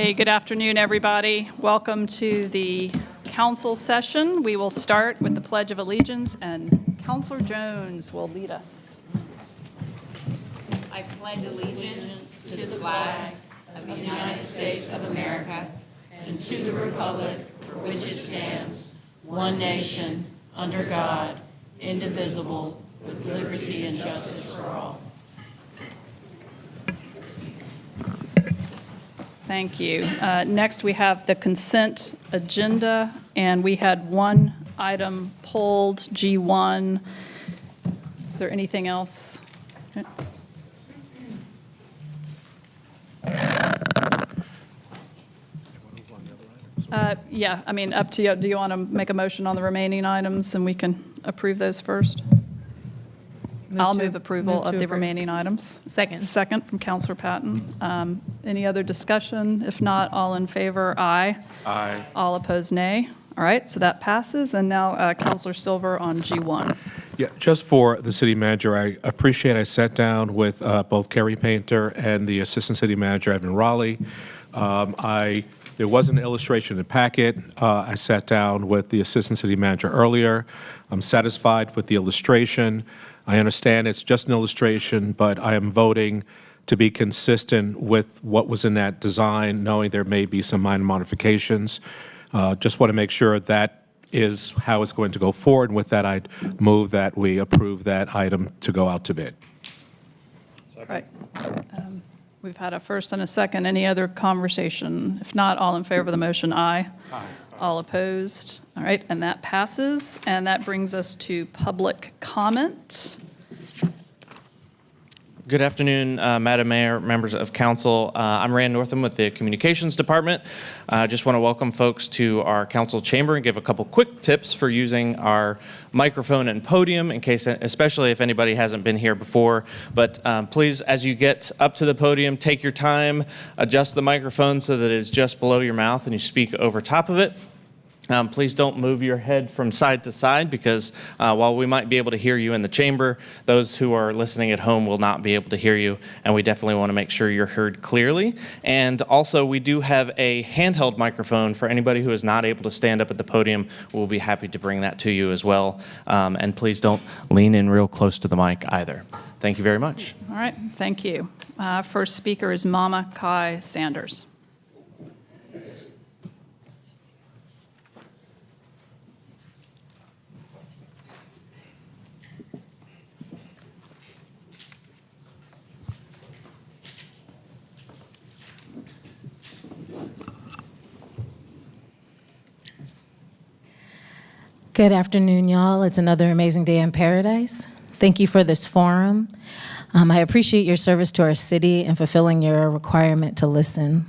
Hey, good afternoon, everybody. Welcome to the council session. We will start with the Pledge of Allegiance, and Councilor Jones will lead us. I pledge allegiance to the flag of the United States of America and to the republic for which it stands, one nation, under God, indivisible, with liberty and justice for all. Thank you. Next, we have the consent agenda, and we had one item pulled, G1. Is there anything else? Okay. Yeah, I mean, up to you. Do you want to make a motion on the remaining items and we can approve those first? I'll move approval of the remaining items. Second. Second from Councilor Patton. Any other discussion? If not, all in favor, aye. Aye. All opposed, nay. All right, so that passes. And now Councilor Silver on G1. Yeah, just for the city manager, I sat down with both Kerry Painter and the assistant city manager, Avent Raleigh. There was an illustration in the packet. I sat down with the assistant city manager earlier. I'm satisfied with the illustration. I understand it's just an illustration, but I am voting to be consistent with what was in that design, knowing there may be some minor modifications. Just want to make sure that is how it's going to go forward. And with that, I'd move that we approve that item to go out to bid. Right. We've had a first and a second. Any other conversation? If not, all in favor of the motion, aye. Aye. All opposed? All right, and that passes. And that brings us to public comment. Good afternoon, Madam Mayor, members of council. I'm Rand Northam with the Communications Department. I just want to welcome folks to our council chamber and give a couple quick tips for using our microphone and podium in case, especially if anybody hasn't been here before. But please, as you get up to the podium, take your time, adjust the microphone so that it's just below your mouth and you speak over top of it. Please don't move your head from side to side because while we might be able to hear you in the chamber, those who are listening at home will not be able to hear you, and we definitely want to make sure you're heard clearly. And also, we do have a handheld microphone for anybody who is not able to stand up at the podium. We'll be happy to bring that to you as well. And please don't lean in real close to the mic either. Thank you very much. All right, thank you. First speaker is Mama Kai Sanders. Good afternoon, y'all. It's another amazing day in paradise. Thank you for this forum. I appreciate your service to our city and fulfilling your requirement to listen.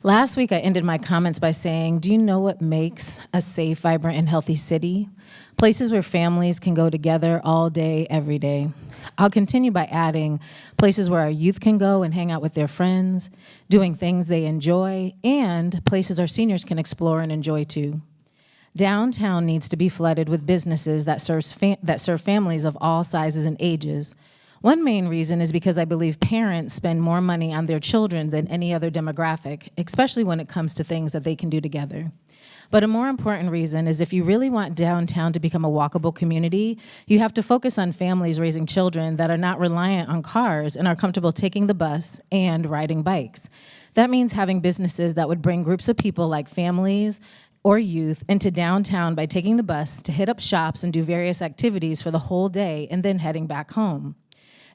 Last week, I ended my comments by saying, do you know what makes a safe, vibrant, and healthy city? Places where families can go together all day, every day. I'll continue by adding places where our youth can go and hang out with their friends, doing things they enjoy, and places our seniors can explore and enjoy too. Downtown needs to be flooded with businesses that serve families of all sizes and ages. One main reason is because I believe parents spend more money on their children than any other demographic, especially when it comes to things that they can do together. But a more important reason is if you really want downtown to become a walkable community, you have to focus on families raising children that are not reliant on cars and are comfortable taking the bus and riding bikes. That means having businesses that would bring groups of people like families or youth into downtown by taking the bus to hit up shops and do various activities for the whole day and then heading back home.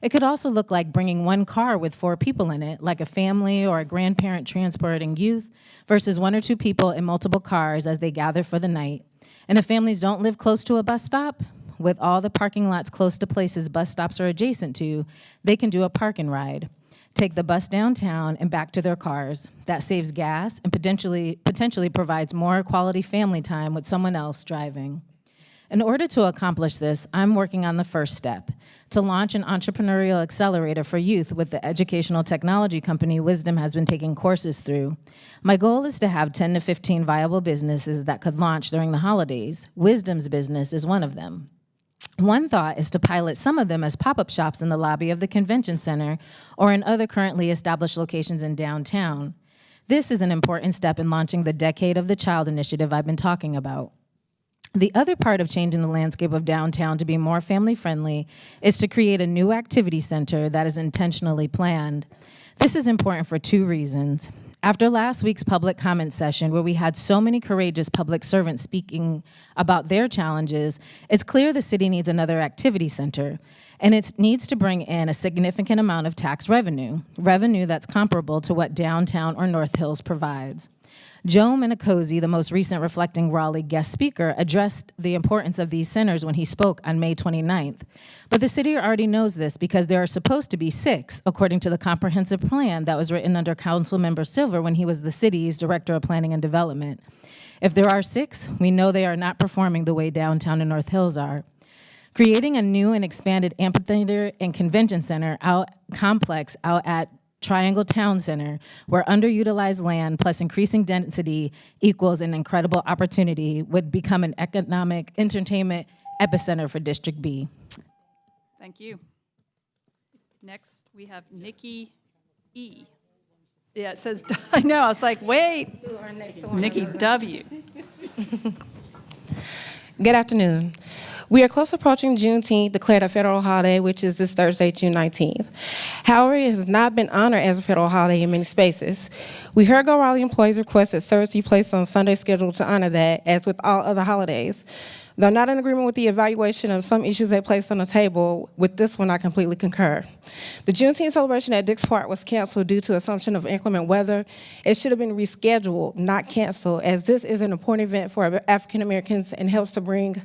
It could also look like bringing one car with 4 people in it, like a family or a grandparent transporting youth, versus 1 or 2 people in multiple cars as they gather for the night. And if families don't live close to a bus stop, with all the parking lots close to places bus stops are adjacent to, they can do a park and ride. Take the bus downtown and back to their cars. That saves gas and potentially provides more quality family time with someone else driving. In order to accomplish this, I'm working on the first step, to launch an entrepreneurial accelerator for youth with the educational technology company Wisdom has been taking courses through. My goal is to have 10 to 15 viable businesses that could launch during the holidays. Wisdom's business is one of them. One thought is to pilot some of them as pop-up shops in the lobby of the convention center or in other currently established locations in downtown. This is an important step in launching the Decade of the Child initiative I've been talking about. The other part of changing the landscape of downtown to be more family-friendly is to create a new activity center that is intentionally planned. This is important for 2 reasons. After last week's public comment session, where we had so many courageous public servants speaking about their challenges, it's clear the city needs another activity center, and it needs to bring in a significant amount of tax revenue that's comparable to what downtown or North Hills provides. Joe Minicozy, the most recent Reflecting Raleigh guest speaker, addressed the importance of these centers when he spoke on May 29th. But the city already knows this because there are supposed to be 6, according to the comprehensive plan that was written under Councilmember Silver when he was the city's Director of Planning and Development. If there are 6, we know they are not performing the way downtown and North Hills are. Creating a new and expanded amphitheater and convention center complex out at Triangle Town Center, where underutilized land plus increasing density equals an incredible opportunity, would become an economic entertainment epicenter for District B. Thank you. Next, we have Nikki E. Yeah, it says, I know, I was like, wait. Nikki W. Good afternoon. We are close approaching Juneteenth, declared a federal holiday, which is this Thursday, June 19th. However, it has not been honored as a federal holiday in many spaces. We heard Go Raleigh employees request that service be placed on Sunday schedule to honor that, as with all other holidays. Though not in agreement with the evaluation of some issues they placed on the table, with this one I completely concur. The Juneteenth celebration at Dix Park was canceled due to assumption of inclement weather. It should have been rescheduled, not canceled, as this is an important event for African Americans and helps to bring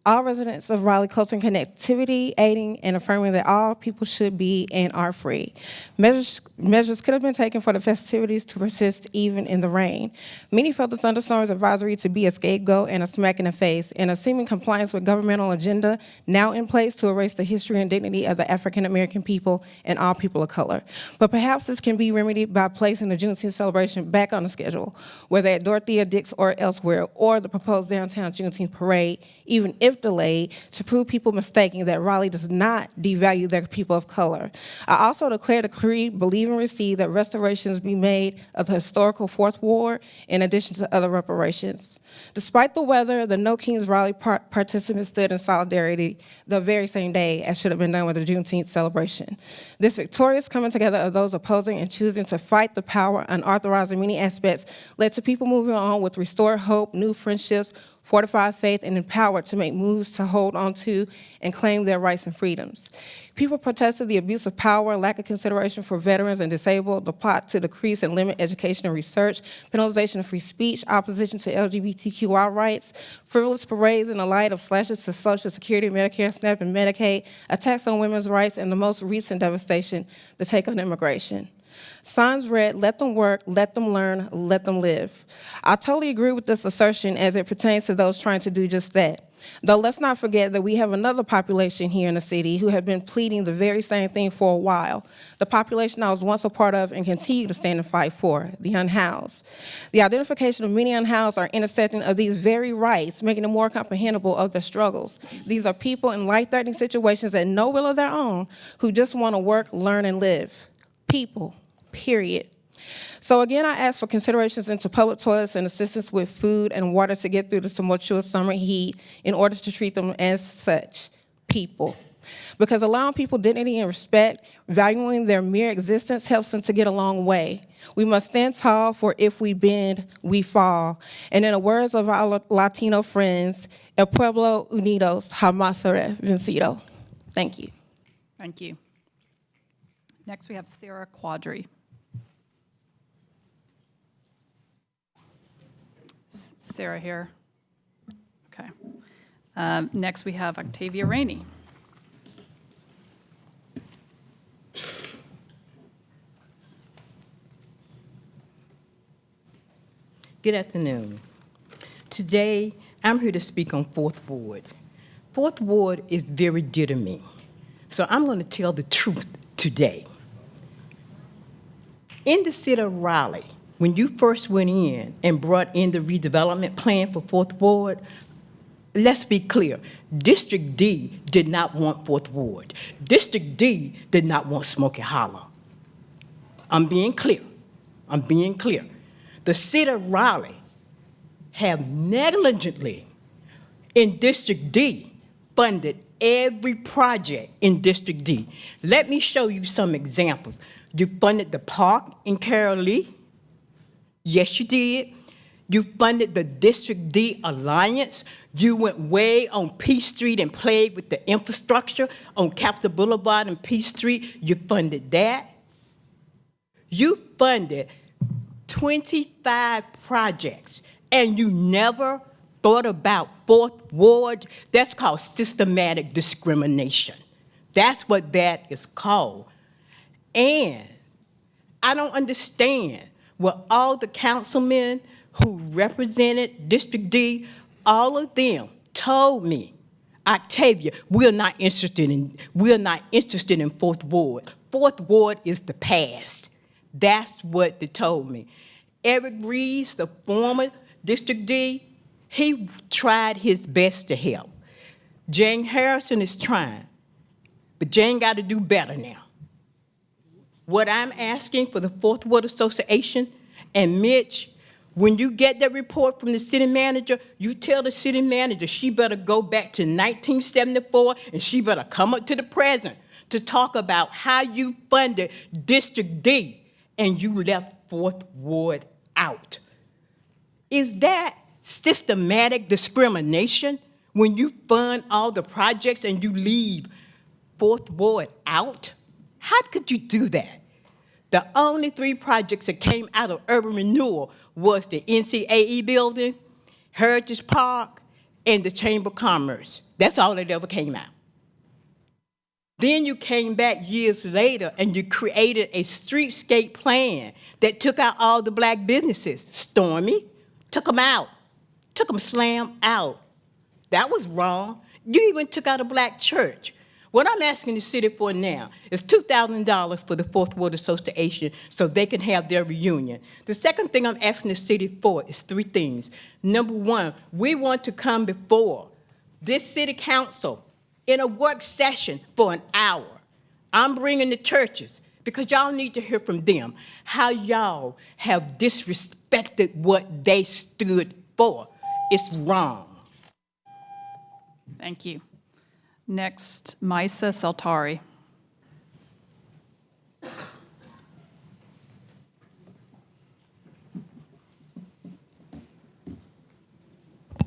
all residents of Raleigh closer in connectivity, aiding and affirming that all people should be and are free. Measures could have been taken for the festivities to persist even in the rain. Many felt the thunderstorms advisory to be a scapegoat and a smack in the face, and a seeming compliance with governmental agenda now in place to erase the history and dignity of the African American people and all people of color. But perhaps this can be remedied by placing the Juneteenth celebration back on the schedule, whether at Dorothea Dix or elsewhere, or the proposed downtown Juneteenth parade, even if delayed, to prove people mistaking that Raleigh does not devalue their people of color. I also declare, decree, believe, and receive that restorations be made of the historical Fourth Ward in addition to other reparations. Despite the weather, the No Kings Raleigh participants stood in solidarity the very same day as should have been done with the Juneteenth celebration. This victorious coming together of those opposing and choosing to fight the power unauthorized in many aspects led to people moving on with restored hope, new friendships, fortified faith, and empowered to make moves to hold on to and claim their rights and freedoms. People protested the abuse of power, lack of consideration for veterans and disabled, the plot to decrease and limit education and research, penalization of free speech, opposition to LGBTQI rights, frivolous parades in the light of slashes to Social Security, Medicare, SNAP, and Medicaid, attacks on women's rights, and the most recent devastation, the take on immigration. Signs read, let them work, let them learn, let them live. I totally agree with this assertion as it pertains to those trying to do just that. Though let's not forget that we have another population here in the city who have been pleading the very same thing for a while. The population I was once a part of and continue to stand and fight for, the unhoused. The identification of many unhoused are intersecting of these very rights, making it more comprehensible of their struggles. These are people in life-threatening situations at no will of their own who just want to work, learn, and live. People. Period. So again, I ask for considerations into public toilets and assistance with food and water to get through this tumultuous summer heat in order to treat them as such, people. Because allowing people dignity and respect, valuing their mere existence helps them to get a long way. We must stand tall, for if we bend, we fall. And in the words of our Latino friends, El Pueblo Unidos jamás será vencido. Thank you. Thank you. Next, we have Sarah Quadri. Sarah here. Okay. Next, we have Octavia Rainey. Good afternoon. Today, I'm here to speak on Fourth Ward. Fourth Ward is very dear to me, so I'm going to tell the truth today. In the city of Raleigh, when you first went in and brought in the redevelopment plan for Fourth Ward, let's be clear, District D did not want Fourth Ward. District D did not want Smoky Hollow. I'm being clear. I'm being clear. The city of Raleigh have negligently in District D funded every project in District D. Let me show you some examples. You funded the park in Carol Lee. Yes, you did. You funded the District D Alliance. You went way on Peace Street and played with the infrastructure on Capitol Boulevard and Peace Street. You funded that. You funded 25 projects, and you never thought about Fourth Ward. That's called systematic discrimination. That's what that is called. And I don't understand what all the councilmen who represented District D, all of them told me, Octavia, we're not interested in Fourth Ward. Fourth Ward is the past. That's what they told me. Eric Reeves, the former District D, he tried his best to help. Jane Harrison is trying, but Jane got to do better now. What I'm asking for the Fourth Ward Association, and Mitch, when you get that report from the city manager, you tell the city manager she better go back to 1974 and she better come up to the present to talk about how you funded District D and you left Fourth Ward out. Is that systematic discrimination when you fund all the projects and you leave Fourth Ward out? How could you do that? The only 3 projects that came out of urban renewal was the NCAE building, Heritage Park, and the Chamber of Commerce. That's all that ever came out. Then you came back years later and you created a streetscape plan that took out all the black businesses. Stormy, took them out, took them slam out. That was wrong. You even took out a black church. What I'm asking the city for now is $2,000 for the Fourth Ward Association so they can have their reunion. The second thing I'm asking the city for is 3 things. Number 1, we want to come before this city council in a work session for an hour. I'm bringing the churches because y'all need to hear from them how y'all have disrespected what they stood for. It's wrong. Thank you. Next, Maisa Saltari.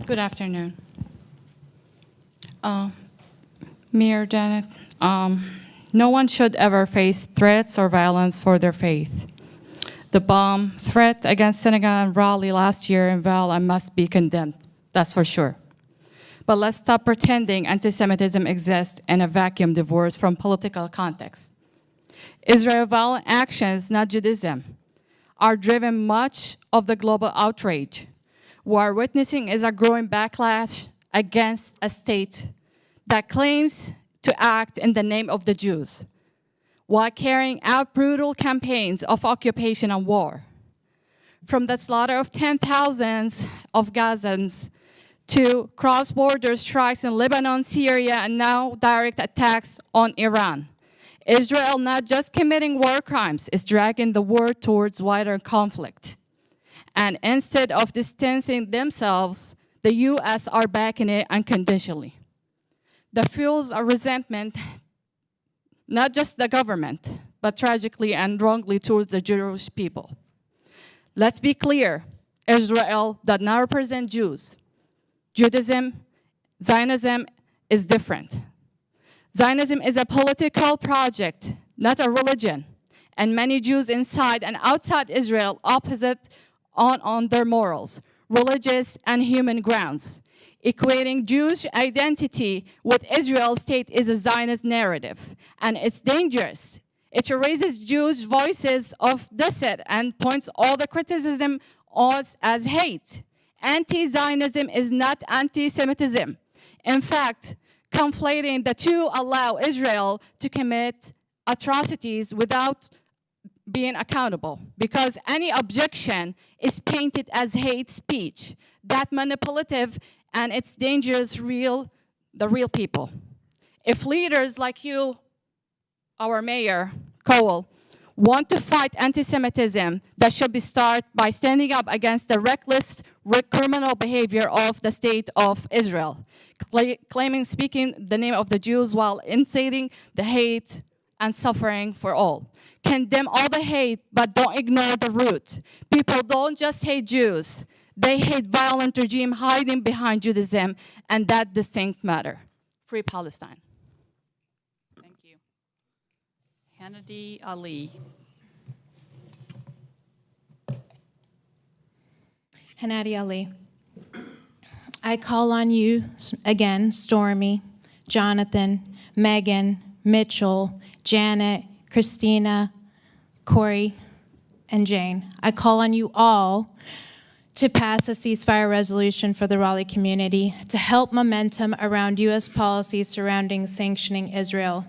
Good afternoon. Mayor Janet, no one should ever face threats or violence for their faith. The bomb threat against synagogue in Raleigh last year in Val must be condemned, that's for sure. But let's stop pretending anti-Semitism exists in a vacuum divorced from political context. Israel's violent actions, not Judaism, are driven much of the global outrage. What we're witnessing is a growing backlash against a state that claims to act in the name of the Jews, while carrying out brutal campaigns of occupation and war. From the slaughter of 10,000s of Gazans to cross-border strikes in Lebanon, Syria, and now direct attacks on Iran. Israel not just committing war crimes, is dragging the war towards wider conflict. And instead of distancing themselves, the U.S. are backing it unconditionally. The fuels of resentment, not just the government, but tragically and wrongly towards the Jewish people. Let's be clear, Israel does not represent Jews. Judaism, Zionism is different. Zionism is a political project, not a religion, and many Jews inside and outside Israel opposite on their morals, religious and human grounds. Equating Jewish identity with Israel's state is a Zionist narrative, and it's dangerous. It erases Jews' voices of dissent and points all the criticism as hate. Anti-Zionism is not anti-Semitism. In fact, conflating the two allow Israel to commit atrocities without being accountable, because any objection is painted as hate speech. That manipulative and it's dangerous the real people. If leaders like you, our mayor, Cole, want to fight anti-Semitism, that should be started by standing up against the reckless criminal behavior of the state of Israel, claiming speaking the name of the Jews while inciting the hate and suffering for all. Condemn all the hate, but don't ignore the root. People don't just hate Jews. They hate violent regime hiding behind Judaism, and that distinct matter. Free Palestine. Thank you. Hannity Ali. Hannity Ali. I call on you again, Stormy, Jonathan, Megan, Mitchell, Janet, Christina, Corey, and Jane. I call on you all to pass a ceasefire resolution for the Raleigh community to help momentum around U.S. policy surrounding sanctioning Israel,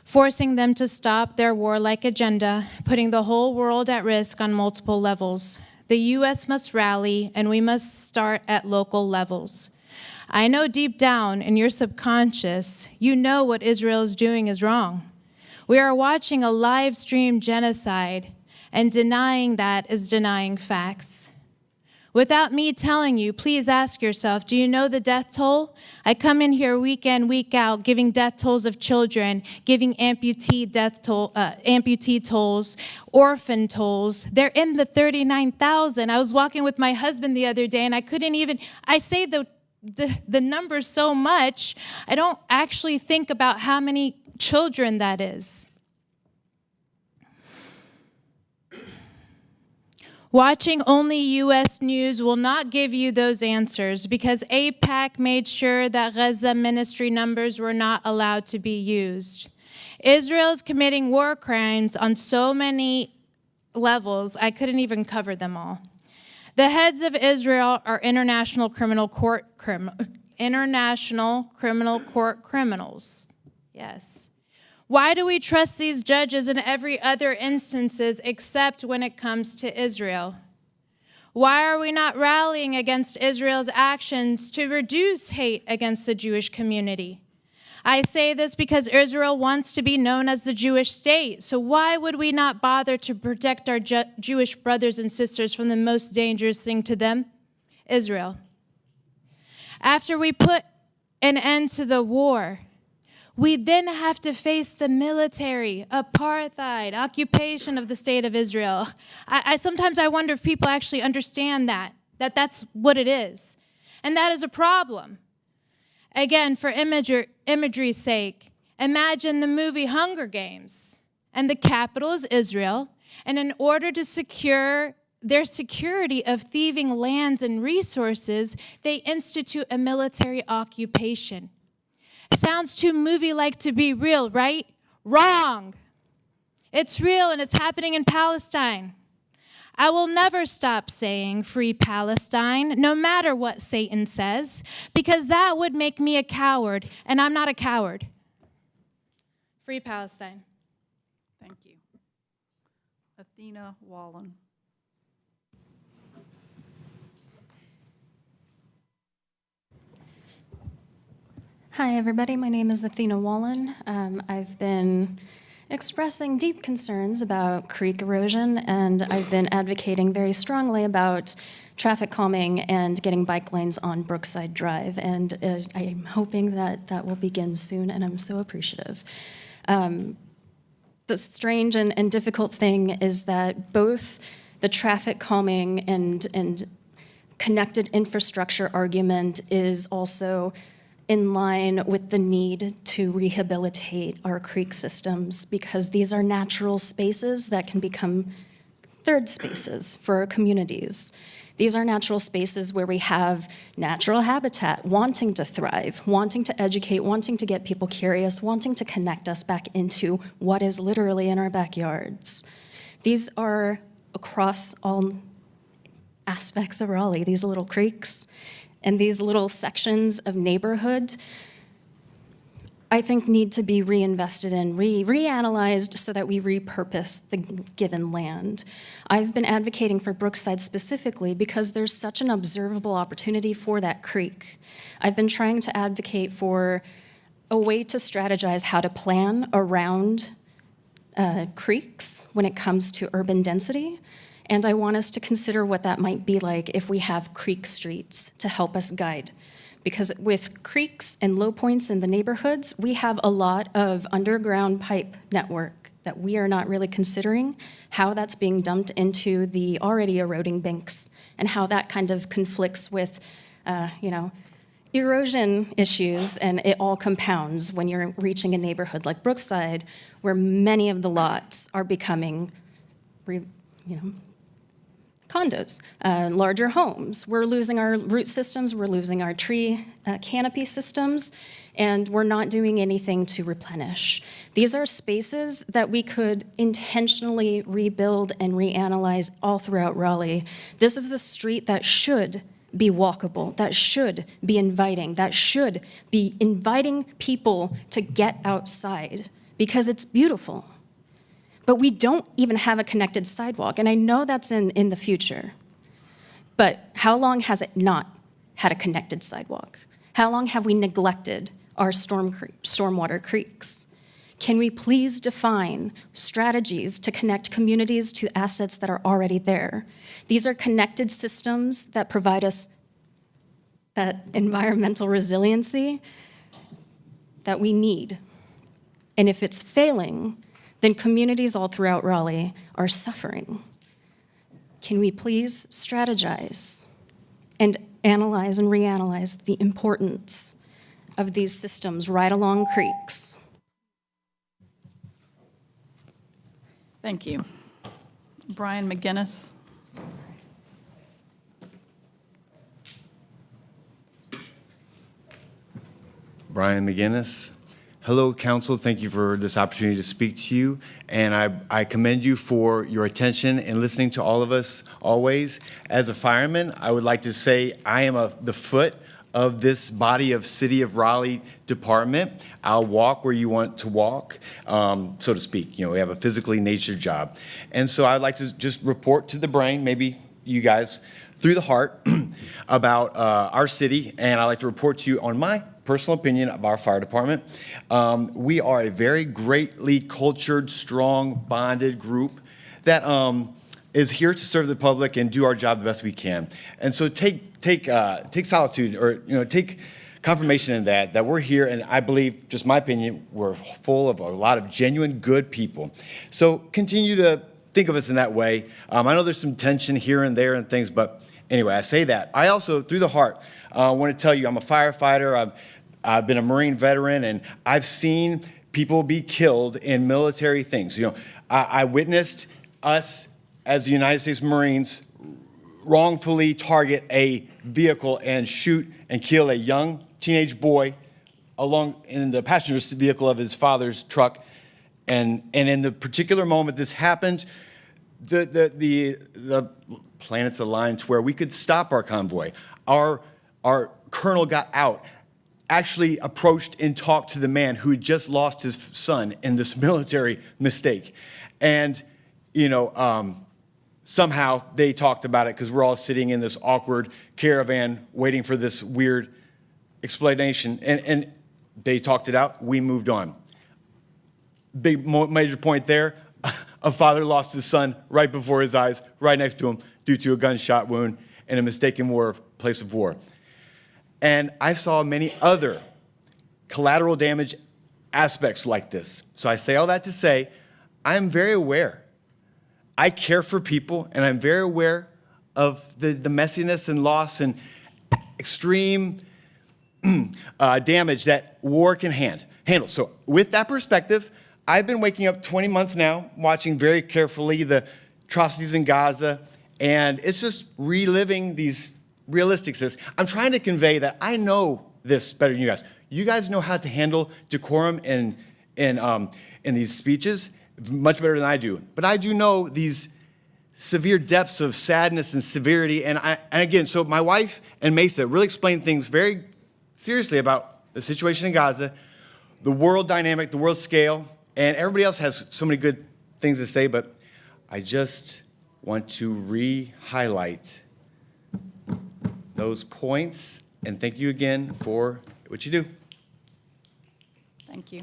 forcing them to stop their warlike agenda, putting the whole world at risk on multiple levels. The U.S. must rally, and we must start at local levels. I know deep down in your subconscious, you know what Israel is doing is wrong. We are watching a live stream genocide, and denying that is denying facts. Without me telling you, please ask yourself, do you know the death toll? I come in here week in, week out, giving death tolls of children, giving amputee tolls, orphan tolls. They're in the 39,000. I was walking with my husband the other day, and I couldn't even, I say the number so much, I don't actually think about how many children that is. Watching only U.S. news will not give you those answers because AIPAC made sure that Gaza ministry numbers were not allowed to be used. Israel is committing war crimes on so many levels, I couldn't even cover them all. The heads of Israel are international criminal court criminals. Yes. Why do we trust these judges in every other instances except when it comes to Israel? Why are we not rallying against Israel's actions to reduce hate against the Jewish community? I say this because Israel wants to be known as the Jewish state, so why would we not bother to protect our Jewish brothers and sisters from the most dangerous thing to them? Israel. After we put an end to the war, we then have to face the military, apartheid, occupation of the state of Israel. Sometimes I wonder if people actually understand that's what it is. And that is a problem. Again, for imagery's sake, imagine the movie Hunger Games, and the capital is Israel, and in order to secure their security of thieving lands and resources, they institute a military occupation. Sounds too movie-like to be real, right? Wrong. It's real and it's happening in Palestine. I will never stop saying free Palestine, no matter what Satan says, because that would make me a coward, and I'm not a coward. Free Palestine. Thank you. Athena Wallen. Hi, everybody. My name is Athena Wallen. I've been expressing deep concerns about creek erosion, and I've been advocating very strongly about traffic calming and getting bike lanes on Brookside Drive, and I'm hoping that that will begin soon, and I'm so appreciative. The strange and difficult thing is that both the traffic calming and connected infrastructure argument is also in line with the need to rehabilitate our creek systems, because these are natural spaces that can become third spaces for our communities. These are natural spaces where we have natural habitat, wanting to thrive, wanting to educate, wanting to get people curious, wanting to connect us back into what is literally in our backyards. These are across all aspects of Raleigh, these little creeks and these little sections of neighborhood, I think need to be reinvested in, reanalyzed so that we repurpose the given land. I've been advocating for Brookside specifically because there's such an observable opportunity for that creek. I've been trying to advocate for a way to strategize how to plan around creeks when it comes to urban density. And I want us to consider what that might be like if we have creek streets to help us guide. Because with creeks and low points in the neighborhoods, we have a lot of underground pipe network that we are not really considering how that's being dumped into the already eroding banks and how that kind of conflicts with, erosion issues, and it all compounds when you're reaching a neighborhood like Brookside, where many of the lots are becoming, condos, larger homes. We're losing our root systems, we're losing our tree canopy systems, and we're not doing anything to replenish. These are spaces that we could intentionally rebuild and reanalyze all throughout Raleigh. This is a street that should be walkable, that should be inviting, that should be inviting people to get outside because it's beautiful. But we don't even have a connected sidewalk, and I know that's in the future. But how long has it not had a connected sidewalk? How long have we neglected our stormwater creeks? Can we please define strategies to connect communities to assets that are already there? These are connected systems that provide us that environmental resiliency that we need. And if it's failing, then communities all throughout Raleigh are suffering. Can we please strategize and analyze and reanalyze the importance of these systems right along creeks? Thank you. Brian McGinnis. Brian McGinnis. Hello, Council. Thank you for this opportunity to speak to you. And I commend you for your attention and listening to all of us always. As a fireman, I would like to say I am the foot of this body of City of Raleigh department. I'll walk where you want to walk, so to speak. We have a physically natured job. And so I'd like to just report to the brain, maybe you guys, through the heart, about our city. And I'd like to report to you on my personal opinion of our fire department. We are a very greatly cultured, strong, bonded group that is here to serve the public and do our job the best we can. And so take solitude, or take confirmation in that we're here, and I believe, just my opinion, we're full of a lot of genuine good people. So continue to think of us in that way. I know there's some tension here and there and things, but anyway, I say that. I also, through the heart, want to tell you I'm a firefighter. I've been a Marine veteran, and I've seen people be killed in military things. I witnessed us as the United States Marines wrongfully target a vehicle and shoot and kill a young teenage boy along in the passenger vehicle of his father's truck. And in the particular moment this happened, the planets aligned to where we could stop our convoy. Our colonel got out, actually approached and talked to the man who had just lost his son in this military mistake. And, somehow they talked about it because we're all sitting in this awkward caravan waiting for this weird explanation. And they talked it out. We moved on. Big major point there. A father lost his son right before his eyes, right next to him, due to a gunshot wound in a mistaken place of war. And I saw many other collateral damage aspects like this. So I say all that to say, I'm very aware. I care for people, and I'm very aware of the messiness and loss and extreme damage that war can handle. So with that perspective, I've been waking up 20 months now, watching very carefully the atrocities in Gaza, and it's just reliving these realistics. I'm trying to convey that I know this better than you guys. You guys know how to handle decorum in these speeches much better than I do. But I do know these severe depths of sadness and severity. And again, so my wife and Mesa really explained things very seriously about the situation in Gaza, the world dynamic, the world scale, and everybody else has so many good things to say, but I just want to re-highlight those points, and thank you again for what you do. Thank you.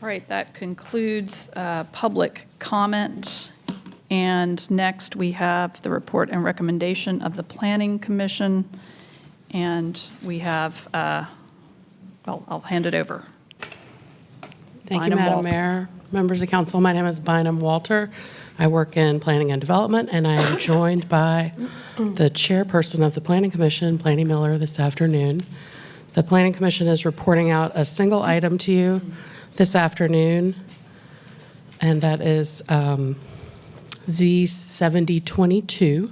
All right, that concludes public comment. And next, we have the report and recommendation of the Planning Commission. And we have, well, I'll hand it over. Thank you, Bynum Madam Walter. Mayor, members of council. My name is Bynum Walter. I work in planning and development, and I am joined by the chairperson of the Planning Commission, Planny Miller, this afternoon. The Planning Commission is reporting out a single item to you this afternoon, and that is Z7022.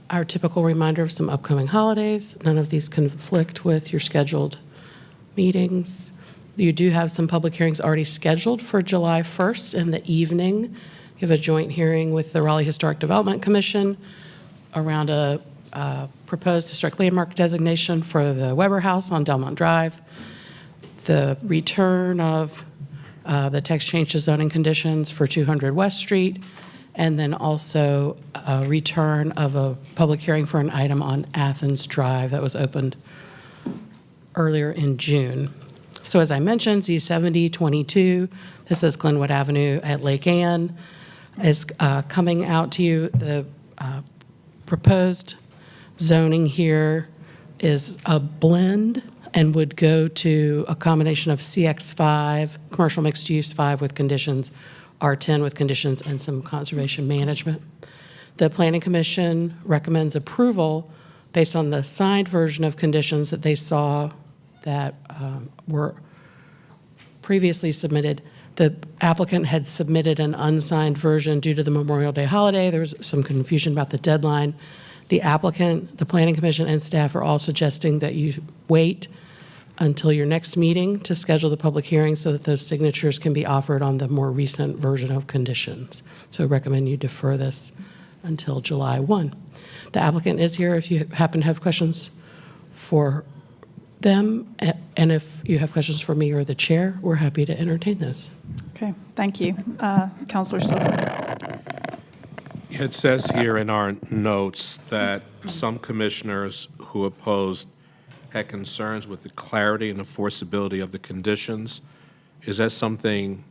Our typical reminder of some upcoming holidays. None of these conflict with your scheduled meetings. You do have some public hearings already scheduled for July 1st in the evening. You have a joint hearing with the Raleigh Historic Development Commission around a proposed historic landmark designation for the Weber House on Delmont Drive, the return of the text change to zoning conditions for 200 West Street, and then also a return of a public hearing for an item on Athens Drive that was opened earlier in June. So as I mentioned, Z7022, this is Glenwood Avenue at Lake Ann, is coming out to you. The proposed zoning here is a blend and would go to a combination of CX5, commercial mixed use 5 with conditions, R10 with conditions, and some conservation management. The Planning Commission recommends approval based on the signed version of conditions that they saw that were previously submitted. The applicant had submitted an unsigned version due to the Memorial Day holiday. There was some confusion about the deadline. The applicant, the Planning Commission, and staff are all suggesting that you wait until your next meeting to schedule the public hearing so that those signatures can be offered on the more recent version of conditions. So I recommend you defer this until July 1. The applicant is here if you happen to have questions for them, and if you have questions for me or the chair, we're happy to entertain those. Okay, thank you. Councilor Silver. It says here in our notes that some commissioners who opposed had concerns with the clarity and enforceability of the conditions. Is that something,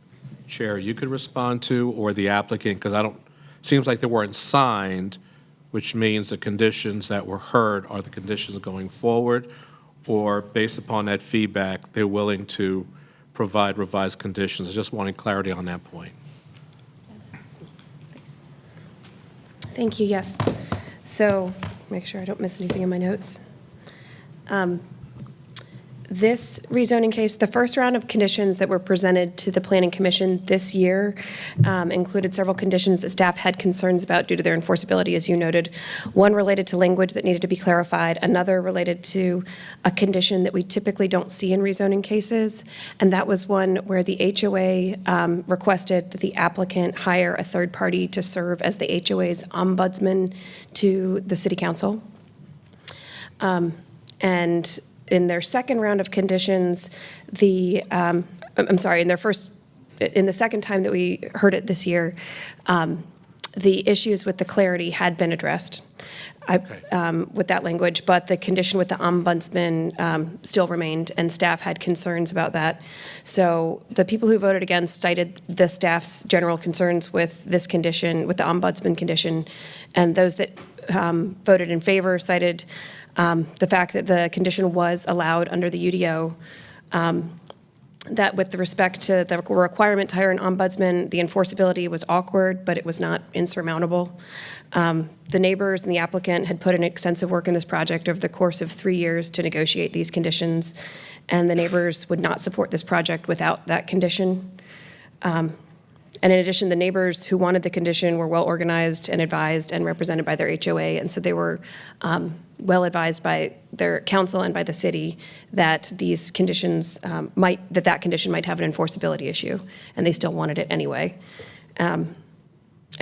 Chair, you could respond to, or the applicant? Because seems like they weren't signed, which means the conditions that were heard are the conditions going forward, or based upon that feedback, they're willing to provide revised conditions. I just wanted clarity on that point. Thank you, yes. So, make sure I don't miss anything in my notes. This rezoning case, the first round of conditions that were presented to the Planning Commission this year included several conditions that staff had concerns about due to their enforceability, as you noted. One related to language that needed to be clarified, another related to a condition that we typically don't see in rezoning cases, and that was one where the HOA requested that the applicant hire a third party to serve as the HOA's ombudsman to the City Council. And in their second round of conditions, in the second time that we heard it this year, the issues with the clarity had been addressed with that language, but the condition with the ombudsman still remained, and staff had concerns about that. So the people who voted against cited the staff's general concerns with this condition, with the ombudsman condition, and those that voted in favor cited the fact that the condition was allowed under the UDO, that with respect to the requirement to hire an ombudsman, the enforceability was awkward, but it was not insurmountable. The neighbors and the applicant had put in extensive work in this project over the course of 3 years to negotiate these conditions, and the neighbors would not support this project without that condition. And in addition, the neighbors who wanted the condition were well organized and advised and represented by their HOA, and so they were well advised by their council and by the city that these conditions that condition might have an enforceability issue, and they still wanted it anyway. And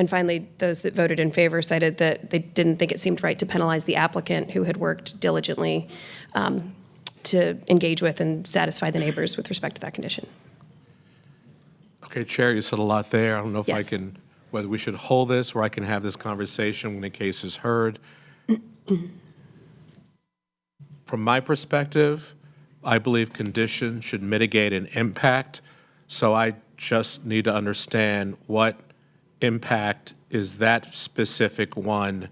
finally, those that voted in favor cited that they didn't think it seemed right to penalize the applicant who had worked diligently to engage with and satisfy the neighbors with respect to that condition. Okay, Chair, you said a lot there. I don't know if Yes. whether we should hold this or I can have this conversation when the case is heard. from my perspective, I believe conditions should mitigate an impact. So I just need to understand what impact is that specific one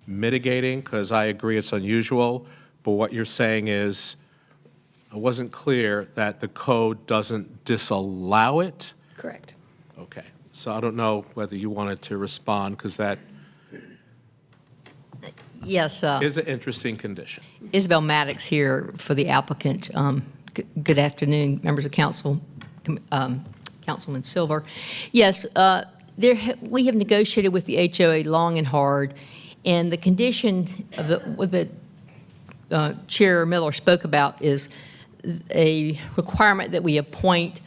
mitigating, because I agree it's unusual, but what you're saying is, I wasn't clear that the code doesn't disallow it? Correct. Okay, so I don't know whether you wanted to respond, because that Yes. is an interesting condition. Isabel Maddox here for the applicant. Good afternoon, members of council, Councilman Silver. Yes, we have negotiated with the HOA long and hard, and the condition of what the Chair Miller spoke about is a requirement that we appoint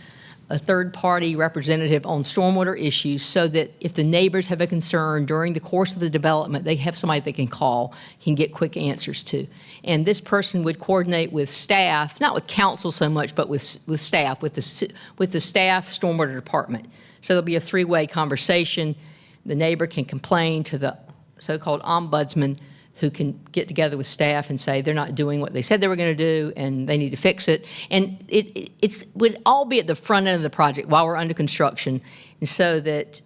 a third-party representative on stormwater issues so that if the neighbors have a concern during the course of the development, they have somebody they can call, can get quick answers to. And this person would coordinate with staff, not with council so much, but with staff, with the staff stormwater department. So there'll be a three-way conversation. The neighbor can complain to the so-called ombudsman, who can get together with staff and say they're not doing what they said they were going to do and they need to fix it. And it would all be at the front end of the project while we're under construction, and so that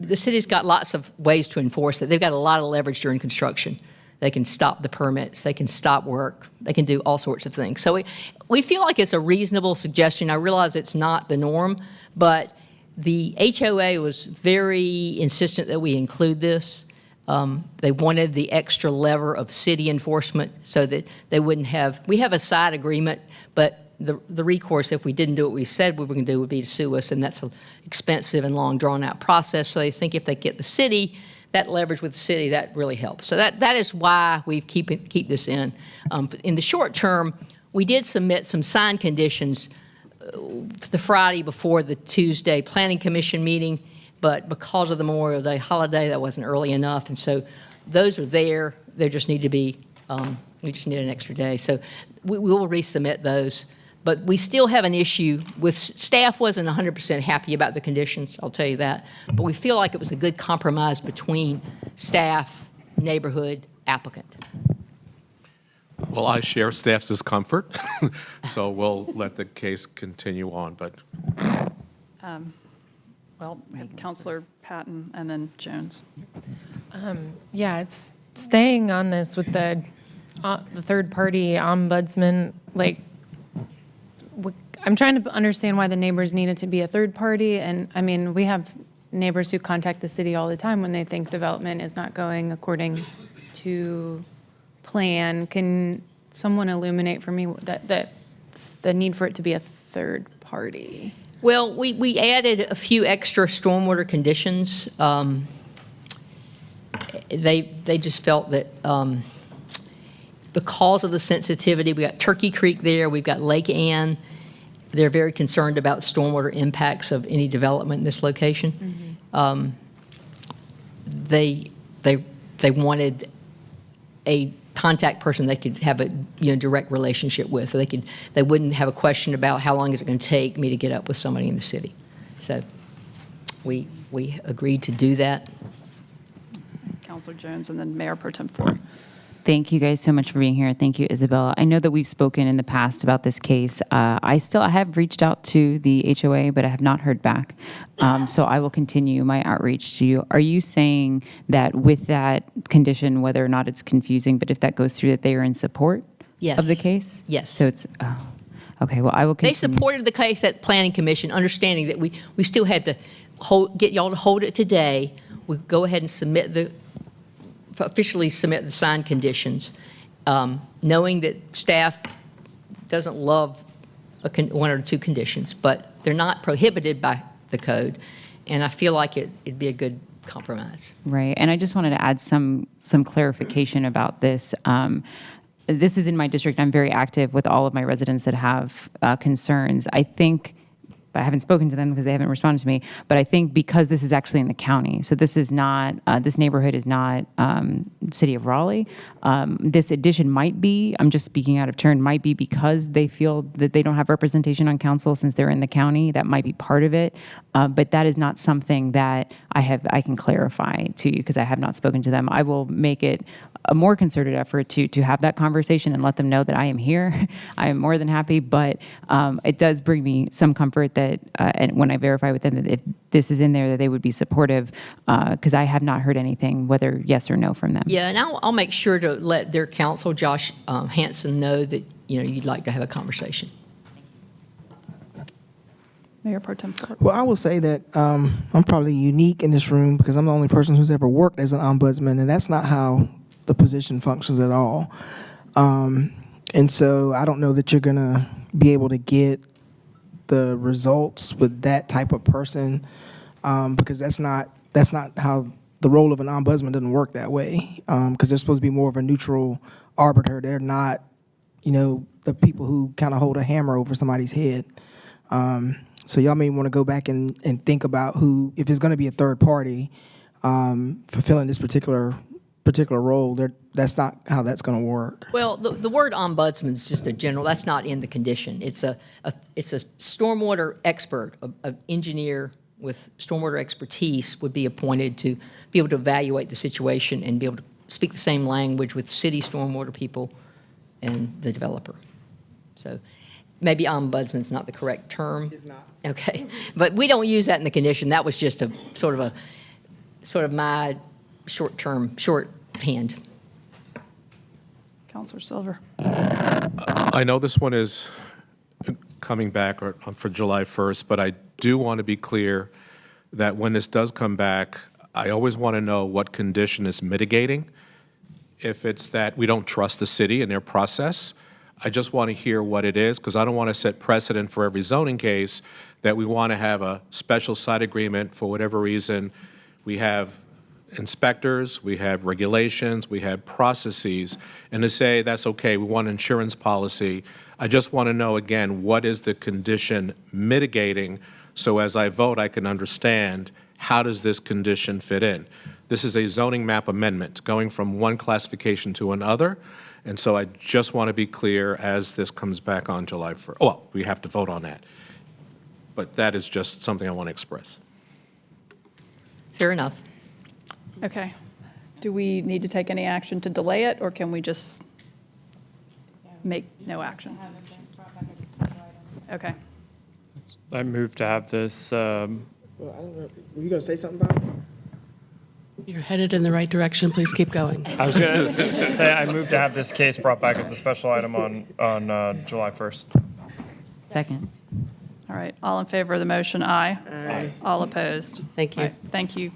the city's got lots of ways to enforce it. They've got a lot of leverage during construction. They can stop the permits, they can stop work, they can do all sorts of things. So we feel like it's a reasonable suggestion. I realize it's not the norm, but the HOA was very insistent that we include this. They wanted the extra lever of city enforcement so that they wouldn't have, we have a side agreement, but the recourse, if we didn't do what we said we were going to do, would be to sue us, and that's an expensive and long drawn-out process. So they think if they get the city, that leverage with the city, that really helps. So that is why we keep this in. In the short term, we did submit some signed conditions the Friday before the Tuesday Planning Commission meeting, but because of the Memorial Day holiday, that wasn't early enough, and so those are there. They just need to be, we just need an extra day. So we will resubmit those, but we still have an issue with staff wasn't 100% happy about the conditions, I'll tell you that, but we feel like it was a good compromise between staff, neighborhood, applicant. Well, I share staff's discomfort, so we'll let the case continue on, but. Well, we had Councilor Patton and then Jones. Yeah, it's staying on this with the third-party ombudsman. Like, I'm trying to understand why the neighbors need it to be a third party. And I mean, we have neighbors who contact the city all the time when they think development is not going according to plan. Can someone illuminate for me that the need for it to be a third party? Well, we added a few extra stormwater conditions. They just felt that because of the sensitivity, we got Turkey Creek there, we've got Lake Ann. They're very concerned about stormwater impacts of any development in this location. Mm-hmm. They wanted a contact person they could have a direct relationship with. They wouldn't have a question about how long is it going to take me to get up with somebody in the city. So we agreed to do that. Councilor Jones and then Mayor Pro Tem Ford. Thank you guys so much for being here. Thank you, Isabel. I know that we've spoken in the past about this case. I have reached out to the HOA, but I have not heard back. So I will continue my outreach to you. Are you saying that with that condition, whether or not it's confusing, but if that goes through, that they are in support of the case? Yes. So it's, okay, well, I will continue. They supported the case at Planning Commission, understanding that we still had to get y'all to hold it today. We go ahead and officially submit the signed conditions, knowing that staff doesn't love one or two conditions, but they're not prohibited by the code, and I feel like it'd be a good compromise. Right, and I just wanted to add some clarification about this. This is in my district. I'm very active with all of my residents that have concerns. I think, but I haven't spoken to them because they haven't responded to me, but I think because this is actually in the county, so this is not, this neighborhood is not city of Raleigh. This addition might be, I'm just speaking out of turn, might be because they feel that they don't have representation on council since they're in the county. That might be part of it, but that is not something that I can clarify to you because I have not spoken to them. I will make it a more concerted effort to have that conversation and let them know that I am here. I am more than happy, but it does bring me some comfort that and when I verify with them that if this is in there, that they would be supportive, because I have not heard anything, whether yes or no, from them. Yeah, and I'll make sure to let their counsel, Josh Hanson, know that you'd like to have a conversation. Mayor Pro Tem Clark. Well, I will say that I'm probably unique in this room because I'm the only person who's ever worked as an ombudsman, and that's not how the position functions at all. And so I don't know that you're going to be able to get the results with that type of person because that's not how the role of an ombudsman doesn't work that way because they're supposed to be more of a neutral arbiter. They're not, the people who kind of hold a hammer over somebody's head. So y'all may want to go back and think about who, if it's going to be a third party fulfilling this particular role, that's not how that's going to work. Well, the word ombudsman is just a general. That's not in the condition. It's a stormwater expert, an engineer with stormwater expertise would be appointed to be able to evaluate the situation and be able to speak the same language with city stormwater people and the developer. So maybe ombudsman's not the correct term. It's not. Okay, but we don't use that in the condition. That was just a sort of my shorthand. Councilor Silver. I know this one is coming back for July 1st, but I do want to be clear that when this does come back, I always want to know what condition is mitigating. If it's that we don't trust the city and their process, I just want to hear what it is, because I don't want to set precedent for every zoning case that we want to have a special site agreement for whatever reason. We have inspectors, we have regulations, we have processes, and to say that's okay, we want an insurance policy. I just want to know, again, what is the condition mitigating, so as I vote, I can understand how does this condition fit in. This is a zoning map amendment, going from one classification to another, and so I just want to be clear as this comes back on July 1st. Oh, well, we have to vote on that, but that is just something I want to express. Fair enough. Okay. Do we need to take any action to delay it, or can we just make no action? Okay. I move to have this. Well, I don't know. Were you going to say something about it? You're headed in the right direction. Please keep going. I was going to say I move to have this case brought back as a special item on July 1st. Second. All right. All in favor of the motion, aye. Aye. All opposed? Thank you. All right, thank you.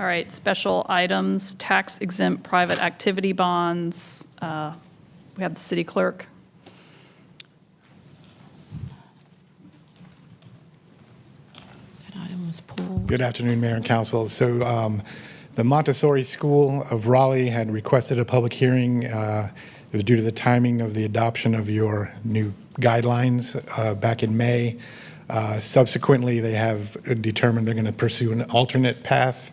All right, special items, tax exempt private activity bonds. We have the city clerk. That item was pulled. Good afternoon, Mayor and Council. So the Montessori School of Raleigh had requested a public hearing. It was due to the timing of the adoption of your new guidelines back in May. Subsequently, they have determined they're going to pursue an alternate path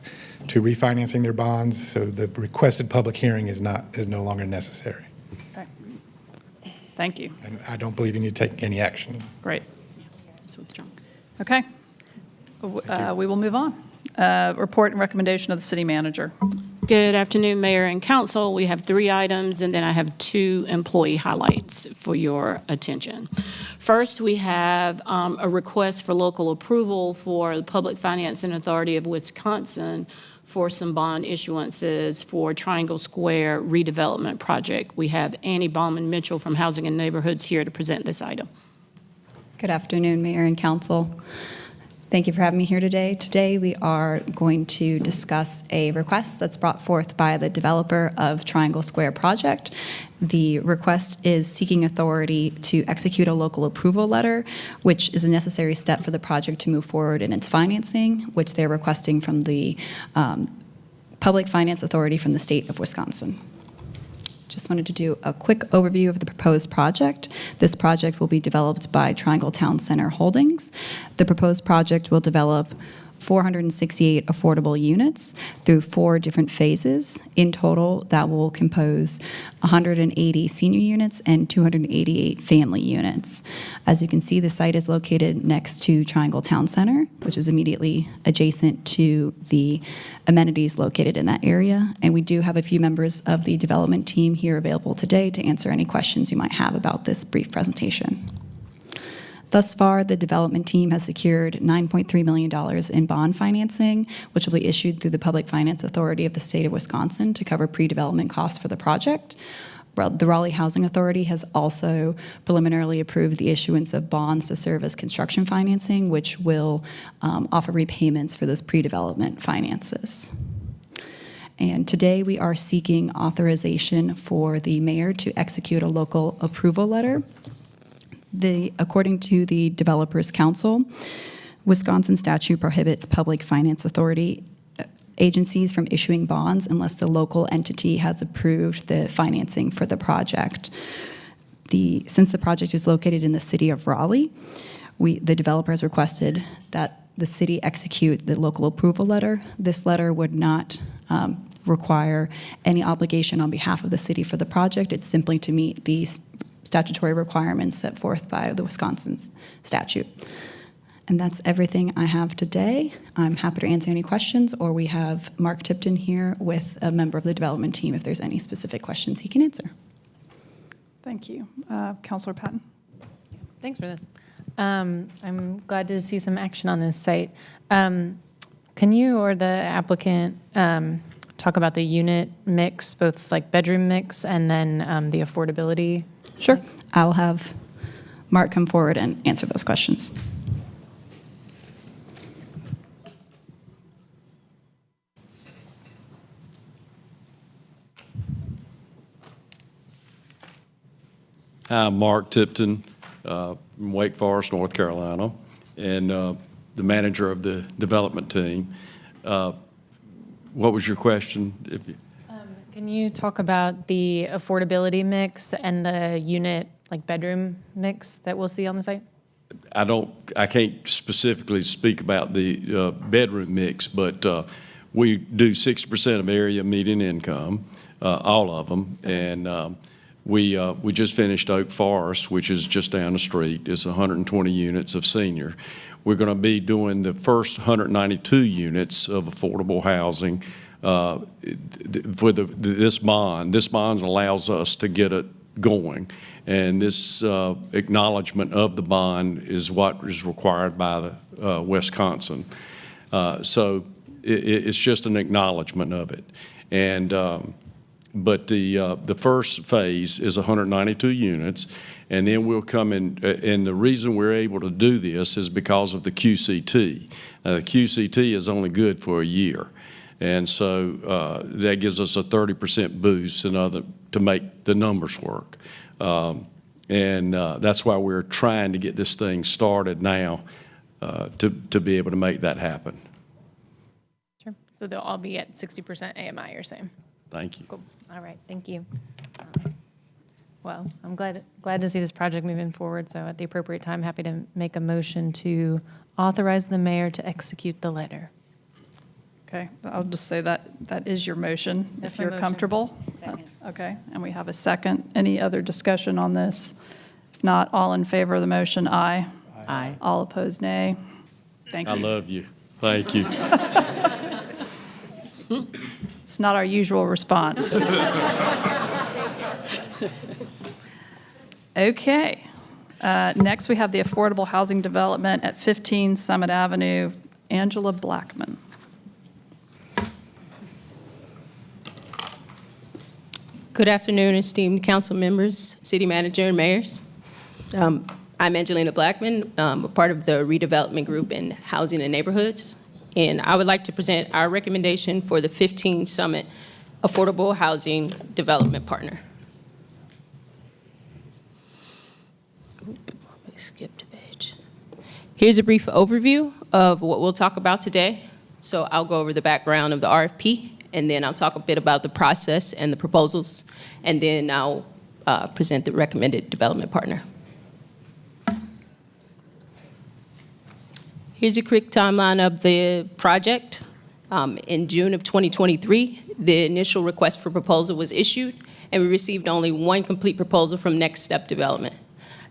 to refinancing their bonds, so the requested public hearing is no longer necessary. Okay. Thank you. And I don't believe you need to take any action. Great. Okay. We will move on. Report and recommendation of the city manager. Good afternoon, Mayor and Council. We have 3 items, and then I have 2 employee highlights for your attention. First, we have a request for local approval for the Public Financing Authority of Wisconsin for some bond issuances for Triangle Square redevelopment project. We have Annie Bauman-Mitchell from Housing and Neighborhoods here to present this item. Good afternoon, Mayor and Council. Thank you for having me here today. Today we are going to discuss a request that's brought forth by the developer of Triangle Square project. The request is seeking authority to execute a local approval letter, which is a necessary step for the project to move forward in its financing, which they're requesting from the Public Finance Authority from the state of Wisconsin. Just wanted to do a quick overview of the proposed project. This project will be developed by Triangle Town Center Holdings. The proposed project will develop 468 affordable units through 4 different phases. In total, that will compose 180 senior units and 288 family units. As you can see, the site is located next to Triangle Town Center, which is immediately adjacent to the amenities located in that area. And we do have a few members of the development team here available today to answer any questions you might have about this brief presentation. Thus far, the development team has secured $9.3 million in bond financing, which will be issued through the Public Finance Authority of the state of Wisconsin to cover pre-development costs for the project. The Raleigh Housing Authority has also preliminarily approved the issuance of bonds to serve as construction financing, which will offer repayments for those pre-development finances. And today we are seeking authorization for the mayor to execute a local approval letter. According to the Developers Council, Wisconsin statute prohibits public finance authority agencies from issuing bonds unless the local entity has approved the financing for the project. Since the project is located in the city of Raleigh, the developer has requested that the city execute the local approval letter. This letter would not require any obligation on behalf of the city for the project. It's simply to meet the statutory requirements set forth by the Wisconsin statute. And that's everything I have today. I'm happy to answer any questions, or we have Mark Tipton here with a member of the development team if there's any specific questions he can answer. Thank you. Councilor Patton. Thanks for this. I'm glad to see some action on this site. Can you or the applicant talk about the unit mix, both like bedroom mix and then the affordability? Sure. I'll have Mark come forward and answer those questions. Hi, I'm Mark Tipton from Wake Forest, North Carolina, and the manager of the development team. What was your question? Can you talk about the affordability mix and the unit, like bedroom mix that we'll see on the site? I can't specifically speak about the bedroom mix, but we do 60% of area median income, all of them, and we just finished Oak Forest, which is just down the street. It's 120 units of senior. We're going to be doing the first 192 units of affordable housing for this bond. This bond allows us to get it going, and this acknowledgement of the bond is what is required by the Wisconsin. So it's just an acknowledgement of it. And but the first phase is 192 units, and then we'll come in, and the reason we're able to do this is because of the QCT. The QCT is only good for a year, and so that gives us a 30% boost to make the numbers work. And that's why we're trying to get this thing started now to be able to make that happen. Sure. So they'll all be at 60% AMI, you're saying? Thank you. Cool. All right, thank you. Well, I'm glad to see this project moving forward, so at the appropriate time, happy to make a motion to authorize the mayor to execute the letter. Okay, I'll just say that is your motion, That's if my you're motion. comfortable. Okay, and we have a second. Any other discussion on this? If not, all in favor of the motion, aye. Aye. All opposed, nay. Thank you. I love you. Thank you. It's not our usual response. Okay. Next, we have the affordable housing development at 15 Summit Avenue. Angela Blackman. Good afternoon, esteemed council members, city manager, and mayors. I'm Angelina Blackman, a part of the redevelopment group in Housing and Neighborhoods, and I would like to present our recommendation for the 15 Summit Affordable Housing Development Partner. Let me skip the page. Here's a brief overview of what we'll talk about today. So I'll go over the background of the RFP, and then I'll talk a bit about the process and the proposals, and then I'll present the recommended development partner. Here's a quick timeline of the project. In June of 2023, the initial request for proposal was issued, and we received only one complete proposal from Next Step Development.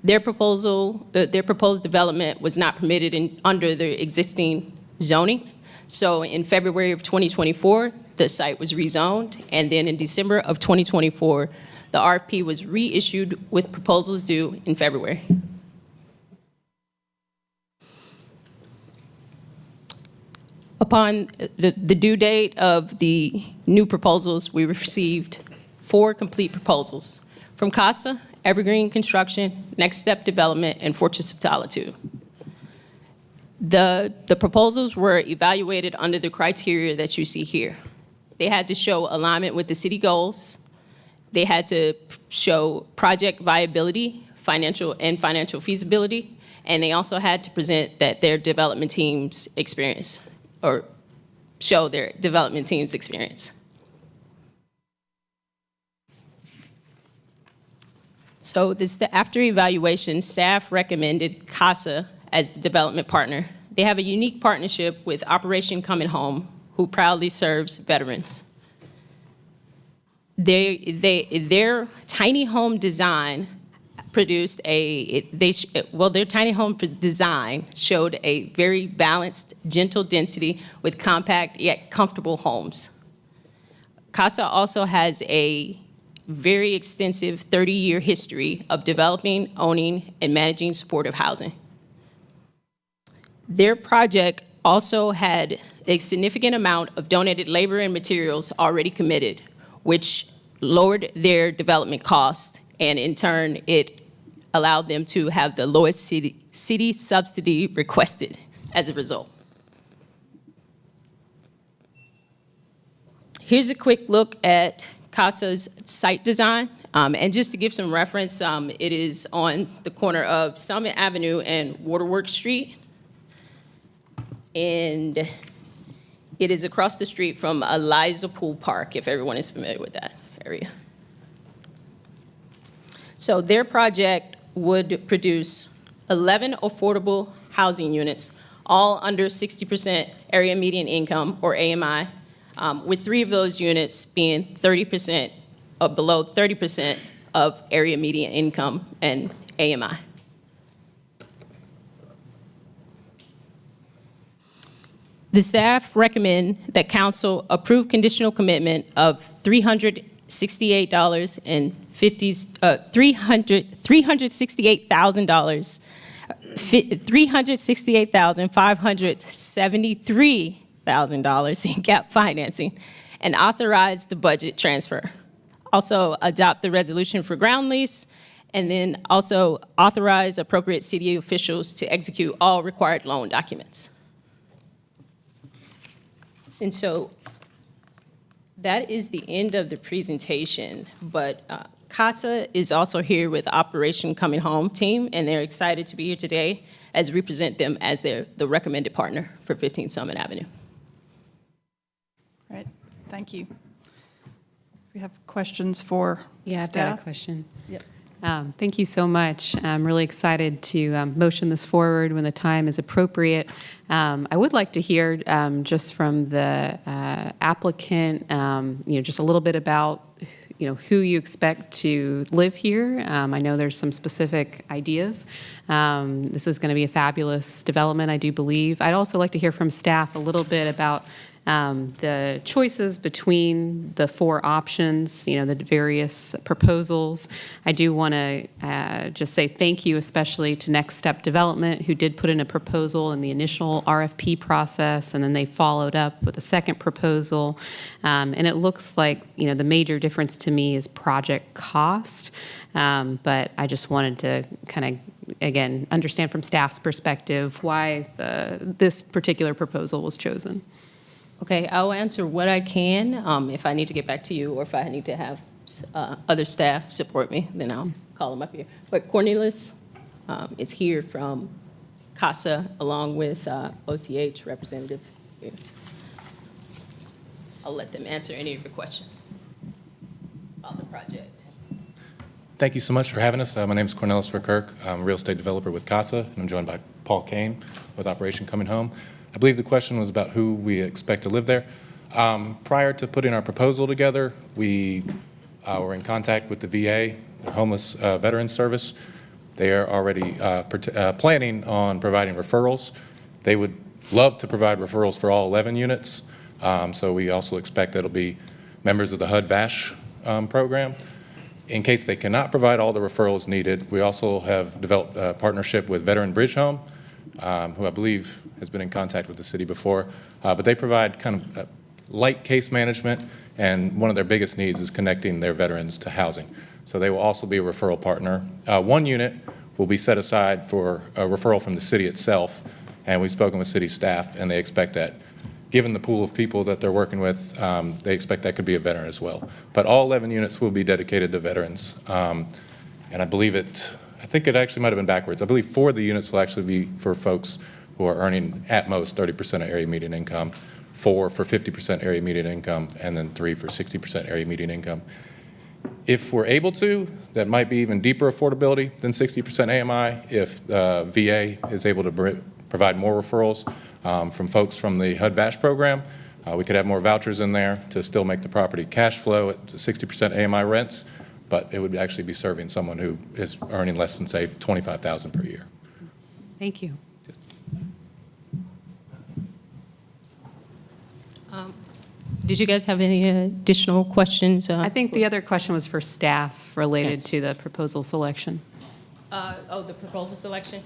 Their proposed development was not permitted under the existing zoning. So in February of 2024, the site was rezoned, and then in December of 2024, the RFP was reissued with proposals due in February. Upon the due date of the new proposals, we received 4 complete proposals from CASA, Evergreen Construction, Next Step Development, and Fortress of Solitude. The proposals were evaluated under the criteria that you see here. They had to show alignment with the city goals. They had to show project viability, financial feasibility, and they also had to present that their development team's experience, or show their development team's experience. So after evaluation, staff recommended CASA as the development partner. They have a unique partnership with Operation Coming Home, who proudly serves veterans. Their tiny home design produced their tiny home design showed a very balanced, gentle density with compact yet comfortable homes. CASA also has a very extensive 30-year history of developing, owning, and managing supportive housing. Their project also had a significant amount of donated labor and materials already committed, which lowered their development costs, and in turn, it allowed them to have the lowest city subsidy requested as a result. Here's a quick look at CASA's site design. And just to give some reference, it is on the corner of Summit Avenue and Waterworks Street. And it is across the street from Eliza Pool Park, if everyone is familiar with that area. So their project would produce 11 affordable housing units, all under 60% area median income, or AMI, with 3 of those units being 30% or below 30% of area median income and AMI. The staff recommend that council approve conditional commitment of $368,573 in gap financing, and authorize the budget transfer. Also adopt the resolution for ground lease, and then also authorize appropriate city officials to execute all required loan documents. And so that is the end of the presentation, but CASA is also here with Operation Coming Home team, and they're excited to be here today as we present them as the recommended partner for 15 Summit Avenue. Right, thank you. We have questions for Yeah, I've staff? got a question. Yep. Thank you so much. I'm really excited to motion this forward when the time is appropriate. I would like to hear just from the applicant, just a little bit about who you expect to live here. I know there's some specific ideas. This is going to be a fabulous development, I do believe. I'd also like to hear from staff a little bit about the choices between the 4 options, the various proposals. I do want to just say thank you especially to Next Step Development, who did put in a proposal in the initial RFP process, and then they followed up with a second proposal. And it looks like, the major difference to me is project cost. But I just wanted to kind of, again, understand from staff's perspective why this particular proposal was chosen. Okay, I'll answer what I can. If I need to get back to you, or if I need to have other staff support me, then I'll call them up here. But Cornelius is here from CASA, along with OCH representative here. I'll let them answer any of your questions about the project. Thank you so much for having us. My name is Cornelis Verkerk. I'm a real estate developer with CASA, and I'm joined by Paul Kane with Operation Coming Home. I believe the question was about who we expect to live there. Prior to putting our proposal together, we were in contact with the VA, the Homeless Veterans Service. They are already planning on providing referrals. They would love to provide referrals for all 11 units. So we also expect that it'll be members of the HUD-VASH program. In case they cannot provide all the referrals needed, we also have developed a partnership with Veteran Bridge Home, who I believe has been in contact with the city before. But they provide kind of light case management, and one of their biggest needs is connecting their veterans to housing. So they will also be a referral partner. One unit will be set aside for a referral from the city itself, and we've spoken with city staff, and they expect that, given the pool of people that they're working with, they expect that could be a veteran as well. But all 11 units will be dedicated to veterans. And I think it actually might have been backwards. I believe 4 of the units will actually be for folks who are earning at most 30% of area median income, 4 for 50% area median income, and then 3 for 60% area median income. If we're able to, that might be even deeper affordability than 60% AMI if VA is able to provide more referrals from folks from the HUD-VASH program. We could have more vouchers in there to still make the property cash flow at 60% AMI rents, but it would actually be serving someone who is earning less than, say, $25,000 per year. Thank you. Did you guys have any additional questions? I think the other question was for staff related to the proposal selection. The proposal selection?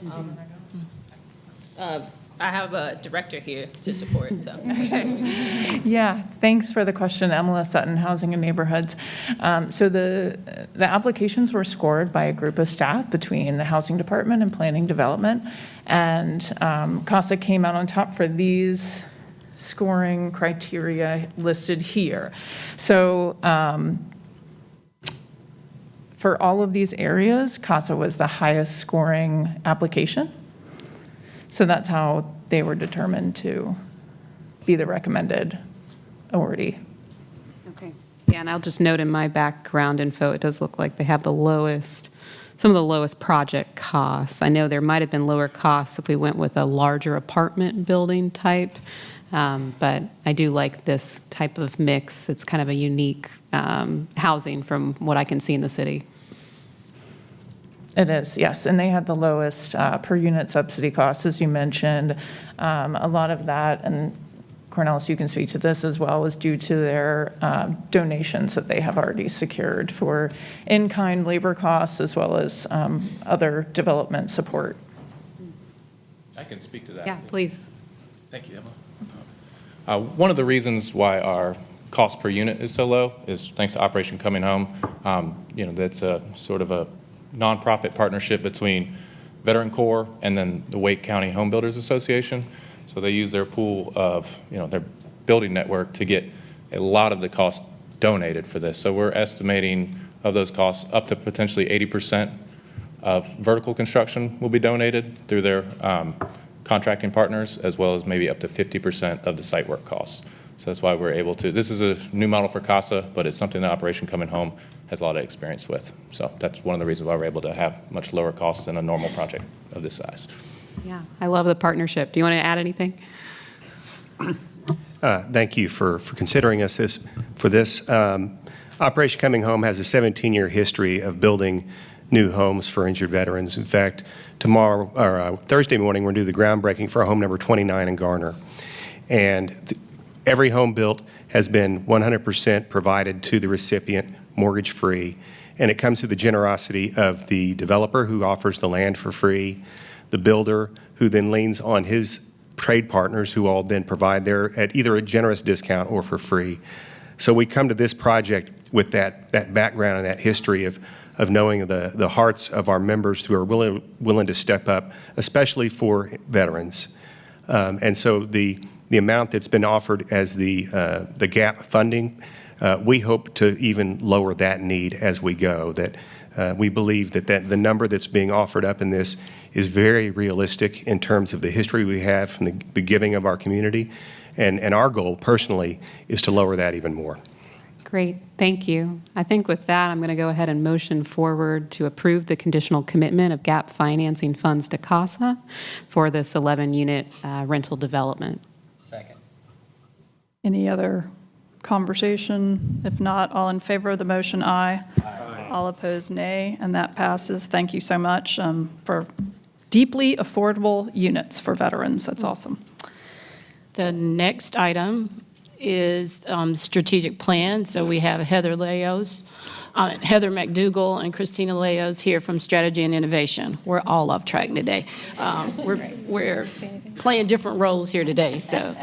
I have a director here to support, so. Yeah, thanks for the question, Emma Sutton, Housing and Neighborhoods. So the applications were scored by a group of staff between the Housing Department and Planning Development, and CASA came out on top for these scoring criteria listed here. So for all of these areas, CASA was the highest scoring application. So that's how they were determined to be the recommended awardee. Okay. Yeah, and I'll just note in my background info, it does look like they have some of the lowest project costs. I know there might have been lower costs if we went with a larger apartment building type, but I do like this type of mix. It's kind of a unique housing from what I can see in the city. It is, yes, and they had the lowest per unit subsidy costs, as you mentioned. A lot of that, and Cornelis, you can speak to this as well, is due to their donations that they have already secured for in-kind labor costs as well as other development support. I can speak to that. Yeah, please. Thank you, Emma. One of the reasons why our cost per unit is so low is thanks to Operation Coming Home. That's a sort of a nonprofit partnership between Veteran Corps and then the Wake County Home Builders Association. So they use their pool of, their building network to get a lot of the cost donated for this. So we're estimating of those costs up to potentially 80% of vertical construction will be donated through their contracting partners, as well as maybe up to 50% of the site work costs. So that's why we're able to, this is a new model for CASA, but it's something that Operation Coming Home has a lot of experience with. So that's one of the reasons why we're able to have much lower costs than a normal project of this size. Yeah, I love the partnership. Do you want to add anything? Thank you for considering us for this. Operation Coming Home has a 17-year history of building new homes for injured veterans. In fact, Thursday morning, we're going to do the groundbreaking for home number 29 in Garner. And every home built has been 100% provided to the recipient, mortgage-free, and it comes through the generosity of the developer who offers the land for free, the builder who then leans on his trade partners who all then provide their at either a generous discount or for free. So we come to this project with that background and that history of knowing the hearts of our members who are willing to step up, especially for veterans. And so the amount that's been offered as the gap funding, we hope to even lower that need as we go. That we believe that the number that's being offered up in this is very realistic in terms of the history we have from the giving of our community. And our goal personally is to lower that even more. Great, thank you. I think with that, I'm going to go ahead and motion forward to approve the conditional commitment of gap financing funds to CASA for this 11-unit rental development. Second. Any other conversation? If not, all in favor of the motion, aye. Aye. All opposed, nay, and that passes. Thank you so much for deeply affordable units for veterans. That's awesome. The next item is strategic plan. So we have Heather McDougall and Christina Leos here from Strategy and Innovation. We're all off track today. We're playing different roles here today. So.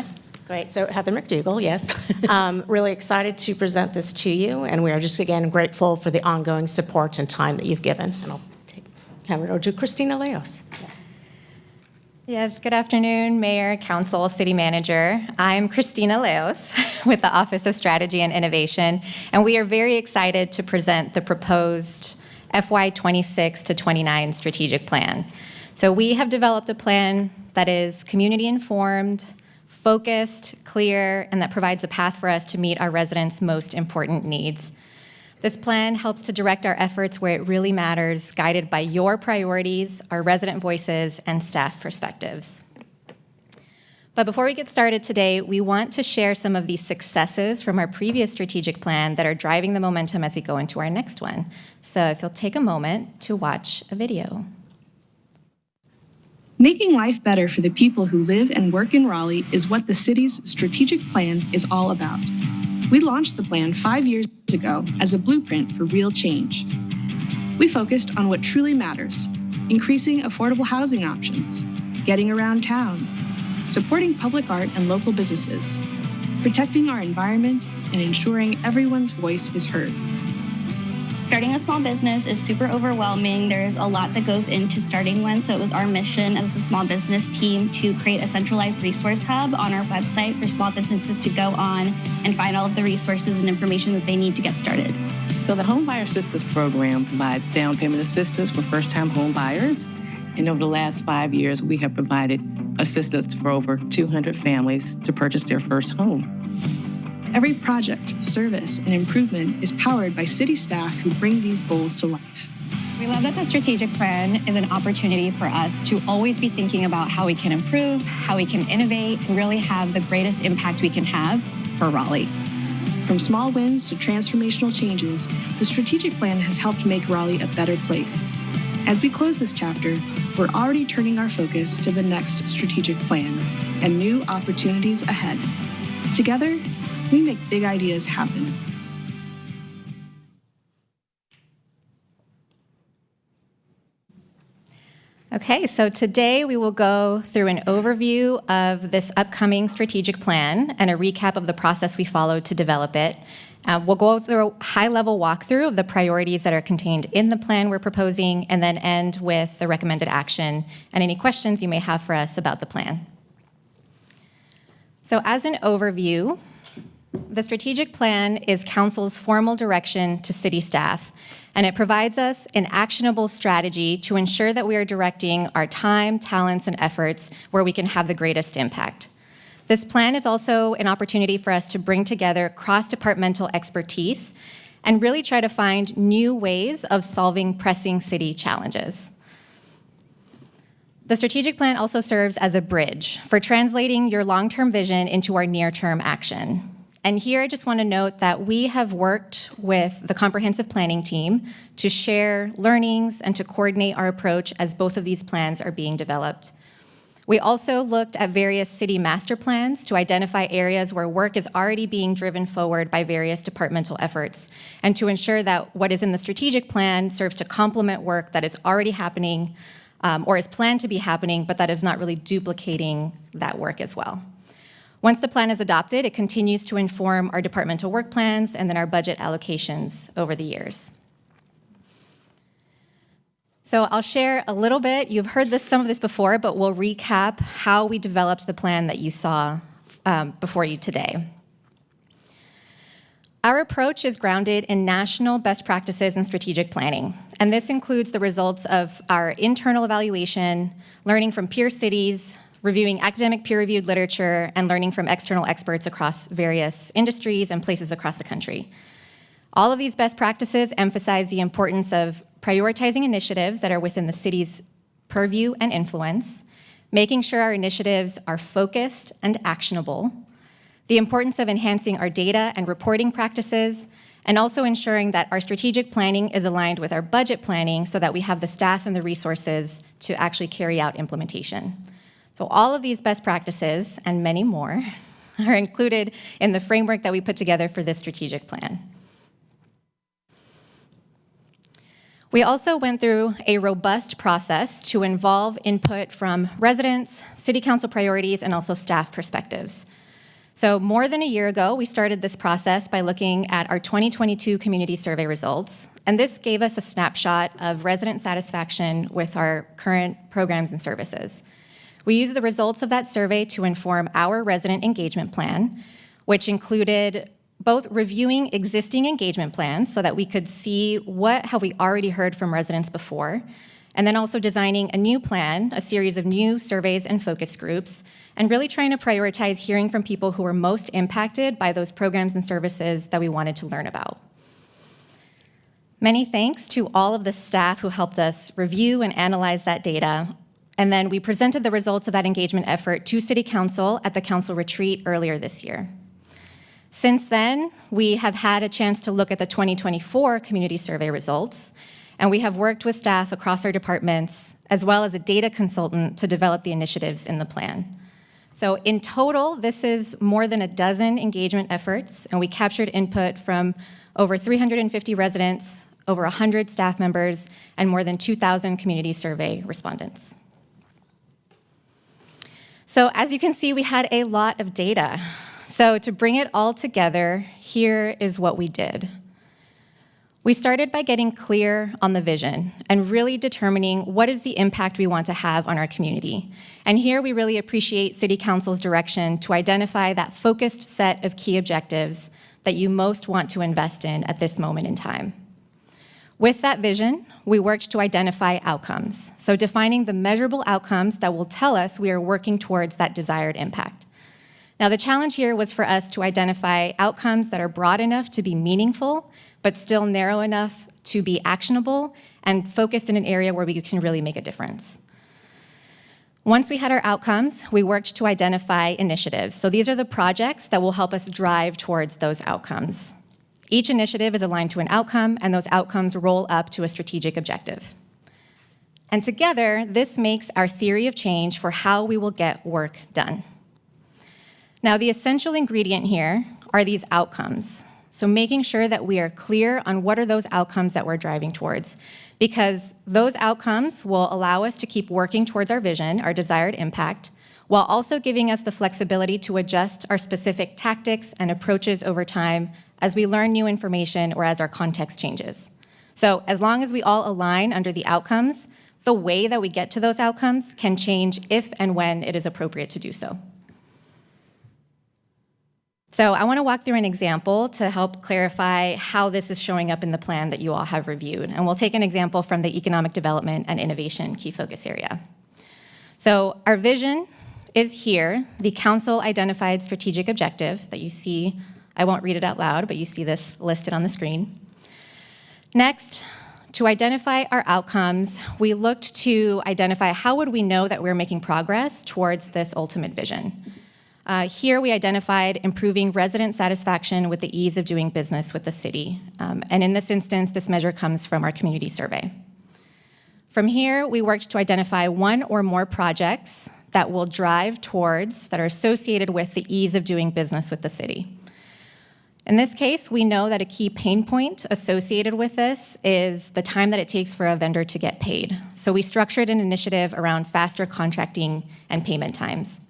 Great. So Heather McDougall, yes. Really excited to present this to you, and we are just again grateful for the ongoing support and time that you've given. And I'll hand it over to Christina Leos. Yes, good afternoon, Mayor, Council, City Manager. I'm Christina Leos with the Office of Strategy and Innovation, and we are very excited to present the proposed FY 26 to 29 strategic plan. So we have developed a plan that is community informed, focused, clear, and that provides a path for us to meet our residents' most important needs. This plan helps to direct our efforts where it really matters, guided by your priorities, our resident voices, and staff perspectives. But before we get started today, we want to share some of the successes from our previous strategic plan that are driving the momentum as we go into our next one. So if you'll take a moment to watch a video. Making life better for the people who live and work in Raleigh is what the city's strategic plan is all about. We launched the plan 5 years ago as a blueprint for real change. We focused on what truly matters: increasing affordable housing options, getting around town, supporting public art and local businesses, protecting our environment, and ensuring everyone's voice is heard. Starting a small business is super overwhelming. There's a lot that goes into starting one, so it was our mission as a small business team to create a centralized resource hub on our website for small businesses to go on and find all of the resources and information that they need to get started. So the Home Buyer Assistance Program provides down payment assistance for first-time home buyers. And over the last 5 years, we have provided assistance for over 200 families to purchase their first home. Every project, service, and improvement is powered by city staff who bring these goals to life. We love that the strategic plan is an opportunity for us to always be thinking about how we can improve, how we can innovate, and really have the greatest impact we can have for Raleigh. From small wins to transformational changes, the strategic plan has helped make Raleigh a better place. As we close this chapter, we're already turning our focus to the next strategic plan and new opportunities ahead. Together, we make big ideas happen. Okay, so today we will go through an overview of this upcoming strategic plan and a recap of the process we followed to develop it. We'll go through a high-level walkthrough of the priorities that are contained in the plan we're proposing, and then end with the recommended action and any questions you may have for us about the plan. So as an overview, the strategic plan is Council's formal direction to city staff, and it provides us an actionable strategy to ensure that we are directing our time, talents, and efforts where we can have the greatest impact. This plan is also an opportunity for us to bring together cross-departmental expertise and really try to find new ways of solving pressing city challenges. The strategic plan also serves as a bridge for translating your long-term vision into our near-term action. And here I just want to note that we have worked with the comprehensive planning team to share learnings and to coordinate our approach as both of these plans are being developed. We also looked at various city master plans to identify areas where work is already being driven forward by various departmental efforts, and to ensure that what is in the strategic plan serves to complement work that is already happening or is planned to be happening, but that is not really duplicating that work as well. Once the plan is adopted, it continues to inform our departmental work plans and then our budget allocations over the years. So I'll share a little bit. You've heard some of this before, but we'll recap how we developed the plan that you saw before you today. Our approach is grounded in national best practices and strategic planning, and this includes the results of our internal evaluation, learning from peer cities, reviewing academic peer-reviewed literature, and learning from external experts across various industries and places across the country. All of these best practices emphasize the importance of prioritizing initiatives that are within the city's purview and influence, making sure our initiatives are focused and actionable, the importance of enhancing our data and reporting practices, and also ensuring that our strategic planning is aligned with our budget planning so that we have the staff and the resources to actually carry out implementation. So all of these best practices, and many more, are included in the framework that we put together for this strategic plan. We also went through a robust process to involve input from residents, city council priorities, and also staff perspectives. So more than a year ago, we started this process by looking at our 2022 community survey results, and this gave us a snapshot of resident satisfaction with our current programs and services. We used the results of that survey to inform our resident engagement plan, which included both reviewing existing engagement plans so that we could see what have we already heard from residents before, and then also designing a new plan, a series of new surveys and focus groups, and really trying to prioritize hearing from people who were most impacted by those programs and services that we wanted to learn about. Many thanks to all of the staff who helped us review and analyze that data. And then we presented the results of that engagement effort to City Council at the council retreat earlier this year. Since then, we have had a chance to look at the 2024 community survey results, and we have worked with staff across our departments, as well as a data consultant to develop the initiatives in the plan. So in total, this is more than a dozen engagement efforts, and we captured input from over 350 residents, over 100 staff members, and more than 2,000 community survey respondents. So as you can see, we had a lot of data. So to bring it all together, here is what we did. We started by getting clear on the vision and really determining what is the impact we want to have on our community. And here we really appreciate City Council's direction to identify that focused set of key objectives that you most want to invest in at this moment in time. With that vision, we worked to identify outcomes, so defining the measurable outcomes that will tell us we are working towards that desired impact. Now, the challenge here was for us to identify outcomes that are broad enough to be meaningful, but still narrow enough to be actionable and focused in an area where we can really make a difference. Once we had our outcomes, we worked to identify initiatives. So these are the projects that will help us drive towards those outcomes. Each initiative is aligned to an outcome, and those outcomes roll up to a strategic objective. And together, this makes our theory of change for how we will get work done. Now, the essential ingredient here are these outcomes. So making sure that we are clear on what are those outcomes that we're driving towards, because those outcomes will allow us to keep working towards our vision, our desired impact, while also giving us the flexibility to adjust our specific tactics and approaches over time as we learn new information or as our context changes. So as long as we all align under the outcomes, the way that we get to those outcomes can change if and when it is appropriate to do so. So I want to walk through an example to help clarify how this is showing up in the plan that you all have reviewed. And we'll take an example from the economic development and innovation key focus area. So our vision is here, the council identified strategic objective that you see. I won't read it out loud, but you see this listed on the screen. Next, to identify our outcomes, we looked to identify how would we know that we're making progress towards this ultimate vision. Here we identified improving resident satisfaction with the ease of doing business with the city. And in this instance, this measure comes from our community survey. From here, we worked to identify one or more projects that will drive towards, that are associated with the ease of doing business with the city. In this case, we know that a key pain point associated with this is the time that it takes for a vendor to get paid. So we structured an initiative around faster contracting and payment times.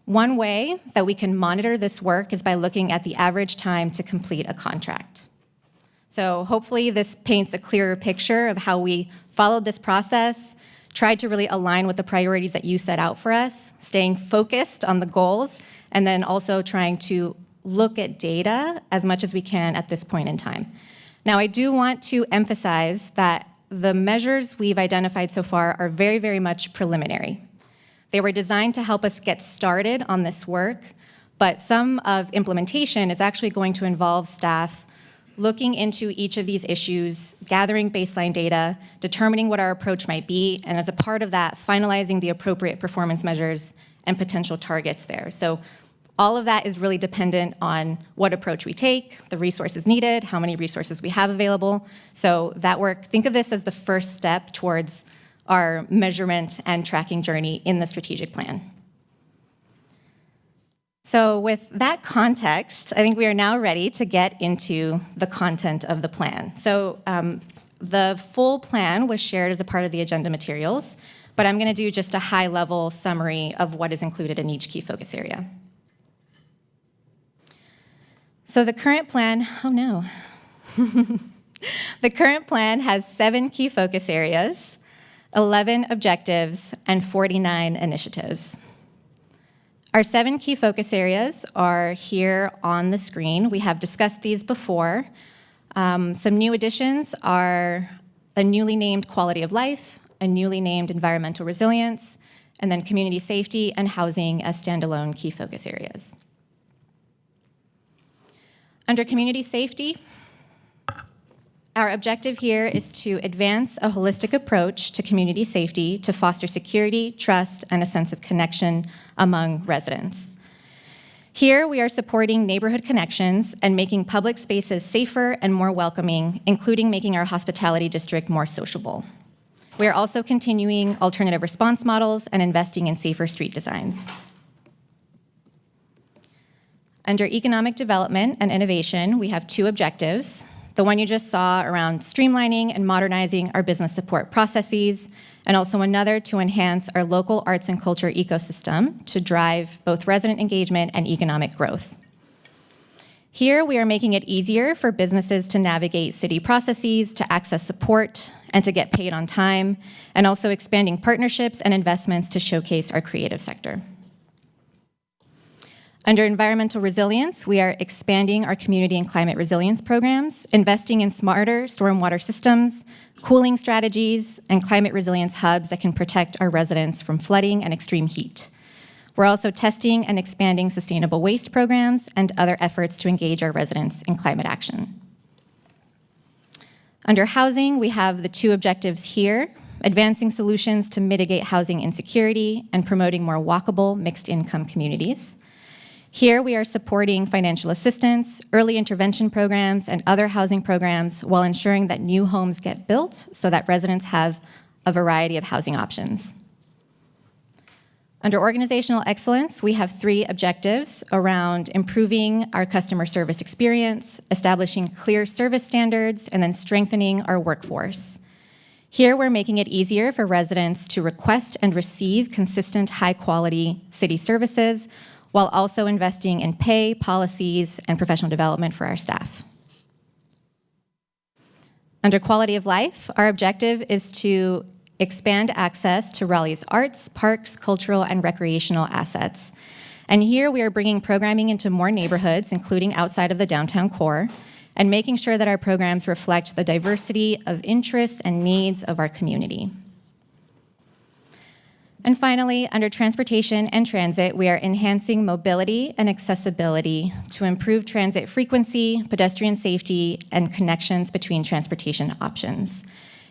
One way that we can monitor this work is by looking at the average time to complete a contract. So hopefully this paints a clearer picture of how we followed this process, tried to really align with the priorities that you set out for us, staying focused on the goals, and then also trying to look at data as much as we can at this point in time. Now, I do want to emphasize that the measures we've identified so far are very, very much preliminary. They were designed to help us get started on this work, but some of implementation is actually going to involve staff looking into each of these issues, gathering baseline data, determining what our approach might be, and as a part of that, finalizing the appropriate performance measures and potential targets there. So all of that is really dependent on what approach we take, the resources needed, how many resources we have available. So that work, think of this as the first step towards our measurement and tracking journey in the strategic plan. So with that context, I think we are now ready to get into the content of the plan. So the full plan was shared as a part of the agenda materials, but I'm going to do just a high-level summary of what is included in each key focus area. So the current plan, oh no. The current plan has 7 key focus areas, 11 objectives, and 49 initiatives. Our 7 key focus areas are here on the screen. We have discussed these before. Some new additions are a newly named quality of life, a newly named environmental resilience, and then community safety and housing as standalone key focus areas. Under community safety, our objective here is to advance a holistic approach to community safety to foster security, trust, and a sense of connection among residents. Here, we are supporting neighborhood connections and making public spaces safer and more welcoming, including making our hospitality district more sociable. We are also continuing alternative response models and investing in safer street designs. Under economic development and innovation, we have 2 objectives. The one you just saw around streamlining and modernizing our business support processes, and also another to enhance our local arts and culture ecosystem to drive both resident engagement and economic growth. Here, we are making it easier for businesses to navigate city processes, to access support, and to get paid on time, and also expanding partnerships and investments to showcase our creative sector. Under environmental resilience, we are expanding our community and climate resilience programs, investing in smarter stormwater systems, cooling strategies, and climate resilience hubs that can protect our residents from flooding and extreme heat. We're also testing and expanding sustainable waste programs and other efforts to engage our residents in climate action. Under housing, we have the 2 objectives here, advancing solutions to mitigate housing insecurity and promoting more walkable, mixed-income communities. Here, we are supporting financial assistance, early intervention programs, and other housing programs while ensuring that new homes get built so that residents have a variety of housing options. Under organizational excellence, we have 3 objectives around improving our customer service experience, establishing clear service standards, and then strengthening our workforce. Here, we're making it easier for residents to request and receive consistent, high-quality city services, while also investing in pay, policies, and professional development for our staff. Under quality of life, our objective is to expand access to Raleigh's arts, parks, cultural, and recreational assets. And here we are bringing programming into more neighborhoods, including outside of the downtown core, and making sure that our programs reflect the diversity of interests and needs of our community. And finally, under transportation and transit, we are enhancing mobility and accessibility to improve transit frequency, pedestrian safety, and connections between transportation options.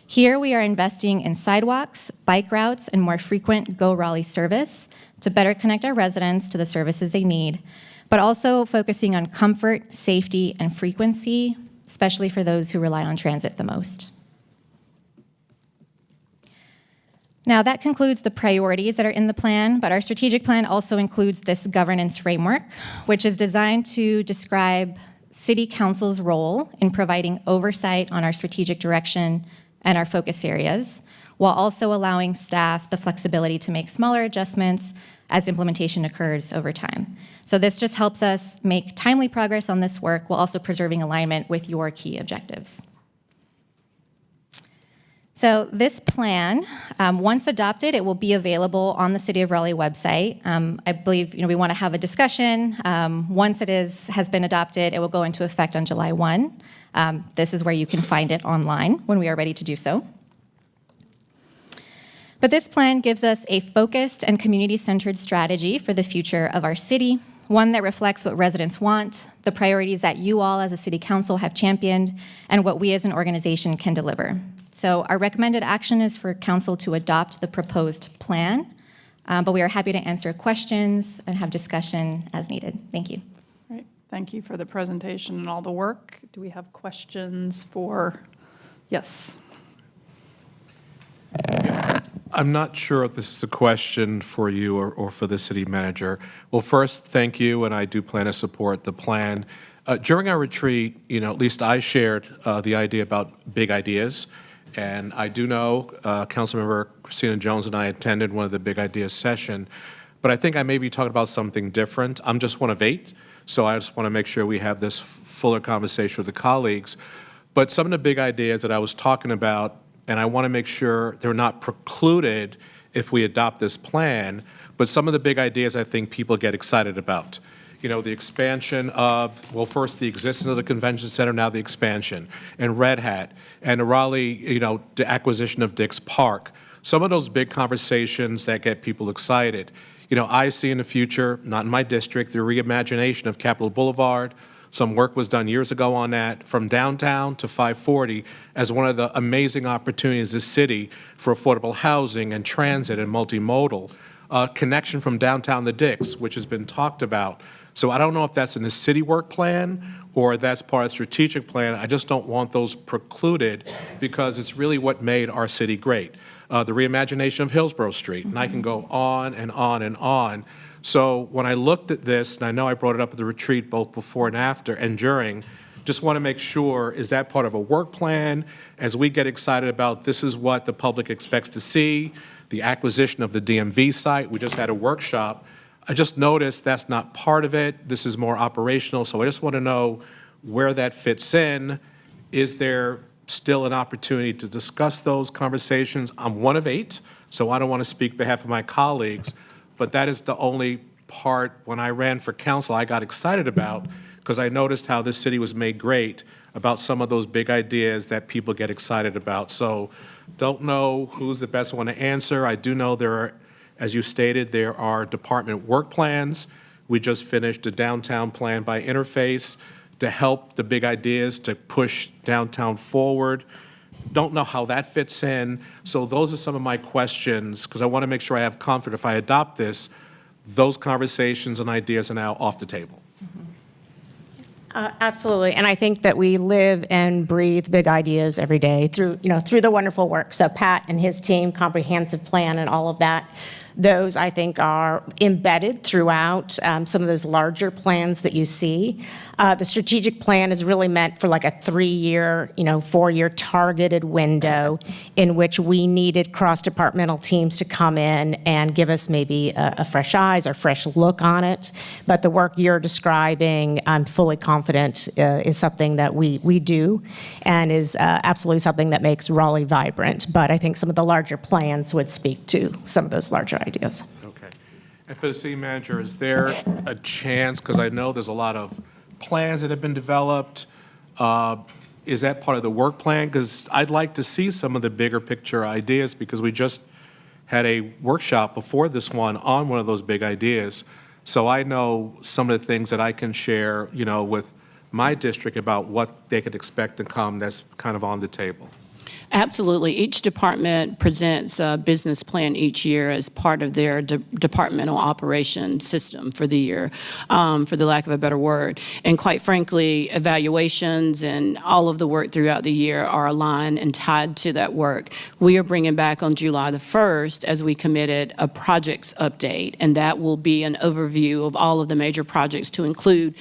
Here, we are investing in sidewalks, bike routes, and more frequent Go Raleigh service to better connect our residents to the services they need, but also focusing on comfort, safety, and frequency, especially for those who rely on transit the most. Now, that concludes the priorities that are in the plan, but our strategic plan also includes this governance framework, which is designed to describe City Council's role in providing oversight on our strategic direction and our focus areas, while also allowing staff the flexibility to make smaller adjustments as implementation occurs over time. So this just helps us make timely progress on this work while also preserving alignment with your key objectives. So this plan, once adopted, it will be available on the City of Raleigh website. I believe we want to have a discussion. Once it has been adopted, it will go into effect on July 1. This is where you can find it online when we are ready to do so. But this plan gives us a focused and community-centered strategy for the future of our city, one that reflects what residents want, the priorities that you all as a city council have championed, and what we as an organization can deliver. So our recommended action is for council to adopt the proposed plan, but we are happy to answer questions and have discussion as needed. Thank you. Great. Thank you for the presentation and all the work. Do we have questions for, yes? I'm not sure if this is a question for you or for the city manager. Well, first, thank you, and I do plan to support the plan. During our retreat, at least I shared the idea about big ideas, and I do know Councilmember Christina Jones and I attended one of the big ideas session, but I think I may be talking about something different. I'm just one of 8, so I just want to make sure we have this fuller conversation with the colleagues. But some of the big ideas that I was talking about, and I want to make sure they're not precluded if we adopt this plan, but some of the big ideas I think people get excited about. The expansion of, well, first the existence of the convention center, now the expansion, and Red Hat, and the Raleigh, the acquisition of Dix Park. Some of those big conversations that get people excited. I see in the future, not in my district, the reimagination of Capitol Boulevard. Some work was done years ago on that, from downtown to 540, as one of the amazing opportunities in the city for affordable housing and transit and multimodal. Connection from downtown to Dix, which has been talked about. So I don't know if that's in the city work plan or that's part of the strategic plan. I just don't want those precluded because it's really what made our city great. The reimagination of Hillsborough Street, and I can go on and on and on. So when I looked at this, and I know I brought it up at the retreat both before and after and during, just want to make sure, is that part of a work plan? As we get excited about this is what the public expects to see, the acquisition of the DMV site, we just had a workshop. I just noticed that's not part of it. This is more operational, so I just want to know where that fits in. Is there still an opportunity to discuss those conversations? I'm one of 8, so I don't want to speak on behalf of my colleagues, but that is the only part when I ran for council I got excited about because I noticed how this city was made great about some of those big ideas that people get excited about. So don't know who's the best one to answer. I do know there are, as you stated, there are department work plans. We just finished a downtown plan by interface to help the big ideas to push downtown forward. Don't know how that fits in. So those are some of my questions because I want to make sure I have comfort if I adopt this, those conversations and ideas are now off the table. Absolutely, and I think that we live and breathe big ideas every day through the wonderful work. So Pat and his team, comprehensive plan and all of that, those I think are embedded throughout some of those larger plans that you see. The strategic plan is really meant for like a 3-year, 4-year targeted window in which we needed cross-departmental teams to come in and give us maybe a fresh eyes or fresh look on it. But the work you're describing, I'm fully confident is something that we do and is absolutely something that makes Raleigh vibrant. But I think some of the larger plans would speak to some of those larger ideas. Okay. And for the city manager, is there a chance, because I know there's a lot of plans that have been developed, is that part of the work plan? Because I'd like to see some of the bigger picture ideas because we just had a workshop before this one on one of those big ideas. So I know some of the things that I can share, with my district about what they could expect to come that's kind of on the table. Absolutely. Each department presents a business plan each year as part of their departmental operation system for the year, for the lack of a better word. And quite frankly, evaluations and all of the work throughout the year are aligned and tied to that work. We are bringing back on July the 1st, as we committed, a projects update, and that will be an overview of all of the major projects to include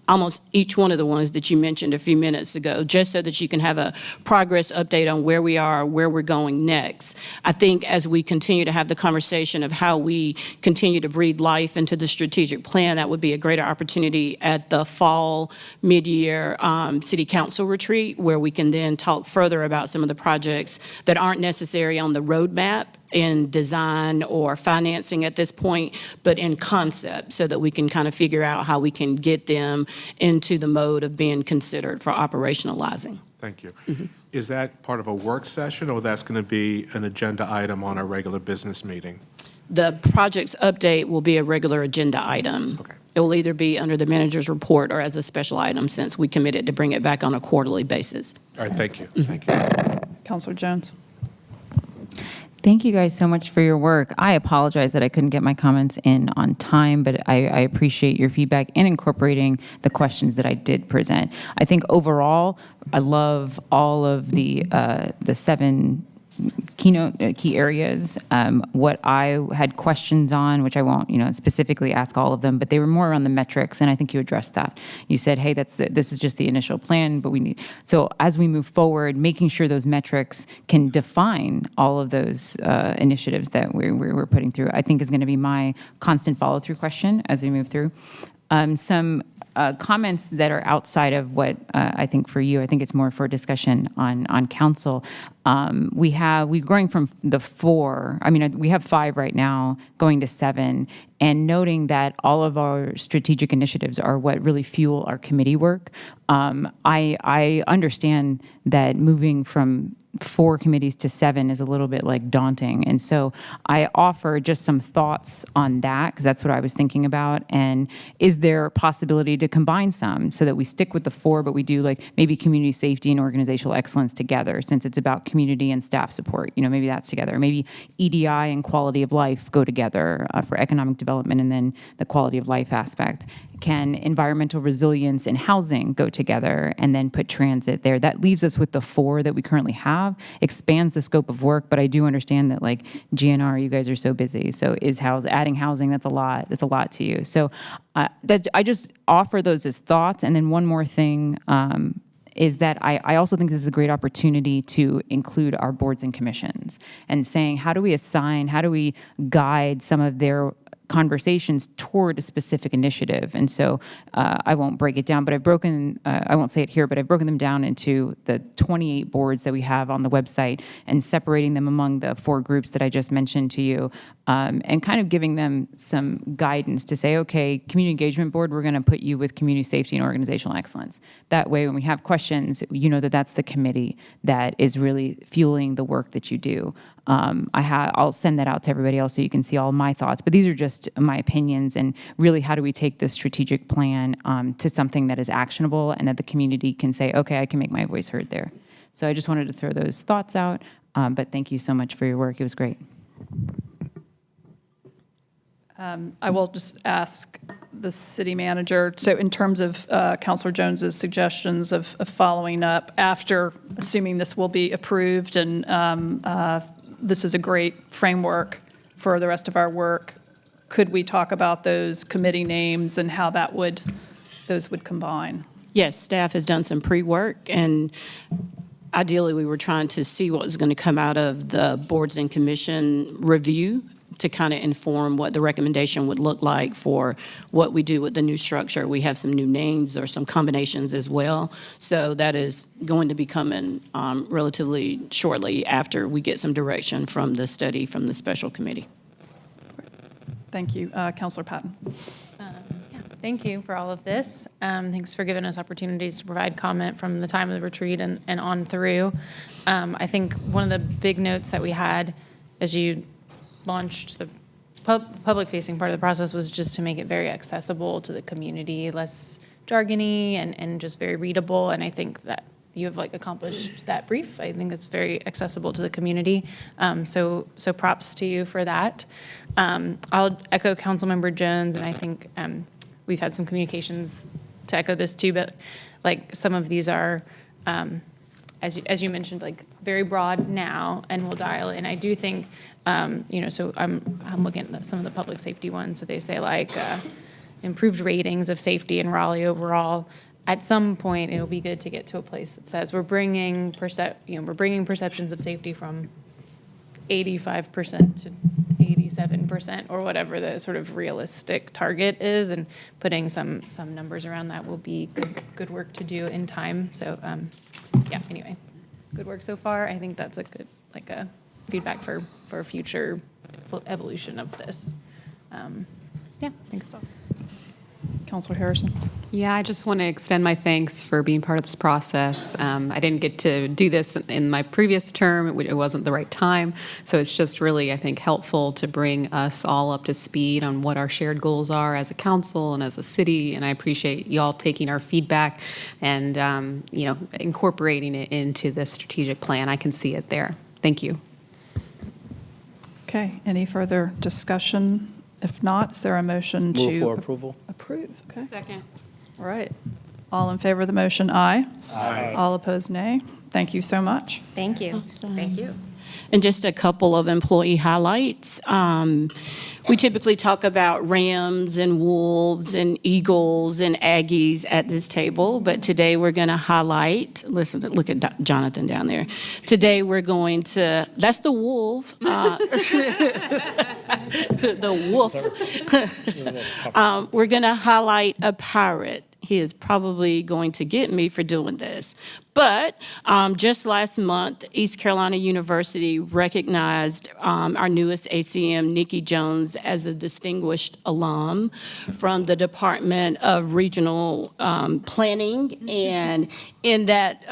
almost each one of the ones that you mentioned a few minutes ago, just so that you can have a progress update on where we are, where we're going next. I think as we continue to have the conversation of how we continue to breathe life into the strategic plan, that would be a greater opportunity at the fall mid-year city council retreat, where we can then talk further about some of the projects that aren't necessary on the roadmap in design or financing at this point, but in concept, so that we can kind of figure out how we can get them into the mode of being considered for operationalizing. Thank you. Is that part of a work session or that's going to be an agenda item on a regular business meeting? The project's update will be a regular agenda item. Okay. It will either be under the manager's report or as a special item, since we committed to bring it back on a quarterly basis. All right, thank you. Thank you. Counselor Jones. Thank you guys so much for your work. I apologize that I couldn't get my comments in on time, but I appreciate your feedback and incorporating the questions that I did present. I think overall, I love all of the 7 key areas. What I had questions on, which I won't, specifically ask all of them, but they were more around the metrics, and I think you addressed that. You said, hey, this is just the initial plan, but we need, so as we move forward, making sure those metrics can define all of those initiatives that we're putting through, I think is going to be my constant follow-through question as we move through. Some comments that are outside of what I think for you, I think it's more for discussion on council. We're going from the 4, we have 5 right now, going to 7, and noting that all of our strategic initiatives are what really fuel our committee work. I understand that moving from 4 committees to 7 is a little bit daunting. And so I offer just some thoughts on that, because that's what I was thinking about. And is there a possibility to combine some so that we stick with the 4, but we do maybe community safety and organizational excellence together, since it's about community and staff support, maybe that's together. Maybe EDI and quality of life go together for economic development, and then the quality of life aspect. Can environmental resilience and housing go together, and then put transit there? That leaves us with the 4 that we currently have, expands the scope of work, but I do understand that GNR, you guys are so busy. So adding housing, that's a lot to you. So I just offer those as thoughts. And then one more thing is that I also think this is a great opportunity to include our boards and commissions, and saying, how do we guide some of their conversations toward a specific initiative. And so I won't break it down, but I won't say it here, but I've broken them down into the 28 boards that we have on the website, and separating them among the 4 groups that I just mentioned to you, and kind of giving them some guidance to say, okay, community engagement board, we're going to put you with community safety and organizational excellence. That way, when we have questions, that's the committee that is really fueling the work that you do. I'll send that out to everybody else so you can see all my thoughts, but these are just my opinions, and really how do we take this strategic plan to something that is actionable, and that the community can say, okay, I can make my voice heard there. So I just wanted to throw those thoughts out, but thank you so much for your work. It was great. I will just ask the city manager, so in terms of Councilor Jones's suggestions of following up after, assuming this will be approved, and this is a great framework for the rest of our work, could we talk about those committee names and how those would combine? Yes, staff has done some pre-work, and ideally we were trying to see what was going to come out of the boards and commission review to kind of inform what the recommendation would look like for what we do with the new structure. We have some new names or some combinations as well. So that is going to be coming relatively shortly after we get some direction from the study from the special committee. Thank you. Councilor Patton. Thank you for all of this. Thanks for giving us opportunities to provide comment from the time of the retreat and on through. I think one of the big notes that we had as you launched the public-facing part of the process was just to make it very accessible to the community, less jargony and just very readable. And I think that you have accomplished that brief. I think it's very accessible to the community. So props to you for that. I'll echo Councilmember Jones, and I think we've had some communications to echo this too, but some of these are, as you mentioned, very broad now, and we'll dial in. I do think, so I'm looking at some of the public safety ones. So they say improved ratings of safety in Raleigh overall. At some point, it'll be good to get to a place that says we're bringing perceptions of safety from 85% to 87%, or whatever the sort of realistic target is, and putting some numbers around that will be good work to do in time. So anyway, good work so far. I think that's a good a feedback for future evolution of this. I think so. Counselor Harrison. Yeah, I just want to extend my thanks for being part of this process. I didn't get to do this in my previous term. It wasn't the right time. So it's just really, I think, helpful to bring us all up to speed on what our shared goals are as a council and as a city. And I appreciate y'all taking our feedback and, incorporating it into the strategic plan. I can see it there. Thank you. Okay, any further discussion? If not, is there a motion to? Move for approval. Approve, okay. Second. All right. All in favor of the motion, aye. Aye. All opposed, nay. Thank you so much. Thank you. Thank you. And just a couple of employee highlights. We typically talk about Rams and Wolves and Eagles and Aggies at this table, but today we're going to highlight, listen, look at Jonathan down there. Today we're going to, that's the Wolf. The Wolf. We're going to highlight a pirate. He is probably going to get me for doing this. But just last month, East Carolina University recognized our newest ACM, Nikki Jones, as a distinguished alum from the Department of Regional Planning. And in that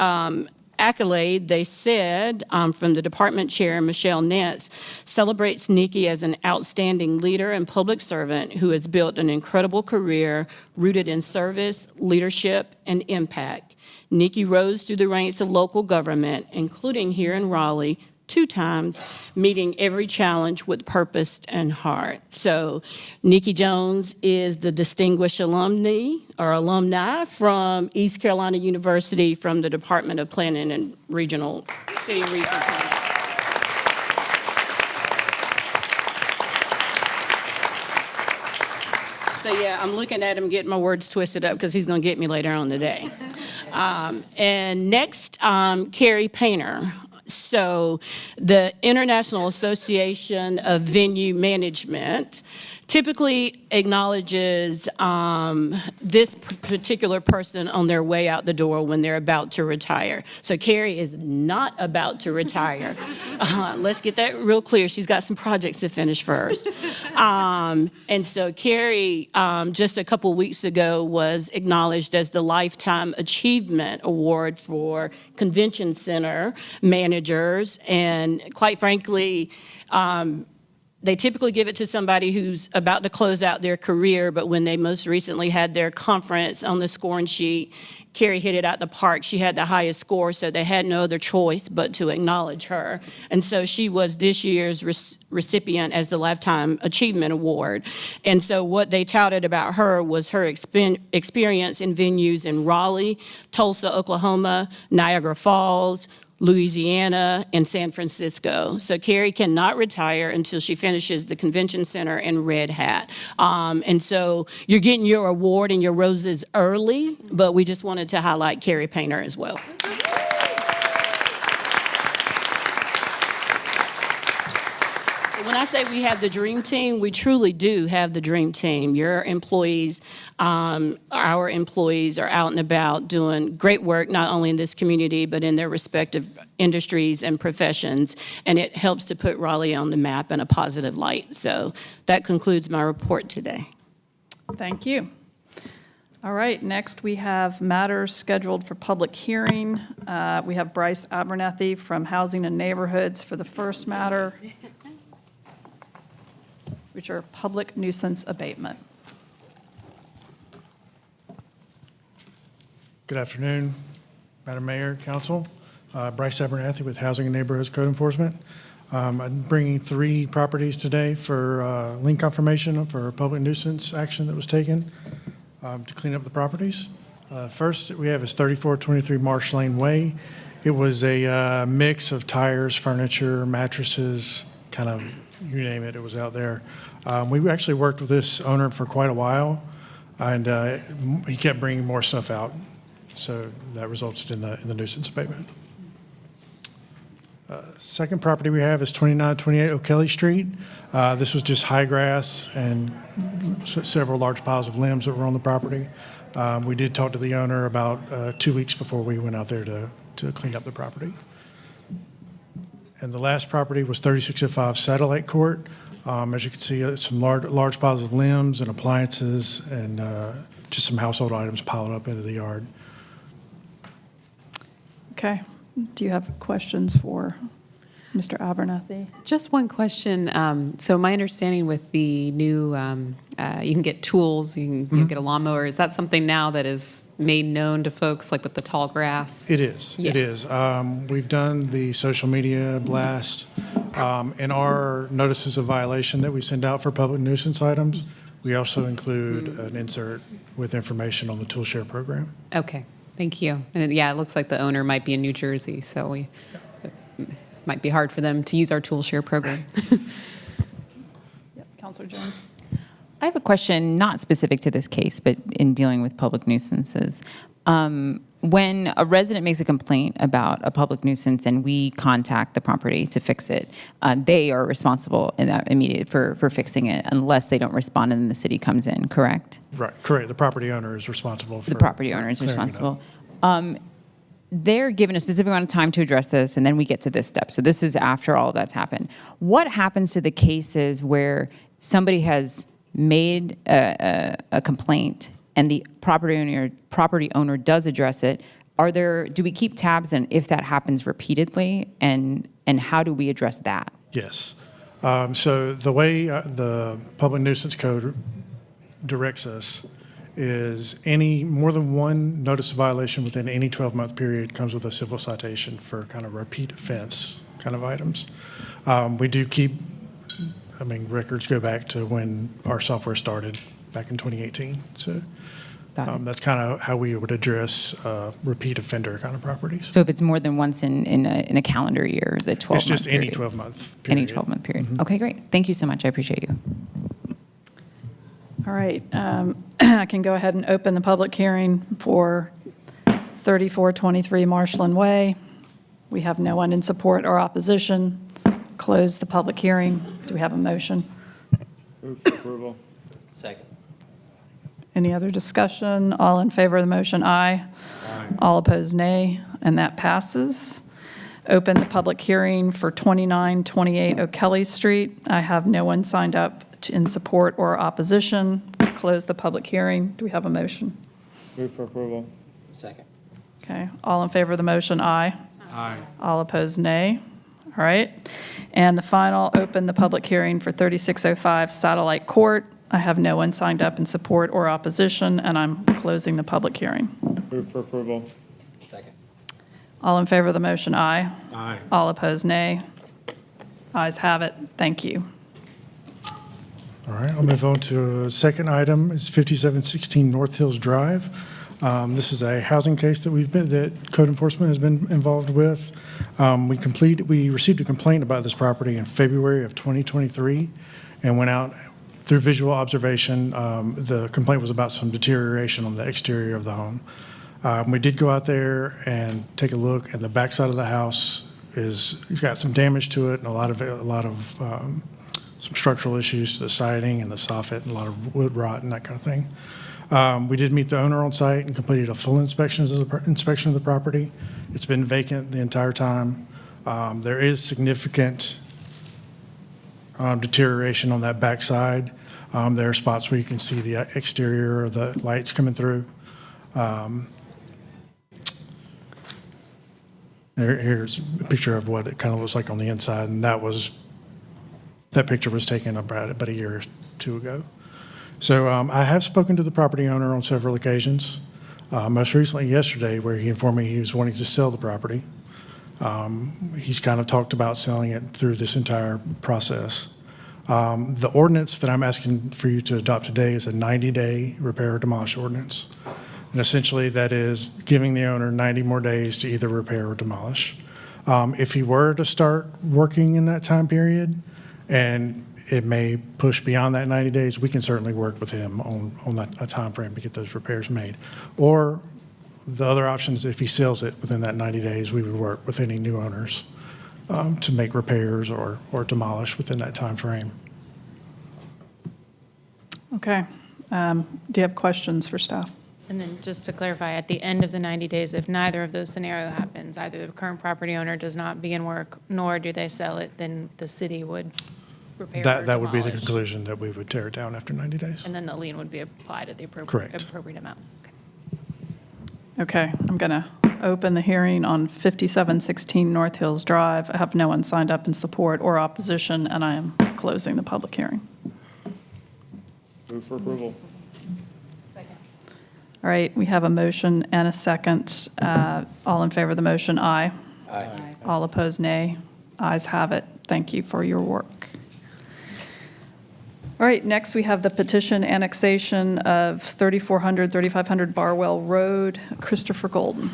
accolade, they said, from the department chair, Michelle Nance, celebrates Nikki as an outstanding leader and public servant who has built an incredible career rooted in service, leadership, and impact. Nikki rose through the ranks of local government, including here in Raleigh, 2 times, meeting every challenge with purpose and heart. So Nikki Jones is the distinguished alumni from East Carolina University from the Department of Planning and City and Regional Planning. So yeah, I'm looking at him getting my words twisted up because he's going to get me later on today. And next, Carrie Painter. So the International Association of Venue Management typically acknowledges this particular person on their way out the door when they're about to retire. So Carrie is not about to retire. Let's get that real clear. She's got some projects to finish first. And so Carrie, just a couple weeks ago, was acknowledged as the Lifetime Achievement Award for Convention Center managers. And quite frankly, they typically give it to somebody who's about to close out their career, but when they most recently had their conference on the scoring sheet, Carrie hit it out the park. She had the highest score, so they had no other choice but to acknowledge her. And so she was this year's recipient as the Lifetime Achievement Award. And so what they touted about her was her experience in venues in Raleigh, Tulsa, Oklahoma, Niagara Falls, Louisiana, and San Francisco. So Carrie cannot retire until she finishes the convention center in Red Hat. And so you're getting your award and your roses early, but we just wanted to highlight Carrie Painter as well. When I say we have the dream team, we truly do have the dream team. Your employees, our employees are out and about doing great work, not only in this community, but in their respective industries and professions. And it helps to put Raleigh on the map in a positive light. So that concludes my report today. Thank you. All right, next we have matters scheduled for public hearing. We have Bryce Abernathy from Housing and Neighborhoods for the first matter, which are public nuisance abatement. Good afternoon, Madam Mayor, Council. Bryce Abernathy with Housing and Neighborhoods Code Enforcement. I'm bringing 3 properties today for lien confirmation for a public nuisance action that was taken to clean up the properties. First we have is 3423 Marsh Lane Way. It was a mix of tires, furniture, mattresses, kind of you name it, it was out there. We actually worked with this owner for quite a while, and he kept bringing more stuff out. So that resulted in the nuisance abatement. Second property we have is 2928 O'Kelly Street. This was just high grass and several large piles of limbs that were on the property. We did talk to the owner about 2 weeks before we went out there to clean up the property. And the last property was 3605 Satellite Court. As you can see, some large piles of limbs and appliances and just some household items piled up into the yard. Okay. Do you have questions for Mr. Abernathy? Just one question. So my understanding with the new, you can get tools, you can get a lawnmower. Is that something now that is made known to folks, like with the tall grass? It is. Yeah. It is. We've done the social media blast. In our notices of violation that we send out for public nuisance items, we also include an insert with information on the tool share program. Okay, thank you. And yeah, it looks like the owner might be in New Jersey, so it might be hard for them to use our tool share program. Yep. Councilor Jones. I have a question not specific to this case, but in dealing with public nuisances. When a resident makes a complaint about a public nuisance and we contact the property to fix it, they are responsible in that immediate for fixing it unless they don't respond and then the city comes in, correct? Right, correct. The property owner is responsible for The property owner is clearing it up. responsible. They're given a specific amount of time to address this, and then we get to this step. So this is after all of that's happened. What happens to the cases where somebody has made a complaint and the property owner does address it? Do we keep tabs, and if that happens repeatedly, and how do we address that? Yes. So the way the Public Nuisance Code directs us is any more than one notice of violation within any 12-month period comes with a civil citation for kind of repeat offense kind of items. We do keep, records go back to when our software started back in 2018. So that's kind of how we would address repeat offender kind of properties. So if it's more than once in a calendar year, the 12-month It's just period. any 12-month period. Any 12-month period. Okay, great. Thank you so much. I appreciate you. All right. I can go ahead and open the public hearing for 3423 Marshland Way. We have no one in support or opposition. Close the public hearing. Do we have a motion? Move for approval. Second. Any other discussion? All in favor of the motion, aye. Aye. All opposed, nay, and that passes. Open the public hearing for 2928 O'Kelly Street. I have no one signed up in support or opposition. Close the public hearing. Do we have a motion? Move for approval. Second. Okay, all in favor of the motion, aye. Aye. All opposed, nay. All right. And the final, open the public hearing for 3605 Satellite Court. I have no one signed up in support or opposition, and I'm closing the public hearing. Move for approval. Second. All in favor of the motion, aye. Aye. All opposed, nay. Ayes have it. Thank you. All right, I'll move on to a second item. It's 5716 North Hills Drive. This is a housing case that code enforcement has been involved with. We received a complaint about this property in February of 2023 and went out through visual observation. The complaint was about some deterioration on the exterior of the home. We did go out there and take a look, and the backside of the house it's got some damage to it and a lot of some structural issues to the siding and the soffit and a lot of wood rot and that kind of thing. We did meet the owner on site and completed a full inspection of the property. It's been vacant the entire time. There is significant deterioration on that backside. There are spots where you can see the exterior of the lights coming through. Here's a picture of what it kind of looks like on the inside, and that picture was taken about a year or two ago. So I have spoken to the property owner on several occasions, most recently yesterday, where he informed me he was wanting to sell the property. He's kind of talked about selling it through this entire process. The ordinance that I'm asking for you to adopt today is a 90-day repair or demolish ordinance. And essentially that is giving the owner 90 more days to either repair or demolish. If he were to start working in that time period, and it may push beyond that 90 days, we can certainly work with him on a time frame to get those repairs made. Or the other option is if he sells it within that 90 days, we would work with any new owners to make repairs or demolish within that time frame. Okay. Do you have questions for staff? And then just to clarify, at the end of the 90 days, if neither of those scenarios happens, either the current property owner does not begin work, nor do they sell it, then the city would repair or That would be the demolish. conclusion, that we would tear it down after 90 days. And then the lien would be applied at the Correct. appropriate amount. Okay. Okay, I'm going to open the hearing on 5716 North Hills Drive. I have no one signed up in support or opposition, and I am closing the public hearing. Move for approval. All right, we have a motion and a second. All in favor of the motion, aye. Aye. All opposed, nay. Ayes have it. Thank you for your work. All right, next we have the petition annexation of 3400, 3500 Barwell Road. Christopher Golden.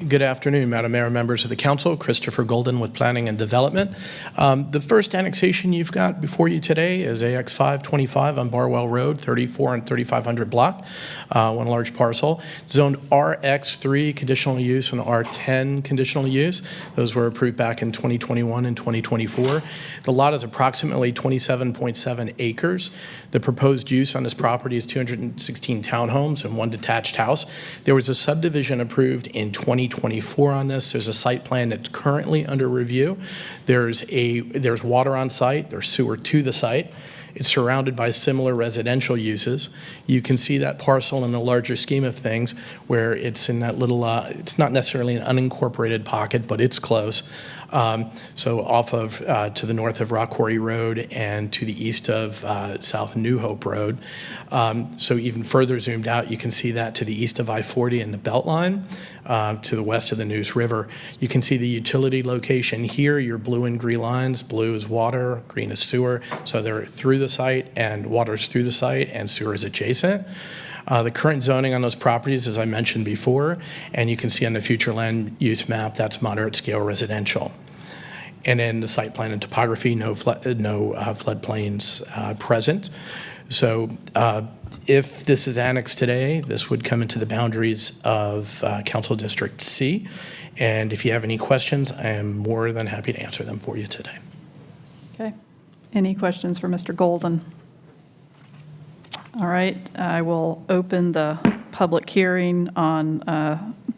Good afternoon, Madam Mayor, members of the council. Christopher Golden with Planning and Development. The first annexation you've got before you today is AX 525 on Barwell Road, 34 and 3500 block, one large parcel. Zoned RX3 conditional use and R10 conditional use. Those were approved back in 2021 and 2024. The lot is approximately 27.7 acres. The proposed use on this property is 216 townhomes and one detached house. There was a subdivision approved in 2024 on this. There's a site plan that's currently under review. There's water on site. There's sewer to the site. It's surrounded by similar residential uses. You can see that parcel in the larger scheme of things where it's in that little, it's not necessarily an unincorporated pocket, but it's close. So off of, to the north of Rock Quarry Road and to the east of South New Hope Road. So even further zoomed out, you can see that to the east of I-40 and the Beltline, to the west of the Neuse River. You can see the utility location here, your blue and green lines. Blue is water, green is sewer. So they're through the site, and water's through the site, and sewer is adjacent. The current zoning on those properties, as I mentioned before, and you can see on the future land use map, that's moderate scale residential. And in the site plan and topography, no floodplains present. So if this is annexed today, this would come into the boundaries of Council District C. And if you have any questions, I am more than happy to answer them for you today. Okay. Any questions for Mr. Golden? All right, I will open the public hearing on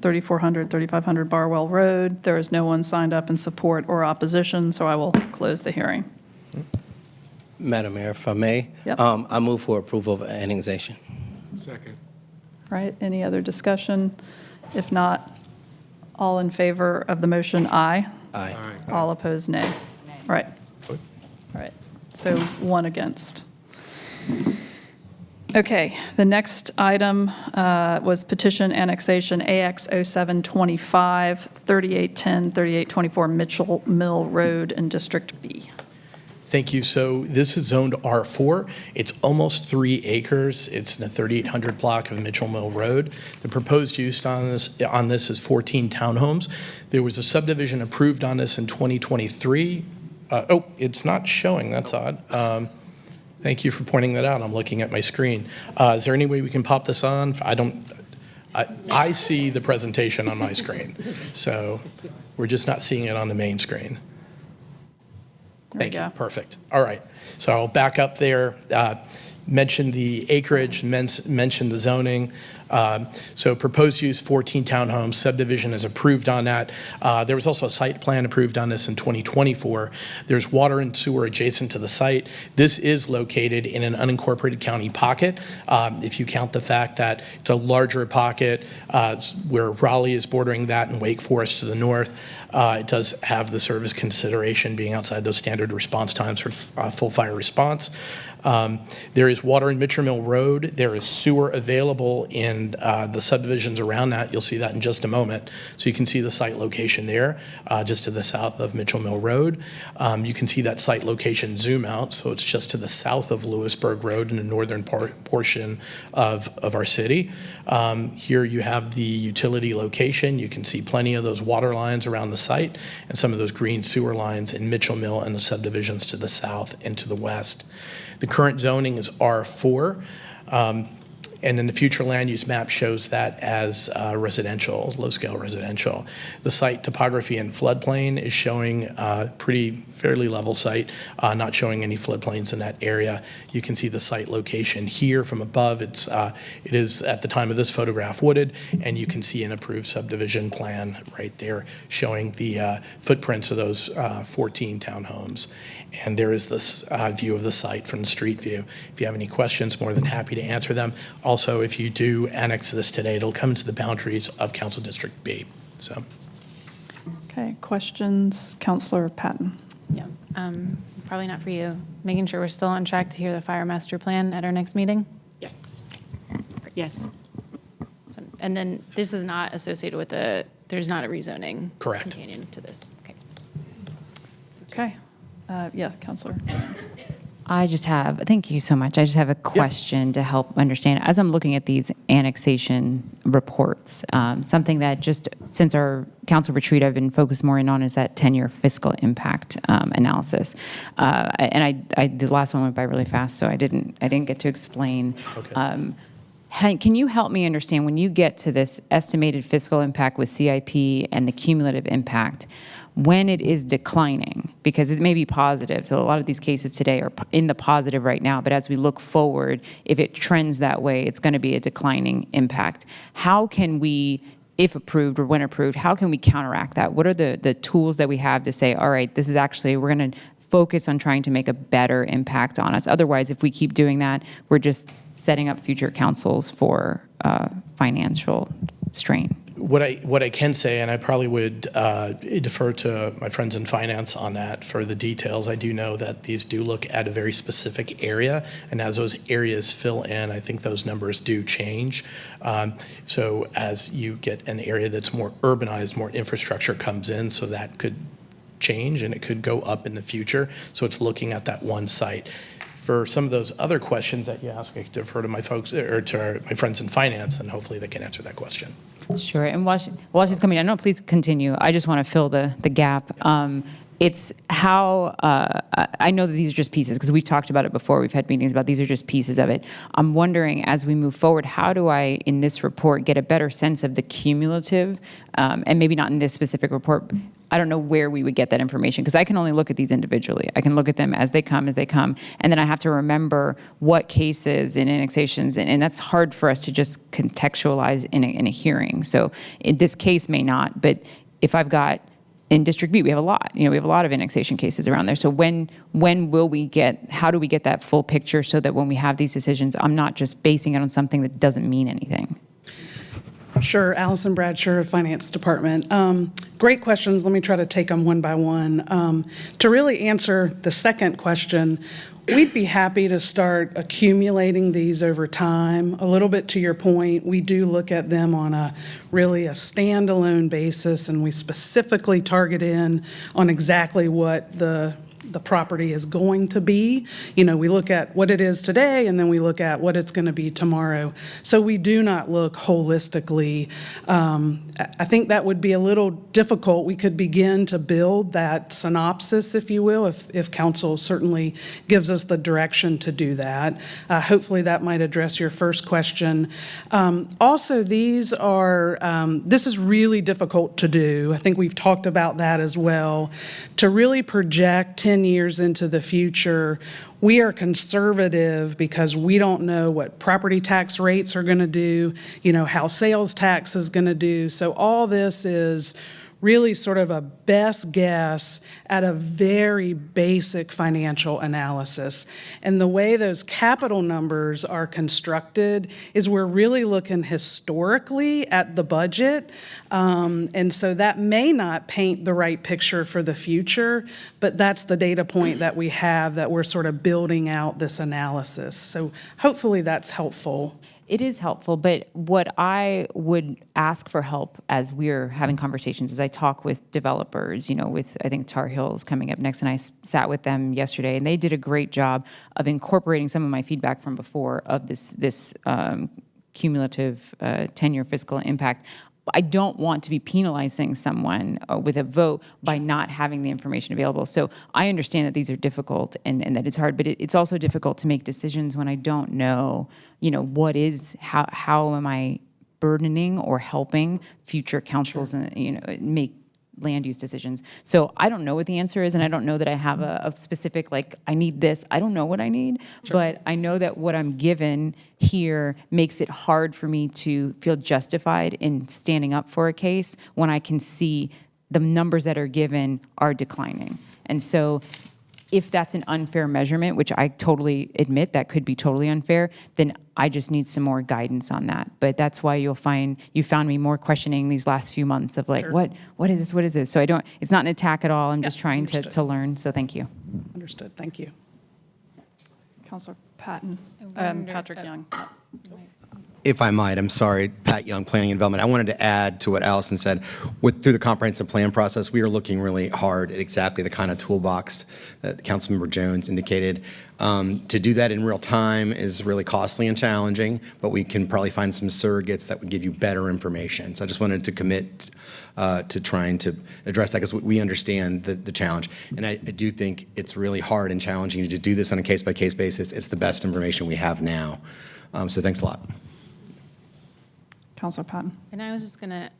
3400, 3500 Barwell Road. There is no one signed up in support or opposition, so I will close the hearing. Madam Mayor, if I may, Yep. I move for approval of annexation. Second. All right, any other discussion? If not, all in favor of the motion, aye. Aye. All opposed, nay. All right. All right, so one against. Okay, the next item was petition annexation AX 0725, 3810, 3824 Mitchell Mill Road in District B. Thank you. So this is zoned R4. It's almost 3 acres. It's in the 3800 block of Mitchell Mill Road. The proposed use on this is 14 townhomes. There was a subdivision approved on this in 2023. Oh, it's not showing. That's odd. Thank you for pointing that out. I'm looking at my screen. Is there any way we can pop this on? I see the presentation on my screen, so we're just not seeing it on the main screen. Thank you. Perfect. All right. So I'll back up there. Mention the acreage, mention the zoning. So proposed use, 14 townhomes, subdivision is approved on that. There was also a site plan approved on this in 2024. There's water and sewer adjacent to the site. This is located in an unincorporated county pocket. If you count the fact that it's a larger pocket where Raleigh is bordering that and Wake Forest to the north, it does have the service consideration being outside those standard response times for full fire response. There is water in Mitchell Mill Road. There is sewer available in the subdivisions around that. You'll see that in just a moment. So you can see the site location there, just to the south of Mitchell Mill Road. You can see that site location zoom out. So it's just to the south of Lewisburg Road in the northern portion of our city. Here you have the utility location. You can see plenty of those water lines around the site and some of those green sewer lines in Mitchell Mill and the subdivisions to the south and to the west. The current zoning is R4. And then the future land use map shows that as residential, low-scale residential. The site topography and floodplain is showing fairly level site, not showing any floodplains in that area. You can see the site location here from above. It is, at the time of this photograph, wooded, and you can see an approved subdivision plan right there showing the footprints of those 14 townhomes. And there is this view of the site from the street view. If you have any questions, more than happy to answer them. Also, if you do annex this today, it'll come to the boundaries of Council District B. So, Okay, questions? Councilor Patton. Yeah, probably not for you. Making sure we're still on track to hear the fire master plan at our next meeting? Yes. Yes. And then this is not associated with there's not a rezoning correct. companion to this. Okay. Okay. Yeah, Councilor. Thank you so much. I just have a question to help understand. As I'm looking at these annexation reports, something that just since our council retreat I've been focused more in on is that 10-year fiscal impact analysis. And the last one went by really fast, so I didn't get to explain. Okay. Can you help me understand when you get to this estimated fiscal impact with CIP and the cumulative impact, when it is declining, because it may be positive. So a lot of these cases today are in the positive right now, but as we look forward, if it trends that way, it's going to be a declining impact. How can we, if approved or when approved, how can we counteract that? What are the tools that we have to say, all right, this is actually, we're going to focus on trying to make a better impact on us. Otherwise, if we keep doing that, we're just setting up future councils for financial strain. What I can say, and I probably would defer to my friends in finance on that for the details, I do know that these do look at a very specific area, and as those areas fill in, I think those numbers do change. So as you get an area that's more urbanized, more infrastructure comes in, so that could change and it could go up in the future. So it's looking at that one site. For some of those other questions that you ask, I defer to my folks or to my friends in finance, and hopefully they can answer that question. Sure. And while she's coming, I know, please continue. I just want to fill the gap. It's how, I know that these are just pieces, because we've talked about it before. We've had meetings about these are just pieces of it. I'm wondering, as we move forward, how do I, in this report, get a better sense of the cumulative, and maybe not in this specific report, I don't know where we would get that information, because I can only look at these individually. I can look at them as they come, and then I have to remember what cases and annexations, and that's hard for us to just contextualize in a hearing. So in this case may not, but if I've got, in District B, we have a lot. We have a lot of annexation cases around there. So when will we get, how do we get that full picture so that when we have these decisions, I'm not just basing it on something that doesn't mean anything? Sure, Allison Bradshaw, Finance Department. Great questions. Let me try to take them one by one. To really answer the second question, we'd be happy to start accumulating these over time. A little bit to your point, we do look at them on a standalone basis, and we specifically target in on exactly what the property is going to be. We look at what it is today, and then we look at what it's going to be tomorrow. So we do not look holistically. I think that would be a little difficult. We could begin to build that synopsis, if you will, if council certainly gives us the direction to do that. Hopefully that might address your first question. Also, this is really difficult to do. I think we've talked about that as well. To really project 10 years into the future, we are conservative because we don't know what property tax rates are going to do, how sales tax is going to do. So all this is really sort of a best guess at a very basic financial analysis. And the way those capital numbers are constructed is we're really looking historically at the budget. And so that may not paint the right picture for the future, but that's the data point that we have that we're sort of building out this analysis. So hopefully that's helpful. It is helpful, but what I would ask for help as we're having conversations is I talk with developers, with, I think Tar Heel is coming up next, and I sat with them yesterday, and they did a great job of incorporating some of my feedback from before of this cumulative 10-year fiscal impact. I don't want to be penalizing someone with a vote by not having the information available. So I understand that these are difficult and that it's hard, but it's also difficult to make decisions when I don't know, how am I burdening or helping future councils and, make land use decisions. So I don't know what the answer is, and I don't know that I have a specific, I need this. I don't know what I need, but I know that what I'm given here makes it hard for me to feel justified in standing up for a case when I can see the numbers that are given are declining. And so if that's an unfair measurement, which I totally admit that could be totally unfair, then I just need some more guidance on that. But that's why you found me more questioning these last few months of what is this? What is this? So it's not an attack at all. I'm just trying to learn. So thank you. Understood. Thank you. Councilor Patton, Patrick Young. If I might, I'm sorry, Pat Young, Planning and Development. I wanted to add to what Allison said. Through the comprehensive plan process, we are looking really hard at exactly the kind of toolbox that Councilmember Jones indicated. To do that in real time is really costly and challenging, but we can probably find some surrogates that would give you better information. So I just wanted to commit to trying to address that because we understand the challenge. And I do think it's really hard and challenging to do this on a case-by-case basis. It's the best information we have now. So thanks a lot. Councilor Patton. And I was just going to,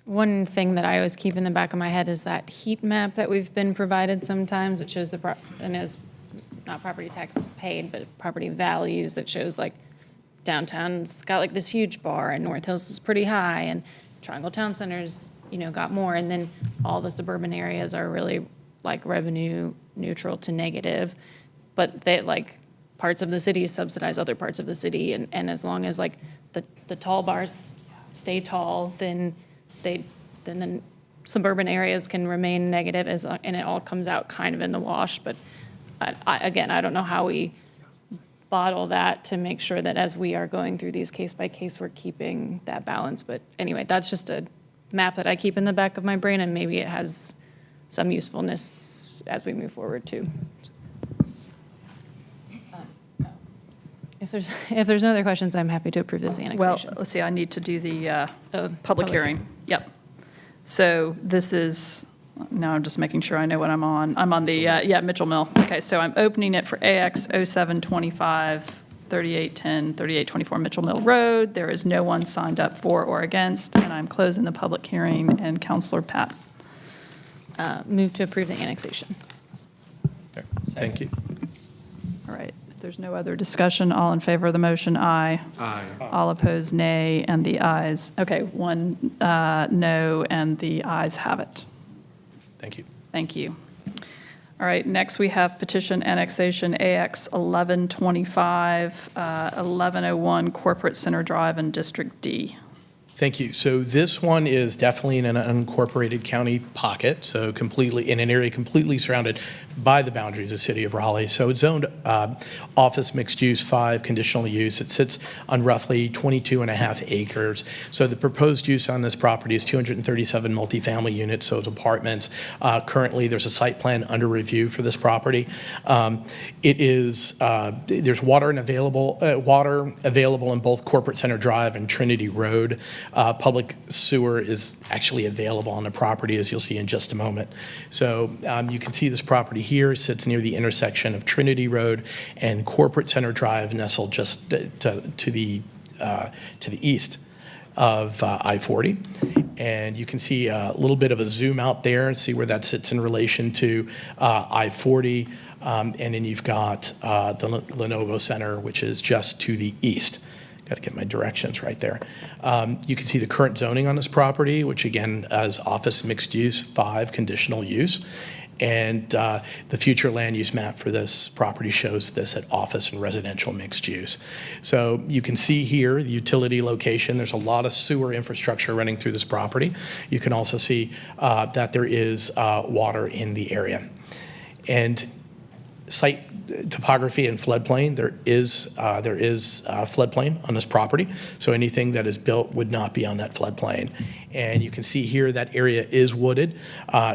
one thing that I always keep in the back of my head is that heat map that we've been provided sometimes. It shows and it's not property tax paid, but property values. It shows downtown's got this huge bar and North Hills is pretty high and Triangle Town Center's, got more. And then all the suburban areas are really revenue neutral to negative, but they parts of the city subsidize other parts of the city. And as long as the tall bars stay tall, then the suburban areas can remain negative and it all comes out kind of in the wash. But I don't know how we bottle that to make sure that as we are going through these case by case, we're keeping that balance. But anyway, that's just a map that I keep in the back of my brain, and maybe it has some usefulness as we move forward too. If there's no other questions, I'm happy to approve this annexation. Well, let's see, I need to do the public hearing. Yep. So this is, now I'm just making sure I know what I'm on. I'm on the, Mitchell Mill. Okay, so I'm opening it for AX 0725 3810 3824 Mitchell Mill Road. There is no one signed up for or against, and I'm closing the public hearing. And Councilor Pat. Move to approve the annexation. Thank you. All right. There's no other discussion. All in favor of the motion, aye. Aye. All opposed, nay, and the ayes. Okay, one no, and the ayes have it. Thank you. Thank you. All right, next we have petition annexation AX 1125, 1101 Corporate Center Drive in District D. Thank you. So this one is definitely in an unincorporated county pocket, so completely in an area completely surrounded by the boundaries of the city of Raleigh. So it's zoned office mixed use 5 conditional use. It sits on roughly 22.5 acres. So the proposed use on this property is 237 multifamily units, so it's apartments. Currently, there's a site plan under review for this property. It is there's water available in both Corporate Center Drive and Trinity Road. Public sewer is actually available on the property, as you'll see in just a moment. So you can see this property here sits near the intersection of Trinity Road and Corporate Center Drive, nestled just to the east of I-40. And you can see a little bit of a zoom out there and see where that sits in relation to I-40. And then you've got the Lenovo Center, which is just to the east. Got to get my directions right there. You can see the current zoning on this property, which again is office mixed use 5 conditional use. And the future land use map for this property shows this at office and residential mixed use. So you can see here the utility location. There's a lot of sewer infrastructure running through this property. You can also see that there is water in the area. And site topography and floodplain, there is floodplain on this property, so anything that is built would not be on that floodplain. And you can see here that area is wooded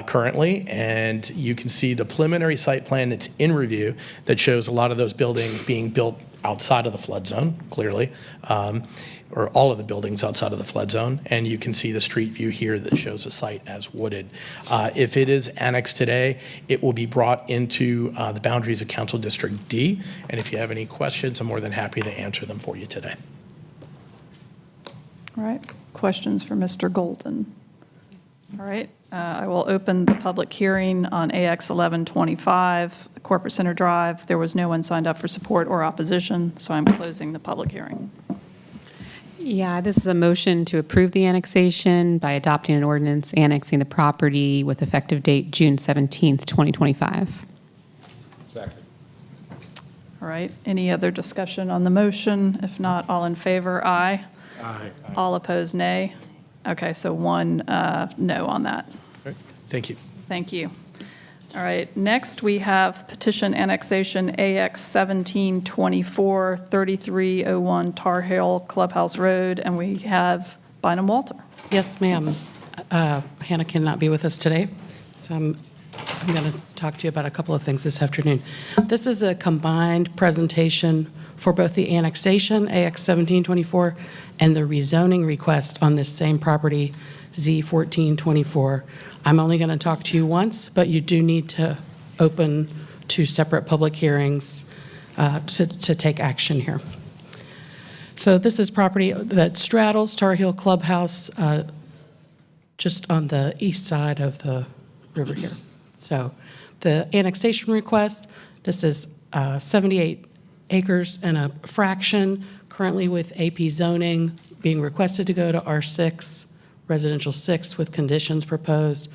currently, and you can see the preliminary site plan that's in review that shows a lot of those buildings being built outside of the flood zone, clearly, or all of the buildings outside of the flood zone. And you can see the street view here that shows the site as wooded. If it is annexed today, it will be brought into the boundaries of Council District D. And if you have any questions, I'm more than happy to answer them for you today. All right, questions for Mr. Golden? All right, I will open the public hearing on AX 1125, Corporate Center Drive. There was no one signed up for support or opposition, so I'm closing the public hearing. Yeah, this is a motion to approve the annexation by adopting an ordinance annexing the property with effective date June 17th, 2025. Second. All right, any other discussion on the motion? If not, all in favor, aye. Aye. All opposed, nay. Okay, so one no on that. Okay. Thank you. Thank you. All right, next we have petition annexation AX 1724, 3301 Tar Hill Clubhouse Road, and we have Bynum Walter. Yes, ma'am. Hannah cannot be with us today, so I'm going to talk to you about a couple of things this afternoon. This is a combined presentation for both the annexation, AX 1724, and the rezoning request on this same property, Z 1424. I'm only going to talk to you once, but you do need to open 2 separate public hearings to take action here. So this is property that straddles Tar Hill Clubhouse just on the east side of the river here. So the annexation request, this is 78 acres and a fraction, currently with AP zoning, being requested to go to R6, residential 6 with conditions proposed,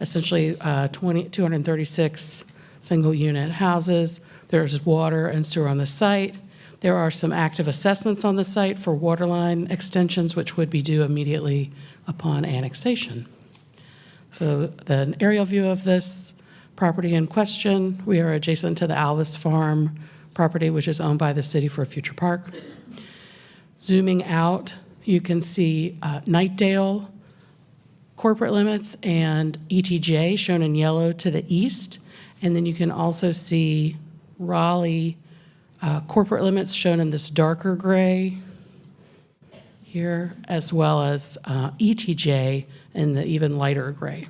essentially 236 single-unit houses. There's water and sewer on the site. There are some active assessments on the site for water line extensions, which would be due immediately upon annexation. So the aerial view of this property in question, we are adjacent to the Alvis Farm property, which is owned by the city for a future park. Zooming out, you can see Nightdale corporate limits and ETJ shown in yellow to the east. And then you can also see Raleigh corporate limits shown in this darker gray here, as well as ETJ in the even lighter gray.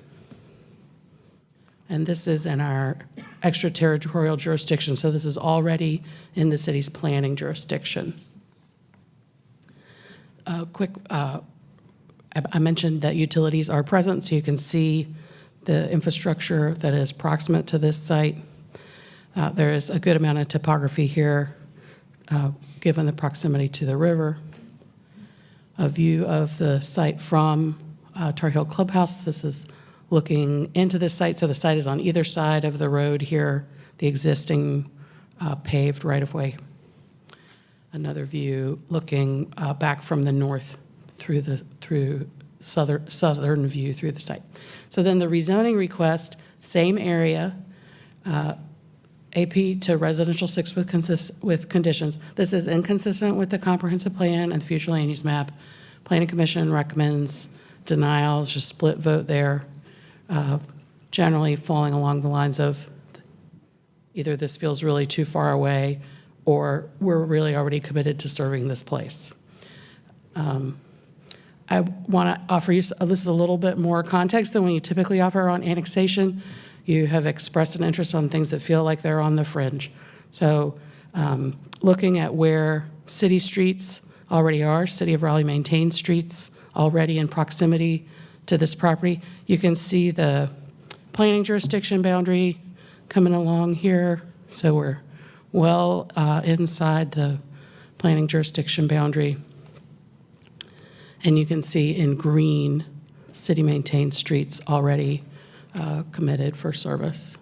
And this is in our extraterritorial jurisdiction, so this is already in the city's planning jurisdiction. I mentioned that utilities are present, so you can see the infrastructure that is proximate to this site. There is a good amount of topography here, given the proximity to the river. A view of the site from Tar Hill Clubhouse. This is looking into this site, so the site is on either side of the road here, the existing paved right-of-way. Another view looking back from the north through southern view through the site. So then the rezoning request, same area, AP to residential 6 with conditions. This is inconsistent with the comprehensive plan and the future land use map. Planning Commission recommends denials, just split vote there, generally falling along the lines of either this feels really too far away or we're really already committed to serving this place. I want to offer you this is a little bit more context than when you typically offer on annexation. You have expressed an interest on things that feel like they're on the fringe. So looking at where city streets already are, City of Raleigh maintained streets already in proximity to this property, you can see the planning jurisdiction boundary coming along here. So we're well inside the planning jurisdiction boundary. And you can see in green, city-maintained streets already committed for service.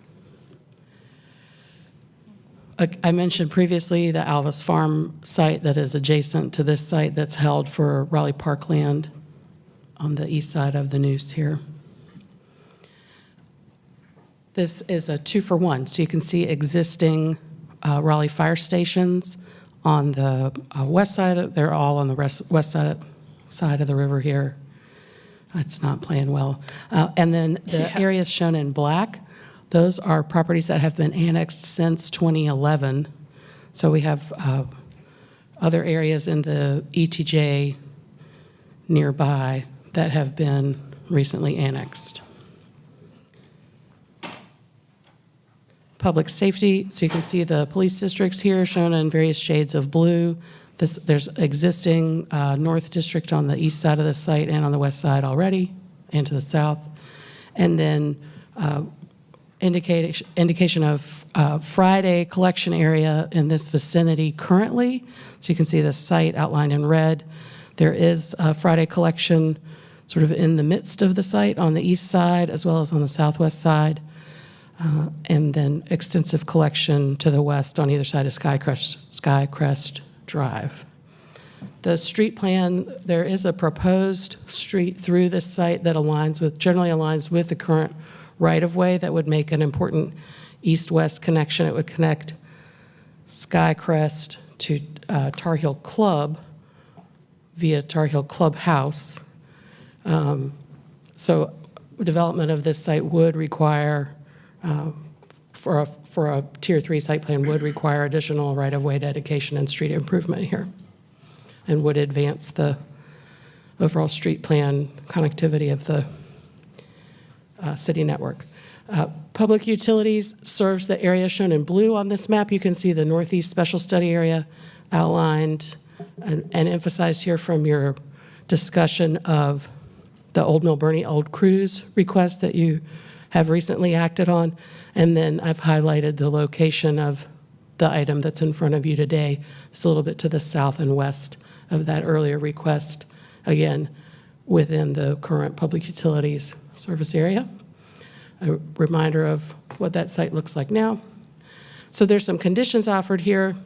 I mentioned previously the Alvis Farm site that is adjacent to this site that's held for Raleigh Parkland on the east side of the noose here. This is a 2-for-1, so you can see existing Raleigh fire stations on the west side of the, they're all on the west side of the river here. It's not playing well. And then the areas shown in black, those are properties that have been annexed since 2011. So we have other areas in the ETJ nearby that have been recently annexed. Public safety, so you can see the police districts here shown in various shades of blue. There's existing North District on the east side of the site and on the west side already, and to the south. And then indication of Friday collection area in this vicinity currently. So you can see the site outlined in red. There is a Friday collection sort of in the midst of the site on the east side as well as on the southwest side. And then extensive collection to the west on either side of Skycrest Drive. The street plan, there is a proposed street through this site that generally aligns with the current right-of-way that would make an important east-west connection. It would connect Skycrest to Tar Heel Club via Tar Heel Clubhouse. So development of this site would require for a Tier 3 site plan would require additional right-of-way dedication and street improvement here and would advance the overall street plan connectivity of the city network. Public utilities serves the area shown in blue on this map. You can see the Northeast Special Study Area outlined and emphasized here from your discussion of the Old Mill Bernie Old Cruise request that you have recently acted on. And then I've highlighted the location of the item that's in front of you today. It's a little bit to the south and west of that earlier request, again, within the current public utilities service area. A reminder of what that site looks like now. So there's some conditions offered here.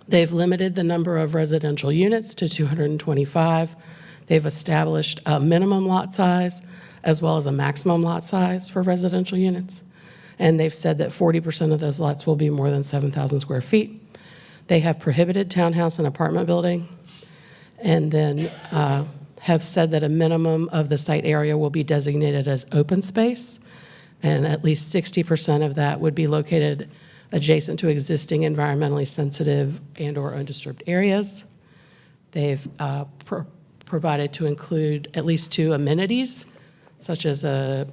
They've limited the number of residential units to 225. They've established a minimum lot size as well as a maximum lot size for residential units. And they've said that 40% of those lots will be more than 7,000 square feet. They have prohibited townhouse and apartment building, and then have said that a minimum of the site area will be designated as open space, and at least 60% of that would be located adjacent to existing environmentally sensitive and or undisturbed areas. They've provided to include at least 2 amenities, such as a,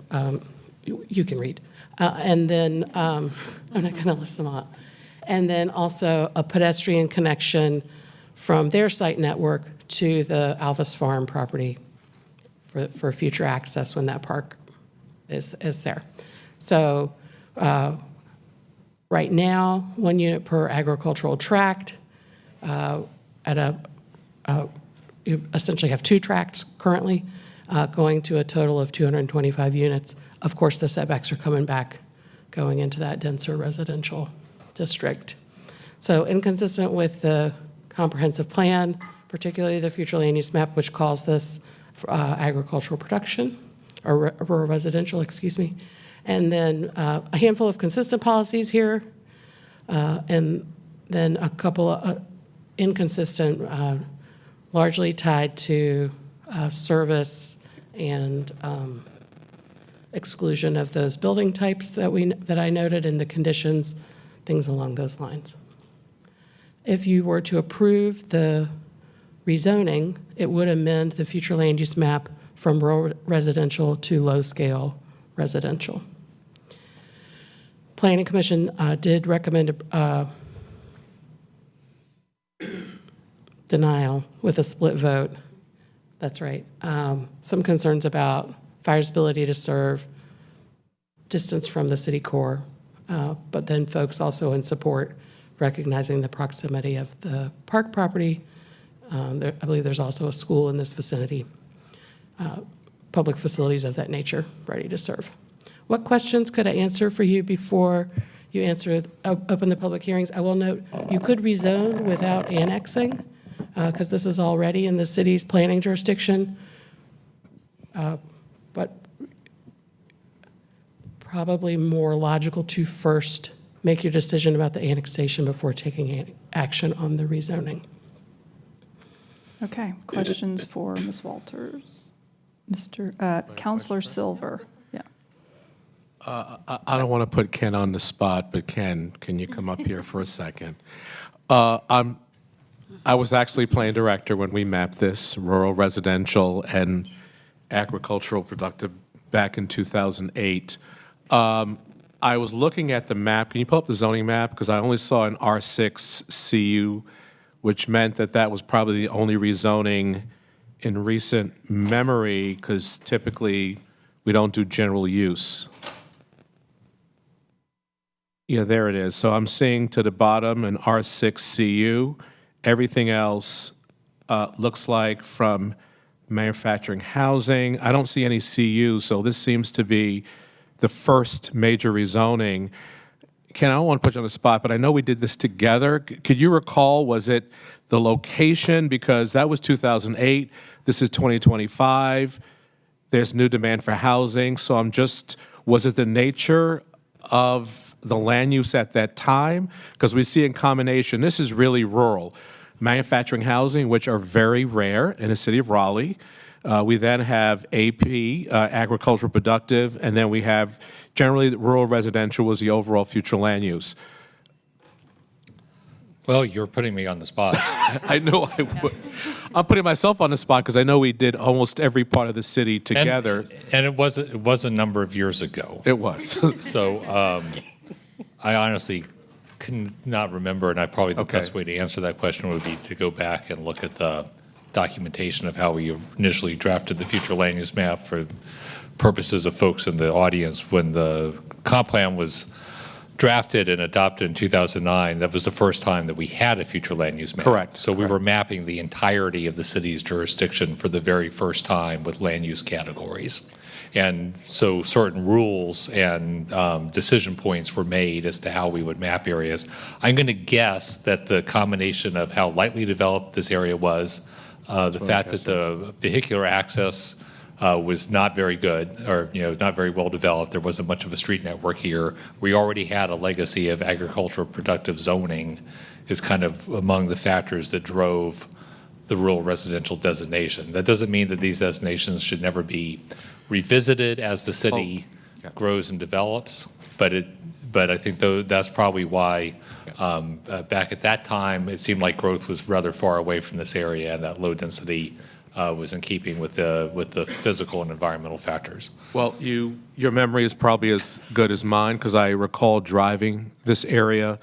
you can read, and then, I'm not gonna list them all. And then also a pedestrian connection from their site network to the Alvis Farm property for future access when that park is there. So right now, 1 unit per agricultural tract you essentially have 2 tracts currently, going to a total of 225 units. Of course, the setbacks are coming back, going into that denser residential district. So inconsistent with the comprehensive plan, particularly the future land use map, which calls this agricultural production, or rural residential, excuse me. And then a handful of consistent policies here, and then a couple of inconsistent, largely tied to service and exclusion of those building types that I noted in the conditions, things along those lines. If you were to approve the rezoning, it would amend the future land use map from rural residential to low-scale residential. Planning Commission did recommend denial with a split vote. That's right. Some concerns about fire's ability to serve, distance from the city core, but then folks also in support, recognizing the proximity of the park property. I believe there's also a school in this vicinity, public facilities of that nature ready to serve. What questions could I answer for you before you open the public hearings? I will note you could rezone without annexing, because this is already in the city's planning jurisdiction. But probably more logical to first make your decision about the annexation before taking action on the rezoning. Okay, questions for Ms. Walters? Counselor Silver, yeah. I don't want to put Ken on the spot, but Ken, can you come up here for a second? I was actually plan director when we mapped this rural residential and agricultural productive back in 2008. I was looking at the map. Can you pull up the zoning map? Because I only saw an R6 CU, which meant that that was probably the only rezoning in recent memory, because typically we don't do general use. Yeah, there it is. So I'm seeing to the bottom an R6 CU. Everything else looks like from manufacturing housing. I don't see any CU, so this seems to be the first major rezoning. Ken, I don't want to put you on the spot, but I know we did this together. Could you recall, was it the location? Because that was 2008. This is 2025. There's new demand for housing. So was it the nature of the land use at that time? Because we see in combination, this is really rural. Manufacturing housing, which are very rare in the city of Raleigh. We then have AP, agricultural productive, and then we have generally rural residential was the overall future land use. Well, you're putting me on the spot. I know I would. I'm putting myself on the spot because I know we did almost every part of the city together. And it was a number of years ago. It was. So I honestly cannot remember, and probably the best way to answer that question would be to go back and look at the documentation of how we initially drafted the future land use map for purposes of folks in the audience. When the comp plan was drafted and adopted in 2009, that was the first time that we had a future land use map. Correct. So we were mapping the entirety of the city's jurisdiction for the very first time with land use categories. And so certain rules and decision points were made as to how we would map areas. I'm going to guess that the combination of how lightly developed this area was, the fact that the vehicular access was not very good, or not very well developed. There wasn't much of a street network here. We already had a legacy of agricultural productive zoning is kind of among the factors that drove the rural residential designation. That doesn't mean that these designations should never be revisited as the city grows and develops, but I think that's probably why back at that time it seemed like growth was rather far away from this area, and that low density was in keeping with the physical and environmental factors. Well, your memory is probably as good as mine, because I recall driving this area.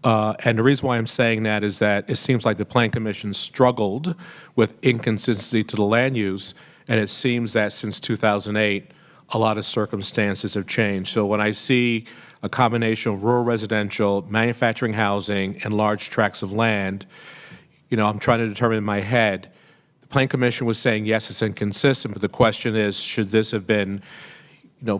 And the reason why I'm saying that is that it seems like the Plan Commission struggled with inconsistency to the land use, and it seems that since 2008, a lot of circumstances have changed. So when I see a combination of rural residential, manufacturing housing, and large tracts of land, I'm trying to determine in my head. The Plan Commission was saying, yes, it's inconsistent, but the question is, should this have been,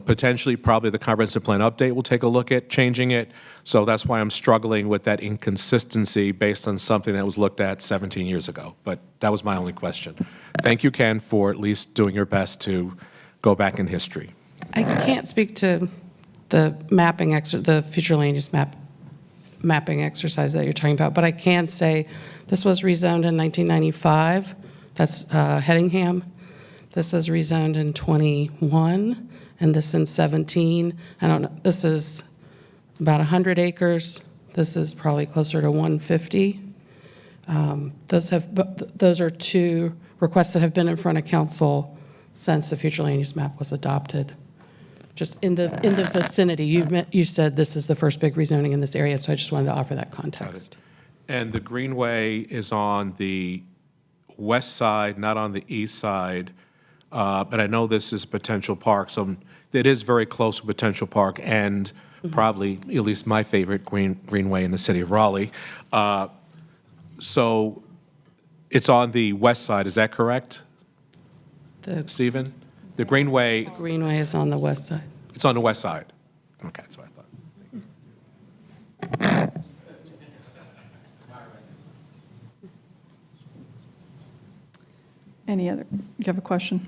potentially probably the comprehensive plan update will take a look at changing it. So that's why I'm struggling with that inconsistency based on something that was looked at 17 years ago. But that was my only question. Thank you, Ken, for at least doing your best to go back in history. I can't speak to the the future land use mapping exercise that you're talking about, but I can say this was rezoned in 1995. That's Headingham. This was rezoned in 21, and this in 17. I don't know. This is about 100 acres. This is probably closer to 150. Those are two requests that have been in front of council since the future land use map was adopted. Just in the vicinity, you said this is the first big rezoning in this area, so I just wanted to offer that context. And the Greenway is on the west side, not on the east side, but I know this is potential park, so it is very close to potential park and probably at least my favorite greenway in the city of Raleigh. So it's on the west side, is that correct, Stephen? The Greenway. The Greenway is on the west side. It's on the west side. Okay, that's what I thought. Any other? You have a question?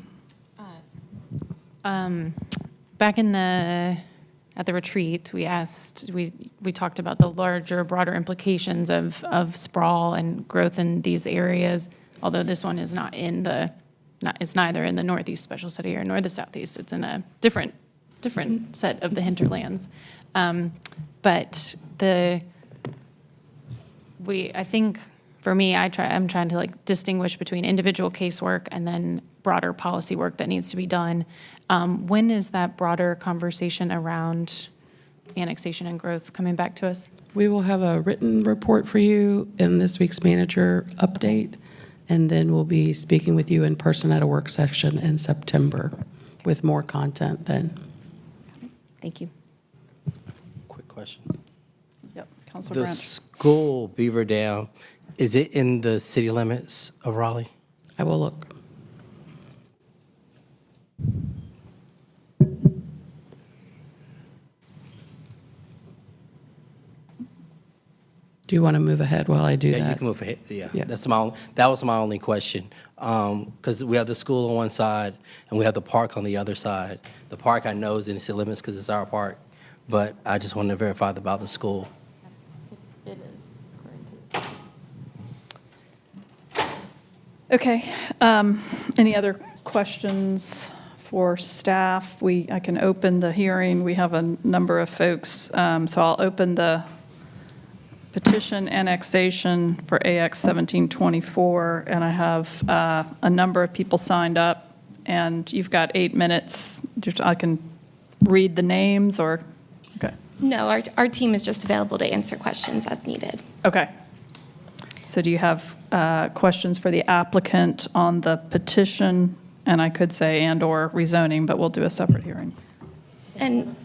Back in the at the retreat, we talked about the larger, broader implications of sprawl and growth in these areas, although this one is it's neither in the Northeast Special Study Area nor the Southeast. It's in a different set of the hinterlands. But I think for me, I'm trying to distinguish between individual casework and then broader policy work that needs to be done. When is that broader conversation around annexation and growth coming back to us? We will have a written report for you in this week's manager update, and then we'll be speaking with you in person at a work session in September with more content then. Thank you. Quick question. Yep, Councilor The Branch. school, Beaver Dam, is it in the city limits of Raleigh? I will look. Do you want to move ahead while I do that? Yeah, you can move ahead. Yeah, Yeah. that was my only question. Because we have the school on one side and we have the park on the other side. The park I know is in the city limits because it's our park, but I just wanted to verify about the school. It is, according to Okay, any other questions for staff? I can open the hearing. We have a number of folks, so I'll open the petition annexation for AX 1724, and I have a number of people signed up, and you've got 8 minutes. I can read the names, or, okay. No, our team is just available to answer questions as needed. Okay. So do you have questions for the applicant on the petition? And I could say and/or rezoning, but we'll do a separate hearing. And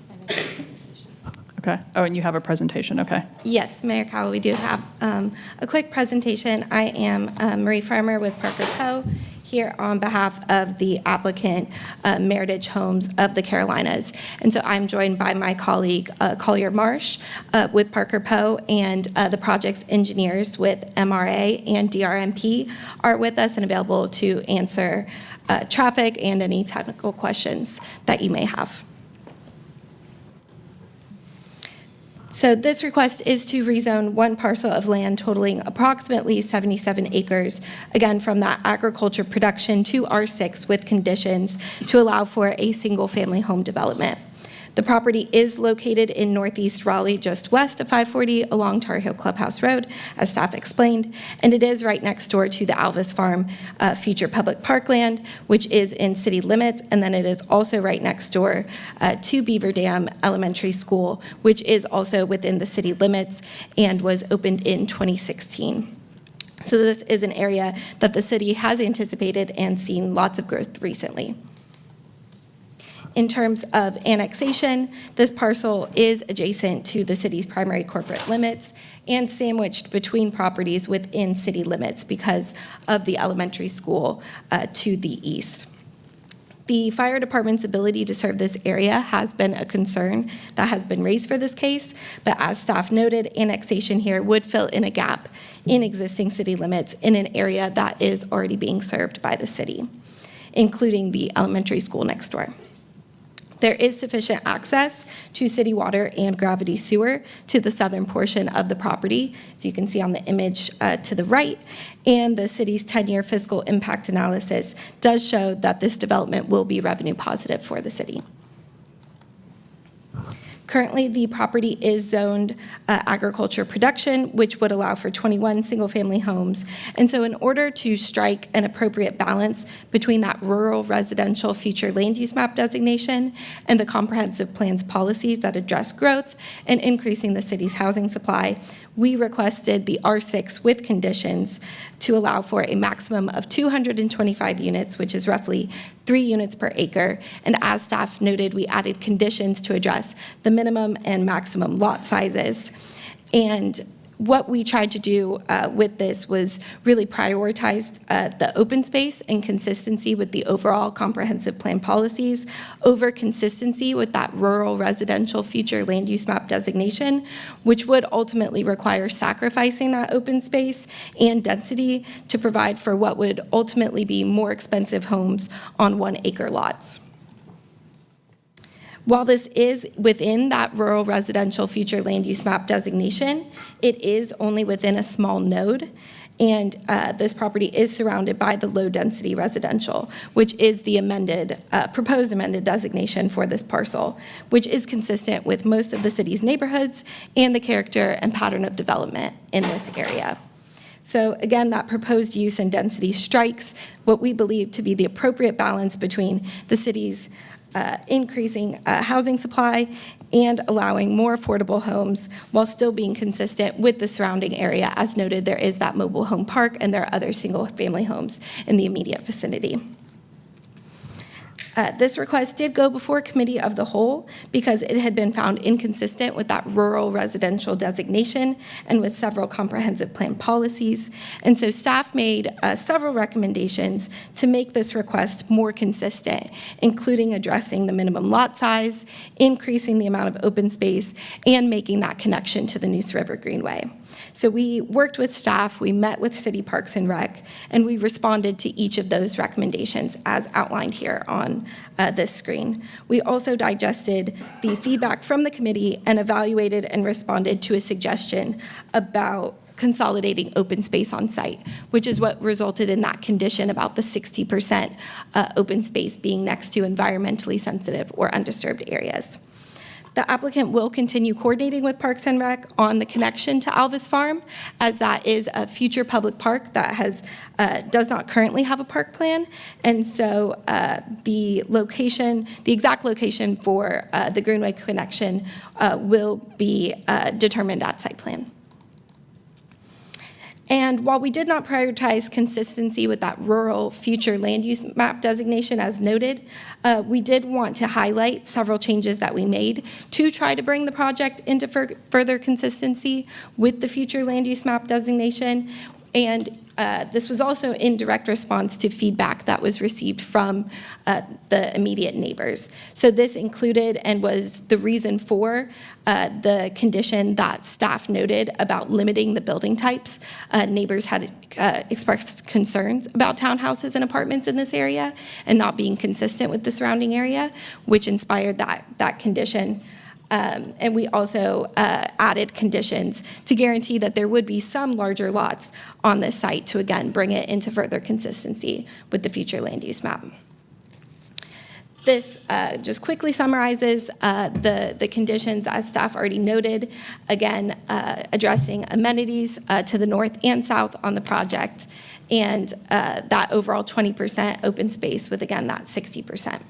Okay. Oh, and you have a presentation. Okay. yes, Mayor Cowell, we do have a quick presentation. I am Marie Farmer with Parker Poe, here on behalf of the applicant, Meritage Homes of the Carolinas. And so I'm joined by my colleague, Collier Marsh, with Parker Poe, and the project's engineers with MRA and DRMP are with us and available to answer traffic and any technical questions that you may have. So this request is to rezone one parcel of land totaling approximately 77 acres, again, from that agriculture production to R6 with conditions to allow for a single-family home development. The property is located in northeast Raleigh, just west of 540 along Hill Clubhouse Road, as staff explained, and it is right next door to the Alvis Farm future public parkland, which is in city limits, and then it is also right next door to Beaver Dam Elementary School, which is also within the city limits and was opened in 2016. So this is an area that the city has anticipated and seen lots of growth recently. In terms of annexation, this parcel is adjacent to the city's primary corporate limits and sandwiched between properties within city limits because of the elementary school to the east. The fire department's ability to serve this area has been a concern that has been raised for this case, but as staff noted, annexation here would fill in a gap in existing city limits in an area that is already being served by the city, including the elementary school next door. There is sufficient access to city water and gravity sewer to the southern portion of the property, as you can see on the image to the right, and the city's 10-year fiscal impact analysis does show that this development will be revenue positive for the city. Currently, the property is zoned agriculture production, which would allow for 21 single-family homes. And so in order to strike an appropriate balance between that rural residential future land use map designation and the comprehensive plan's policies that address growth and increasing the city's housing supply, we requested the R6 with conditions to allow for a maximum of 225 units, which is roughly 3 units per acre. And as staff noted, we added conditions to address the minimum and maximum lot sizes. And what we tried to do with this was really prioritize the open space and consistency with the overall comprehensive plan policies over consistency with that rural residential future land use map designation, which would ultimately require sacrificing that open space and density to provide for what would ultimately be more expensive homes on 1 acre lots. While this is within that rural residential future land use map designation, it is only within a small node. And this property is surrounded by the low-density residential, which is the proposed amended designation for this parcel, which is consistent with most of the city's neighborhoods and the character and pattern of development in this area. So again, that proposed use and density strikes what we believe to be the appropriate balance between the city's increasing housing supply and allowing more affordable homes while still being consistent with the surrounding area. As noted, there is that mobile home park and there are other single-family homes in the immediate vicinity. This request did go before Committee of the Whole because it had been found inconsistent with that rural residential designation and with several comprehensive plan policies. And so staff made several recommendations to make this request more consistent, including addressing the minimum lot size, increasing the amount of open space, and making that connection to the Neuse River Greenway. So we worked with staff, we met with City Parks and Rec, and we responded to each of those recommendations as outlined here on this screen. We also digested the feedback from the committee and evaluated and responded to a suggestion about consolidating open space on site, which is what resulted in that condition about the 60% open space being next to environmentally sensitive or undisturbed areas. The applicant will continue coordinating with Parks and Rec on the connection to Alvis Farm, as that is a future public park that does not currently have a park plan. And so the exact location for the Greenway connection will be determined at site plan. And while we did not prioritize consistency with that rural future land use map designation as noted, we did want to highlight several changes that we made to try to bring the project into further consistency with the future land use map designation. And this was also in direct response to feedback that was received from the immediate neighbors. So this included and was the reason for the condition that staff noted about limiting the building types. Neighbors had expressed concerns about townhouses and apartments in this area and not being consistent with the surrounding area, which inspired that condition. And we also added conditions to guarantee that there would be some larger lots on this site to, again, bring it into further consistency with the future land use map. This just quickly summarizes the conditions as staff already noted, again, addressing amenities to the north and south on the project, and that overall 20% open space with, again, that 60%.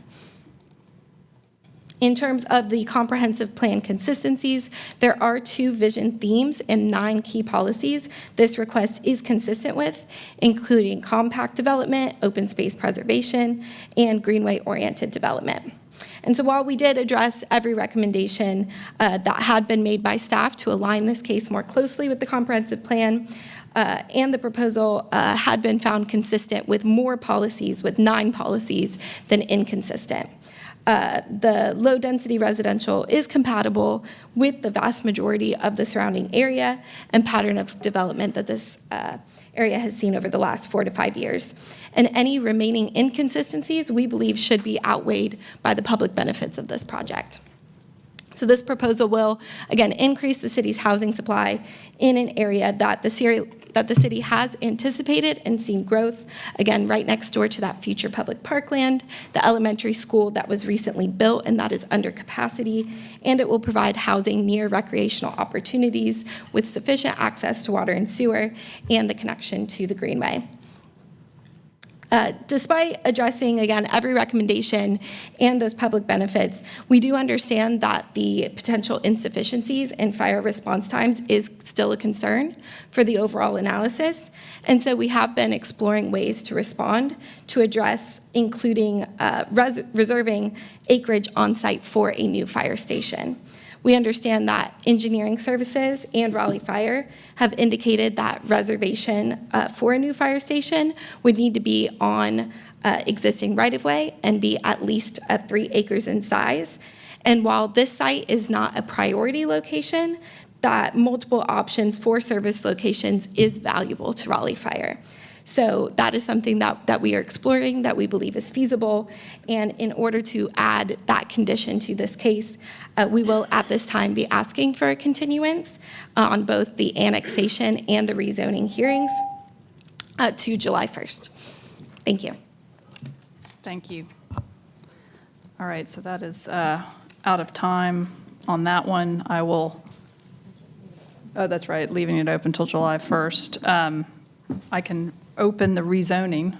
In terms of the comprehensive plan consistencies, there are 2 vision themes and 9 key policies this request is consistent with, including compact development, open space preservation, and greenway-oriented development. And so while we did address every recommendation that had been made by staff to align this case more closely with the comprehensive plan, and the proposal had been found consistent with more policies, with 9 policies, than inconsistent. The low-density residential is compatible with the vast majority of the surrounding area and pattern of development that this area has seen over the last 4 to 5 years. And any remaining inconsistencies we believe should be outweighed by the public benefits of this project. So this proposal will, again, increase the city's housing supply in an area that the city has anticipated and seen growth, again, right next door to that future public parkland, the elementary school that was recently built and that is under capacity, and it will provide housing near recreational opportunities with sufficient access to water and sewer and the connection to the Greenway. Despite addressing, again, every recommendation and those public benefits, we do understand that the potential insufficiencies in fire response times is still a concern for the overall analysis. And so we have been exploring ways to respond to address, including reserving acreage on site for a new fire station. We understand that engineering services and Raleigh Fire have indicated that reservation for a new fire station would need to be on existing right-of-way and be at least 3 acres in size. And while this site is not a priority location, that multiple options for service locations is valuable to Raleigh Fire. So that is something that we are exploring, that we believe is feasible. And in order to add that condition to this case, we will at this time be asking for a continuance on both the annexation and the rezoning hearings to July 1st. Thank you. Thank you. All right, so that is out of time on that one. I will, oh, that's right, leaving it open until July 1st. I can open the rezoning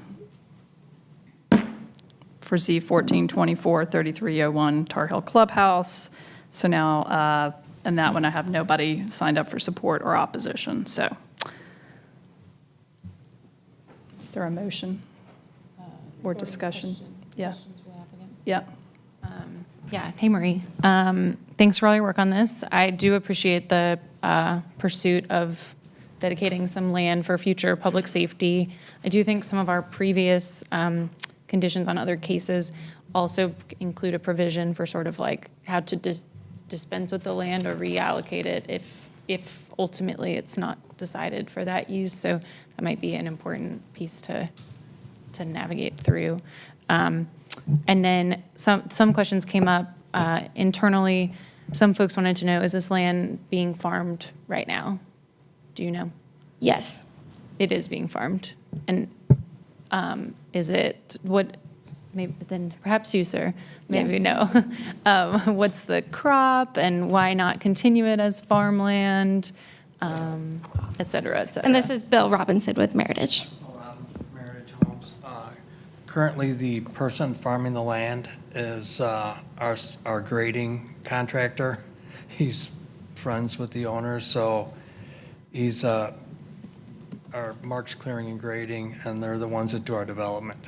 for Z1424-3301 Tar Hill Clubhouse. So now, and that one I have nobody signed up for support or opposition. So is there a motion or discussion? Yeah. Yeah. Yeah, hey Marie. Thanks for all your work on this. I do appreciate the pursuit of dedicating some land for future public safety. I do think some of our previous conditions on other cases also include a provision for sort of like how to dispense with the land or reallocate it if ultimately it's not decided for that use. So that might be an important piece to navigate through. And then some questions came up internally. Some folks wanted to know, is this land being farmed right now? Do you know? Yes. It is being farmed. And is it, what, maybe then perhaps you, sir, maybe know. What's the crop and why not continue it as farmland, et cetera, et cetera. And this is Bill Robinson with Meritage. Currently, the person farming the land is our grading contractor. He's friends with the owner, so he's our marks clearing and grading, and they're the ones that do our development.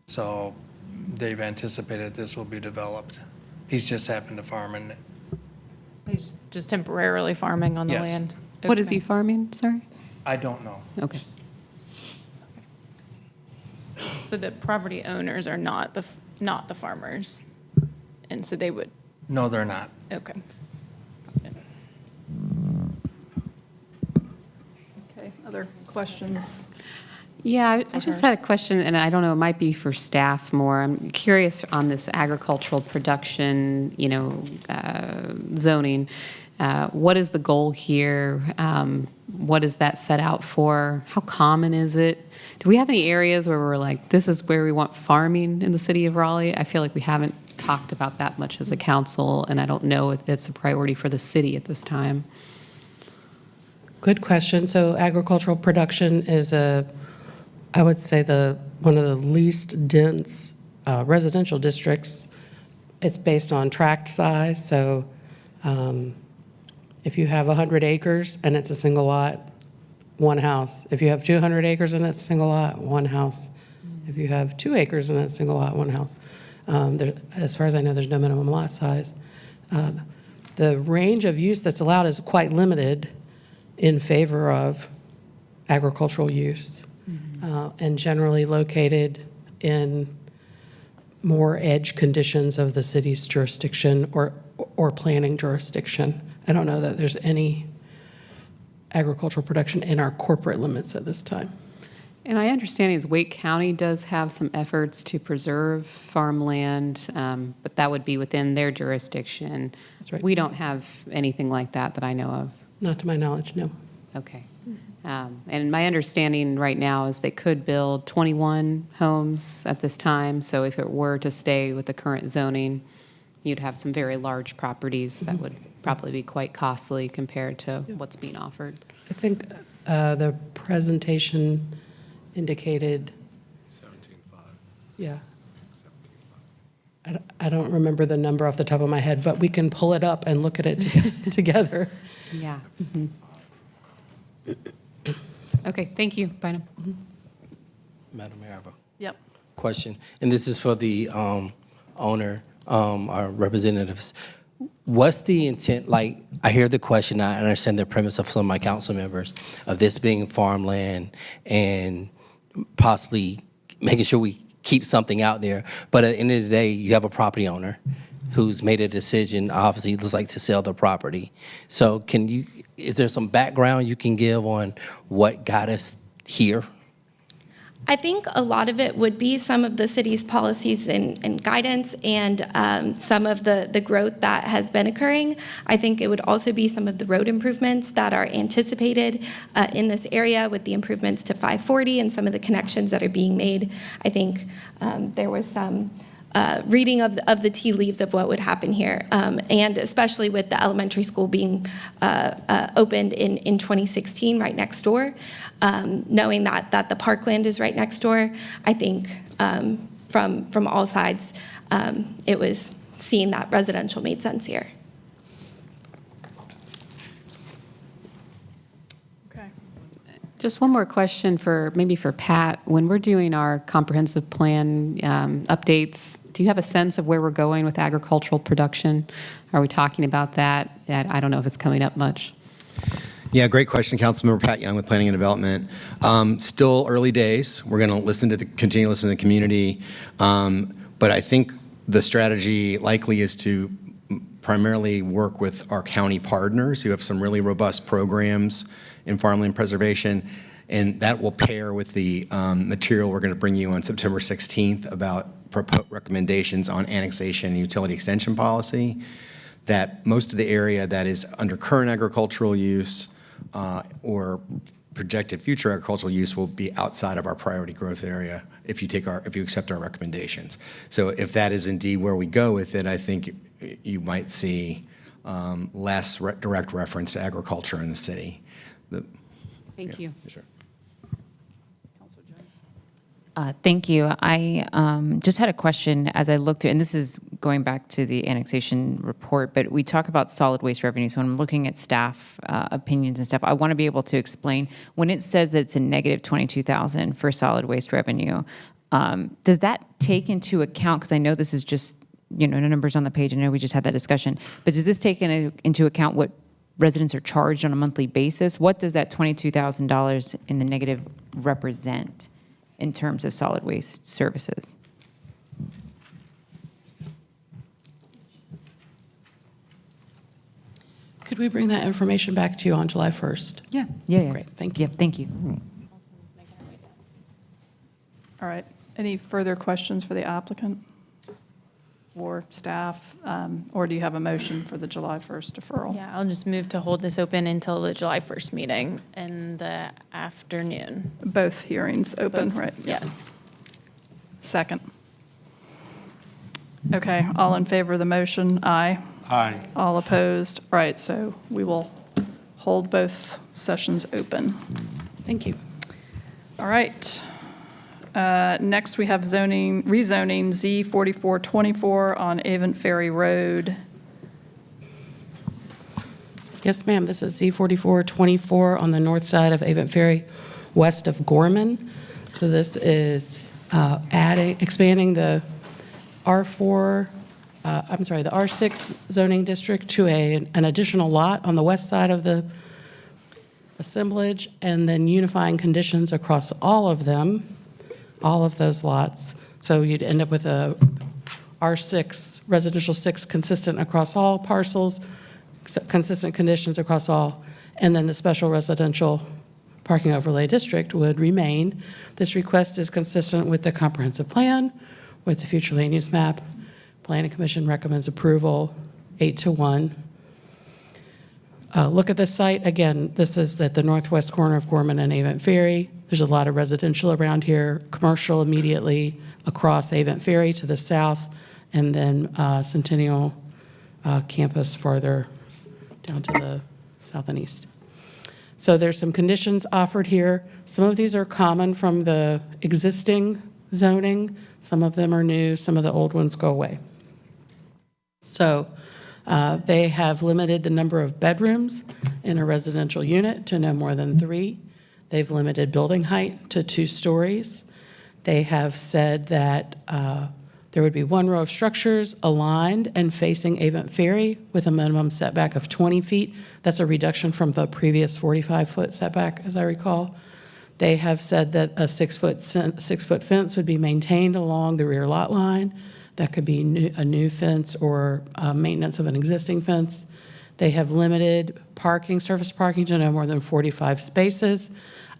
So they've anticipated this will be developed. He's just happened to farm in it. He's just temporarily farming on the Yes. land. What is Okay. he farming, sorry? I don't know. Okay. So the property owners are not the farmers, and so they would. No, they're not. Okay. Okay, other questions? Yeah, I just had a question, and I don't know, it might be for staff more. I'm curious on this agricultural production, zoning. What is the goal here? What is that set out for? How common is it? Do we have any areas where we're like, this is where we want farming in the city of Raleigh? I feel like we haven't talked about that much as a council, and I don't know if it's a priority for the city at this time. Good question. So agricultural production is I would say one of the least dense residential districts. It's based on tract size. So if you have 100 acres and it's a single lot, one house. If you have 200 acres and it's a single lot, one house. If you have 2 acres and it's a single lot, one house. As far as I know, there's no minimum lot size. The range of use that's allowed is quite limited in favor of agricultural use, and generally located in more edge conditions of the city's jurisdiction or planning jurisdiction. I don't know that there's any agricultural production in our corporate limits at this time. And my understanding is Wake County does have some efforts to preserve farmland, but that would be within their jurisdiction. That's right. We don't have anything like that I know of. Not to my knowledge, no. Okay. And my understanding right now is they could build 21 homes at this time. So if it were to stay with the current zoning, you'd have some very large properties that would probably be quite costly compared to what's being offered. I think the presentation indicated 17.5. Yeah. I don't remember the number off the top of my head, but we can pull it up and look at it together. Yeah. Okay, thank you. Bye now. Madam Mayor, I have a Yep. question, and this is for the owner, our representatives. What's the intent, like, I hear the question, I understand the premise of some of my council members, of this being farmland and possibly making sure we keep something out there, but at the end of the day, you have a property owner who's made a decision, obviously, looks like to sell the property. So is there some background you can give on what got us here? I think a lot of it would be some of the city's policies and guidance and some of the growth that has been occurring. I think it would also be some of the road improvements that are anticipated in this area with the improvements to 540 and some of the connections that are being made. I think there was some reading of the tea leaves of what would happen here, and especially with the elementary school being opened in 2016 right next door, knowing that the parkland is right next door, I think from all sides, it was seeing that residential made sense here. Just one more question maybe for Pat. When we're doing our comprehensive plan updates, do you have a sense of where we're going with agricultural production? Are we talking about that? I don't know if it's coming up much. Yeah, great question, Councilmember Pat Young with Planning and Development. Still early days. We're going to continue to listen to the community. But I think the strategy likely is to primarily work with our county partners who have some really robust programs in farmland preservation, and that will pair with the material we're going to bring you on September 16th about recommendations on annexation and utility extension policy, that most of the area that is under current agricultural use or projected future agricultural use will be outside of our priority growth area if you accept our recommendations. So if that is indeed where we go with it, I think you might see less direct reference to agriculture in the city. Thank you. Sure. Thank you. I just had a question as I looked through, and this is going back to the annexation report, but we talk about solid waste revenue. So when I'm looking at staff opinions and stuff, I want to be able to explain when it says that it's a negative 22,000 for solid waste revenue. Does that take into account, because I know this is just, no numbers on the page, I know we just had that discussion, but does this take into account what residents are charged on a monthly basis? What does that $22,000 in the negative represent in terms of solid waste services? Could we bring that information back to you on July 1st? Yeah. Great, thank you. Yeah, thank you. All right. Any further questions for the applicant or staff? Or do you have a motion for the July 1st deferral? Yeah, I'll just move to hold this open until the July 1st meeting in the afternoon. Both hearings open, Both, right? yeah. Second. Okay, all in favor of the motion? Aye. Aye. All opposed? All right, so we will hold both sessions open. Thank you. All right. Next, we have rezoning Z4424 on Avent Ferry Road. Yes, ma'am. This is Z4424 on the north side of Avent Ferry, west of Gorman. So this is expanding the R4, the R6 zoning district to an additional lot on the west side of the assemblage, and then unifying conditions across all of them, all of those lots. So you'd end up with a R6, residential 6, consistent across all parcels, consistent conditions across all, and then the special residential parking overlay district would remain. This request is consistent with the comprehensive plan, with the future land use map. Planning Commission recommends approval 8-1. Look at this site. Again, this is at the northwest corner of Gorman and Avent Ferry. There's a lot of residential around here, commercial immediately across Avent Ferry to the south, and then Centennial campus farther down to the south and east. So there's some conditions offered here. Some of these are common from the existing zoning. Some of them are new. Some of the old ones go away. So they have limited the number of bedrooms in a residential unit to no more than 3. They've limited building height to 2 stories. They have said that there would be 1 row of structures aligned and facing Avent Ferry with a minimum setback of 20 feet. That's a reduction from the previous 45-foot setback, as I recall. They have said that a 6-foot fence would be maintained along the rear lot line. That could be a new fence or maintenance of an existing fence. They have limited parking, surface parking, to no more than 45 spaces,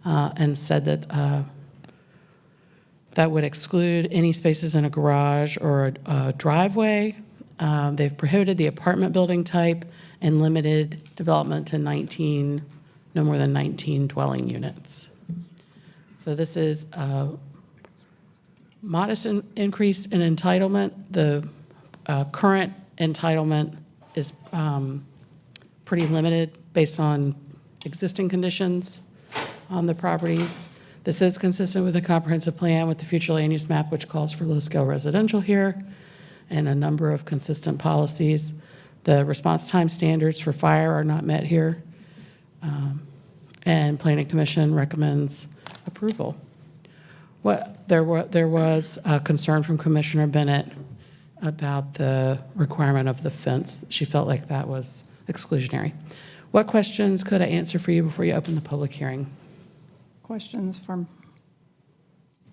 and said that that would exclude any spaces in a garage or a driveway. They've prohibited the apartment building type and limited development to no more than 19 dwelling units. So this is a modest increase in entitlement. The current entitlement is pretty limited based on existing conditions on the properties. This is consistent with the comprehensive plan with the future land use map, which calls for low-scale residential here, and a number of consistent policies. The response time standards for fire are not met here, and Planning Commission recommends approval. There was a concern from Commissioner Bennett about the requirement of the fence. She felt like that was exclusionary. What questions could I answer for you before you open the public hearing? Questions from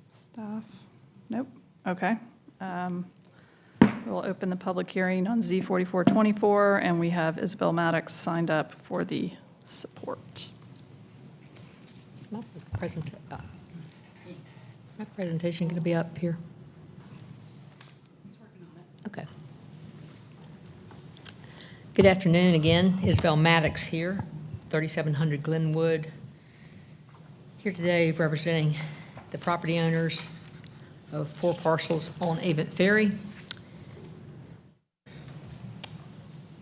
staff? Nope. Okay. We'll open the public hearing on Z4424, and we have Isabel Maddox signed up for the support. My presentation going to be up here? Okay. Good afternoon again. Isabel Maddox here, 3700 Glenwood. Here today representing the property owners of 4 parcels on Avent Ferry.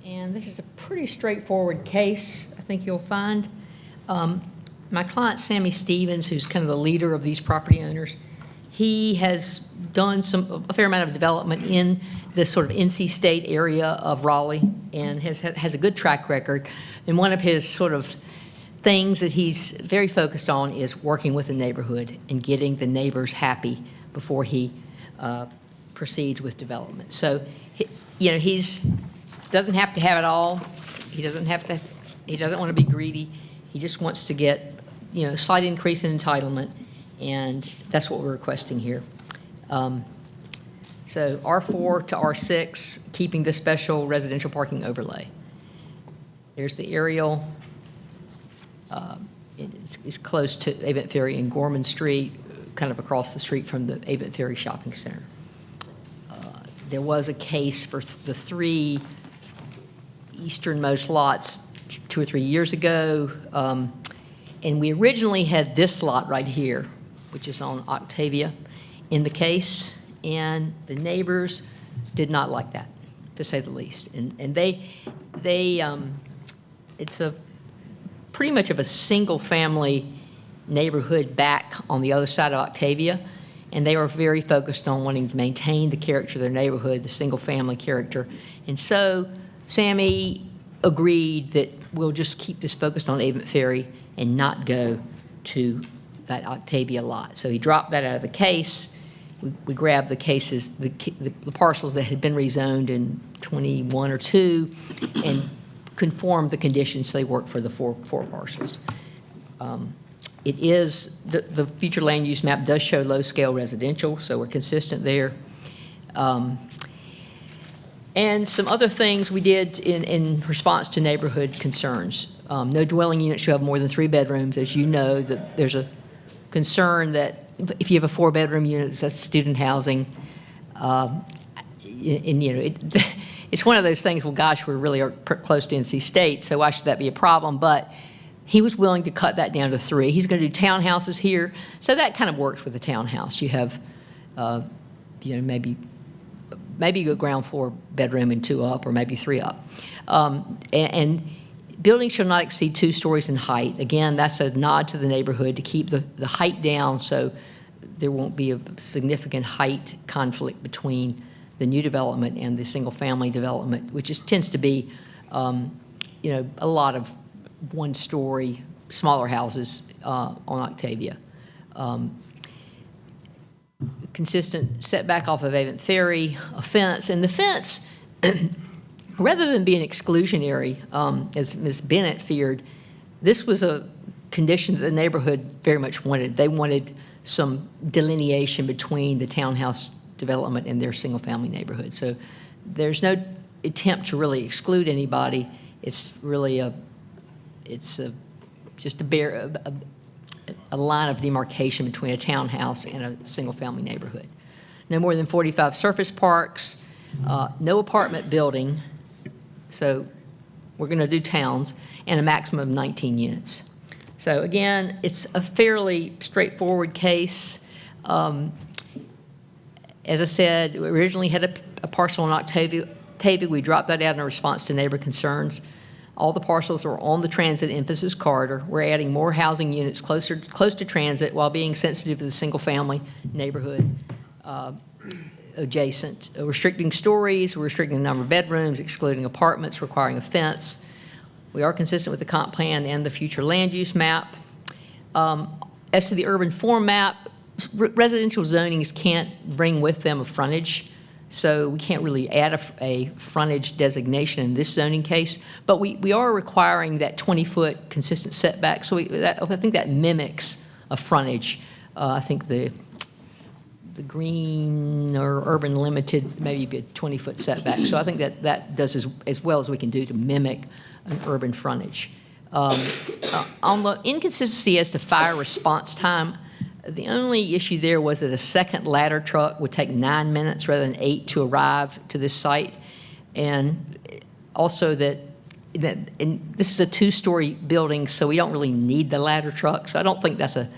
And this is a pretty straightforward case, I think you'll find. My client, Sammy Stevens, who's kind of the leader of these property owners, he has done a fair amount of development in this sort of NC State area of Raleigh and has a good track record. And one of his sort of things that he's very focused on is working with the neighborhood and getting the neighbors happy before he proceeds with development. So, he's doesn't have to have it all. He doesn't want to be greedy. He just wants to get, a slight increase in entitlement, and that's what we're requesting here. So R4 to R6, keeping the special residential parking overlay. There's the aerial. It's close to Avent Ferry and Gorman Street, kind of across the street from the Avent Ferry Shopping Center. There was a case for the 3 easternmost lots 2 or 3 years ago, and we originally had this lot right here, which is on Octavia, in the case, and the neighbors did not like that, to say the least. And it's a pretty much of a single-family neighborhood back on the other side of Octavia, and they were very focused on wanting to maintain the character of their neighborhood, the single-family character. And so Sammy agreed that we'll just keep this focused on Avent Ferry and not go to that Octavia lot. So he dropped that out of the case. We grabbed the cases, the parcels that had been rezoned in 21 or 2 and conformed the conditions so they work for the four parcels. It is, the future land use map does show low-scale residential, so we're consistent there. And some other things we did in response to neighborhood concerns. No dwelling unit should have more than 3 bedrooms. As you know, that there's a concern that if you have a 4-bedroom unit, that's student housing. It's one of those things, well, gosh, we're really close to NC State, so why should that be a problem? But he was willing to cut that down to 3. He's going to do townhouses here, so that kind of works with the townhouse. You have, maybe a ground floor bedroom and 2 up, or maybe 3 up. And buildings shall not exceed 2 stories in height. Again, that's a nod to the neighborhood to keep the height down so there won't be a significant height conflict between the new development and the single-family development, which tends to be, a lot of 1-story, smaller houses on Octavia. Consistent setback off of Avent Ferry, a fence, and the fence, rather than being exclusionary, as Ms. Bennett feared, this was a condition that the neighborhood very much wanted. They wanted some delineation between the townhouse development and their single-family neighborhood. So there's no attempt to really exclude anybody. It's really just a a line of demarcation between a townhouse and a single-family neighborhood. No more than 45 surface parks, no apartment building, so we're going to do towns, and a maximum of 19 units. So again, it's a fairly straightforward case. As I said, we originally had a parcel in Octavia. We dropped that out in response to neighbor concerns. All the parcels are on the transit emphasis corridor. We're adding more housing units close to transit while being sensitive to the single-family neighborhood adjacent. Restricting stories, we're restricting the number of bedrooms, excluding apartments, requiring a fence. We are consistent with the comp plan and the future land use map. As to the urban form map, residential zonings can't bring with them a frontage, so we can't really add a frontage designation in this zoning case, but we are requiring that 20-foot consistent setback, so I think that mimics a frontage. I think the green or urban limited maybe be a 20-foot setback, so I think that does as well as we can do to mimic an urban frontage. On the inconsistency as to fire response time, the only issue there was that a second ladder truck would take 9 minutes rather than 8 to arrive to this site. And also that this is a 2-story building, so we don't really need the ladder truck. So I don't think that's a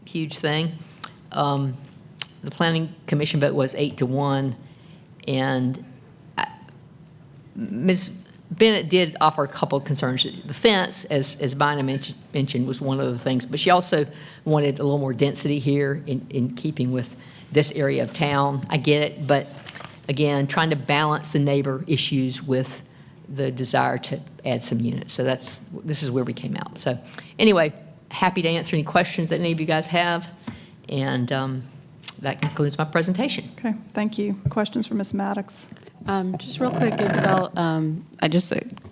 huge thing. The Planning Commission vote was 8-1. And Ms. Bennett did offer a couple of concerns. The fence, as Bina mentioned, was one of the things, but she also wanted a little more density here in keeping with this area of town. I get it, but again, trying to balance the neighbor issues with the desire to add some units. So this is where we came out. So anyway, happy to answer any questions that any of you guys have, and that concludes my presentation. Okay, thank you. Questions for Ms. Maddox? Just real quick, Isabel,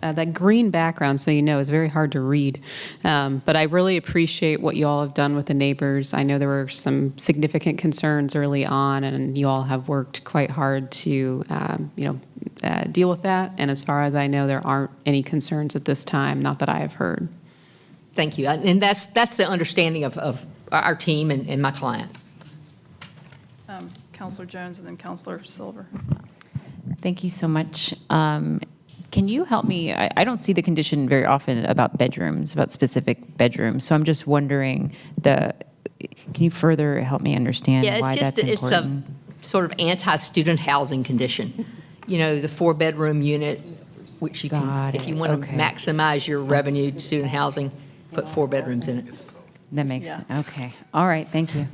that green background, so you know, is very hard to read. But I really appreciate what you all have done with the neighbors. I know there were some significant concerns early on, and you all have worked quite hard to, deal with that. And as far as I know, there aren't any concerns at this time, not that I have heard. Thank you. And that's the understanding of our team and my client. Councilor Jones and then Councilor Silver. Thank you so much. Can you help me? I don't see the condition very often about bedrooms, about specific bedrooms. So I'm just wondering, can you further help me understand why that's important? It's a sort of anti-student housing condition. You know, the 4-bedroom unit, which you can, if you want to maximize your revenue to student housing, put 4 bedrooms in it. That makes sense. Okay. All right. Thank you.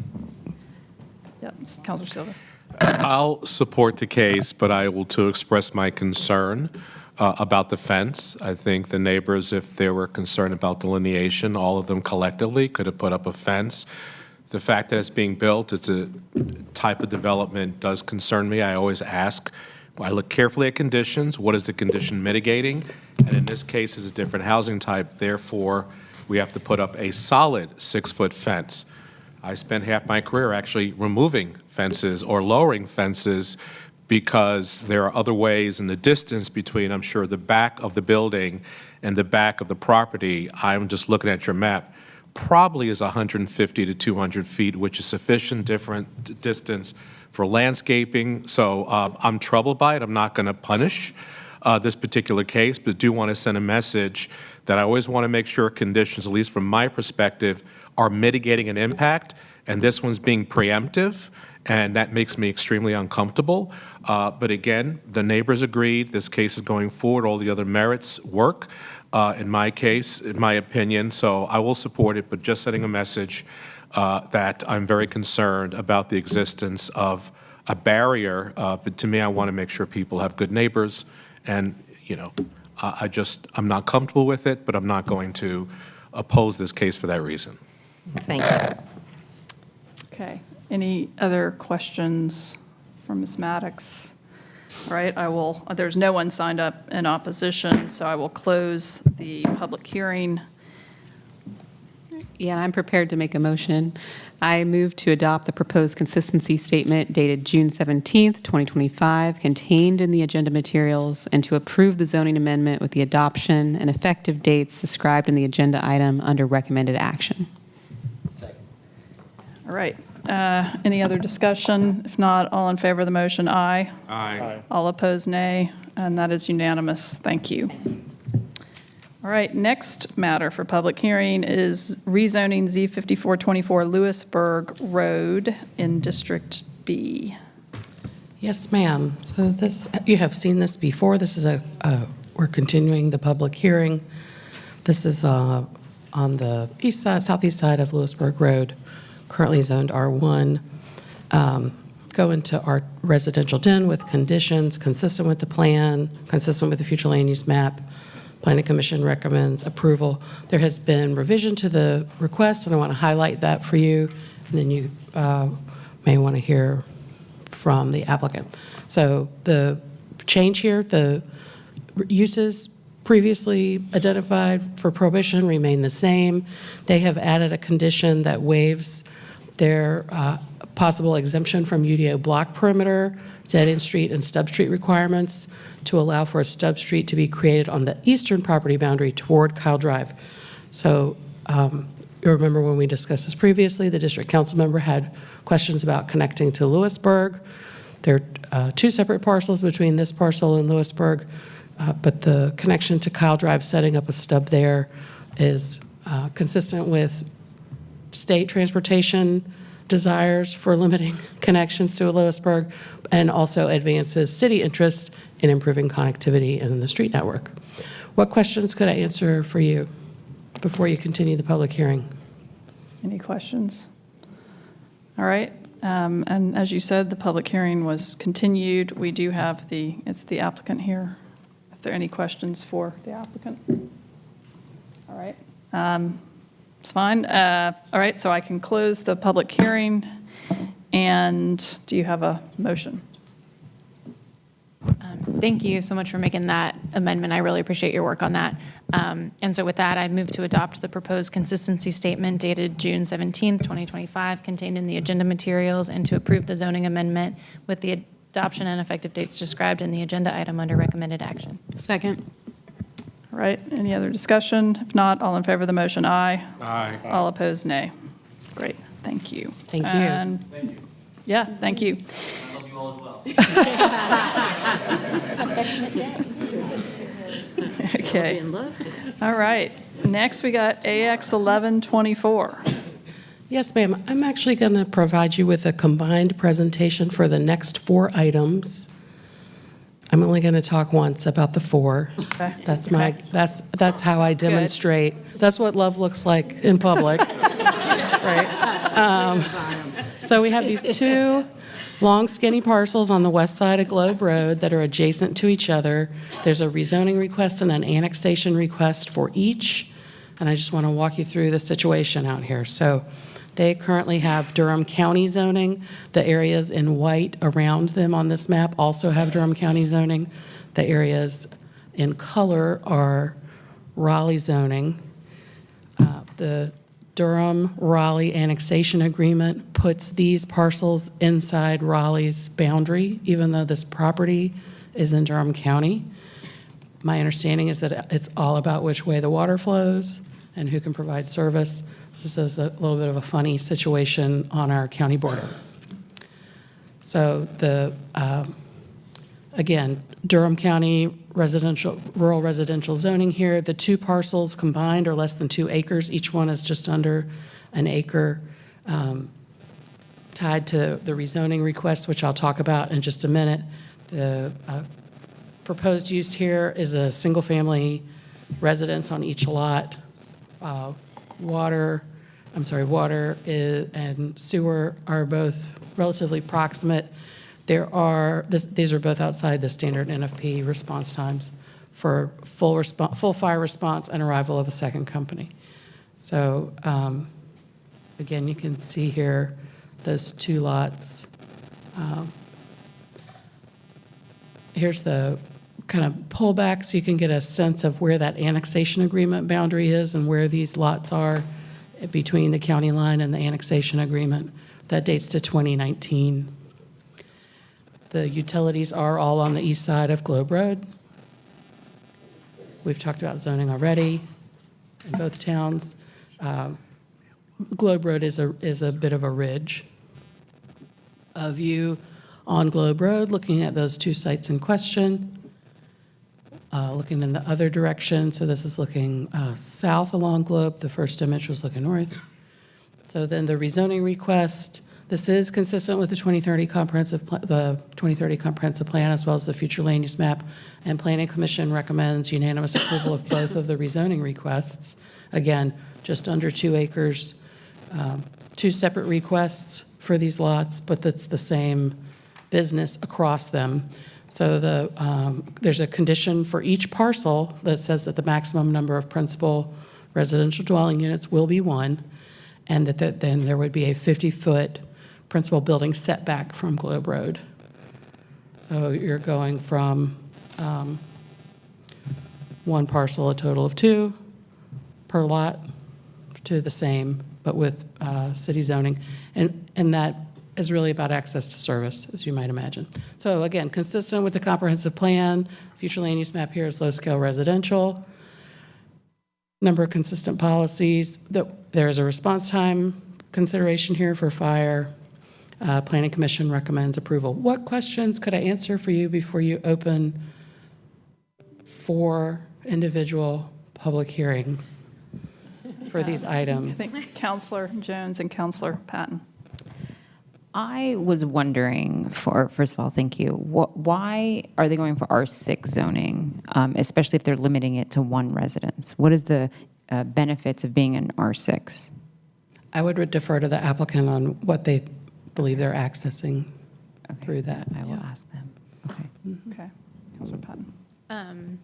Yep, Councilor Silver. I'll support the case, but I will too express my concern about the fence. I think the neighbors, if they were concerned about delineation, all of them collectively could have put up a fence. The fact that it's being built, it's a type of development, does concern me. I always ask, I look carefully at conditions. What is the condition mitigating? And in this case, it's a different housing type. Therefore, we have to put up a solid 6-foot fence. I spent half my career actually removing fences or lowering fences because there are other ways in the distance between, I'm sure, the back of the building and the back of the property. I'm just looking at your map. Probably is 150 to 200 feet, which is sufficient different distance for landscaping. So I'm troubled by it. I'm not going to punish this particular case, but do want to send a message that I always want to make sure conditions, at least from my perspective, are mitigating an impact, and this one's being preemptive, and that makes me extremely uncomfortable. But again, the neighbors agreed, this case is going forward, all the other merits work, in my case, in my opinion, so I will support it, but just sending a message that I'm very concerned about the existence of a barrier, but to me, I want to make sure people have good neighbors, and, I'm not comfortable with it, but I'm not going to oppose this case for that reason. Thank you. Okay. Any other questions from Ms. Maddox? All right, there's no one signed up in opposition, so I will close the public hearing. Yeah, and I'm prepared to make a motion. I move to adopt the proposed consistency statement dated June 17th, 2025, contained in the agenda materials, and to approve the zoning amendment with the adoption and effective dates described in the agenda item under recommended action. All right. Any other discussion? If not, all in favor of the motion, aye. Aye. All opposed, nay. And that is unanimous. Thank you. All right, next matter for public hearing is rezoning Z5424 Lewisburg Road in District B. Yes, ma'am. So this, you have seen this before. This is we're continuing the public hearing. This is on the east side, southeast side of Lewisburg Road, currently zoned R1. Go into our residential den with conditions consistent with the plan, consistent with the future land use map. Planning Commission recommends approval. There has been revision to the request, and I want to highlight that for you. And then you may want to hear from the applicant. So the change here, the uses previously identified for prohibition remain the same. They have added a condition that waives their possible exemption from UDO block perimeter, dead-end street, and stub street requirements to allow for a stub street to be created on the eastern property boundary toward Kyle Drive. So you remember when we discussed this previously, the district council member had questions about connecting to Lewisburg. There are two separate parcels between this parcel and Lewisburg, but the connection to Kyle Drive, setting up a stub there, is consistent with state transportation desires for limiting connections to Lewisburg, and also advances city interest in improving connectivity in the street network. What questions could I answer for you before you continue the public hearing? Any questions? All right. And as you said, the public hearing was continued. We do have it's the applicant here. If there are any questions for the applicant. All right. It's fine. All right, so I can close the public hearing. And do you have a motion? Thank you so much for making that amendment. I really appreciate your work on that. And so with that, I move to adopt the proposed consistency statement dated June 17th, 2025, contained in the agenda materials, and to approve the zoning amendment with the adoption and effective dates described in the agenda item under recommended action. Second. All right, any other discussion? If not, all in favor of the motion, aye. Aye. All opposed, nay. Great, thank you. Thank you. And, Thank you. yeah, thank you. I love you all as well. Okay. All right, next we got AX 1124. Yes, ma'am. I'm actually going to provide you with a combined presentation for the next 4 items. I'm only going to talk once about the 4. Okay. That's how I demonstrate. That's what love looks like in public, right? So we have these 2 long, skinny parcels on the west side of Globe Road that are adjacent to each other. There's a rezoning request and an annexation request for each, and I just want to walk you through the situation out here. So they currently have Durham County zoning. The areas in white around them on this map also have Durham County zoning. The areas in color are Raleigh zoning. The Durham-Raleigh annexation agreement puts these parcels inside Raleigh's boundary, even though this property is in Durham County. My understanding is that it's all about which way the water flows and who can provide service. This is a little bit of a funny situation on our county border. So again, Durham County rural residential zoning here. The 2 parcels combined are less than 2 acres. Each one is just under an acre, tied to the rezoning request, which I'll talk about in just a minute. The proposed use here is a single-family residence on each lot. Water and sewer are both relatively proximate. These are both outside the standard NFP response times for full fire response and arrival of a second company. So again, you can see here those 2 lots. Here's the kind of pullback so you can get a sense of where that annexation agreement boundary is and where these lots are between the county line and the annexation agreement. That dates to 2019. The utilities are all on the east side of Globe Road. We've talked about zoning already in both towns. Globe Road is a bit of a ridge. A view on Globe Road, looking at those two sites in question. Looking in the other direction, so this is looking south along Globe. The first image was looking north. So then the rezoning request, this is consistent with the 2030 comprehensive plan as well as the future land use map, and Planning Commission recommends unanimous approval of both of the rezoning requests. Again, just under 2 acres, 2 separate requests for these lots, but that's the same business across them. So there's a condition for each parcel that says that the maximum number of principal residential dwelling units will be 1, and that then there would be a 50-foot principal building setback from Globe Road. So you're going from 1 parcel, a total of 2 per lot, to the same, but with city zoning. And that is really about access to service, as you might imagine. So again, consistent with the comprehensive plan, future land use map here is low-scale residential. Number of consistent policies. There is a response time consideration here for fire. Planning Commission recommends approval. What questions could I answer for you before you open 4 individual public hearings for these items? I think Councilor Jones and Councilor Patton. I was wondering, first of all, thank you. Why are they going for R6 zoning, especially if they're limiting it to 1 residence? What is the benefits of being an R6? I would defer to the applicant on what they believe they're accessing through that. I will ask them. Okay. Okay. Councilor Patton.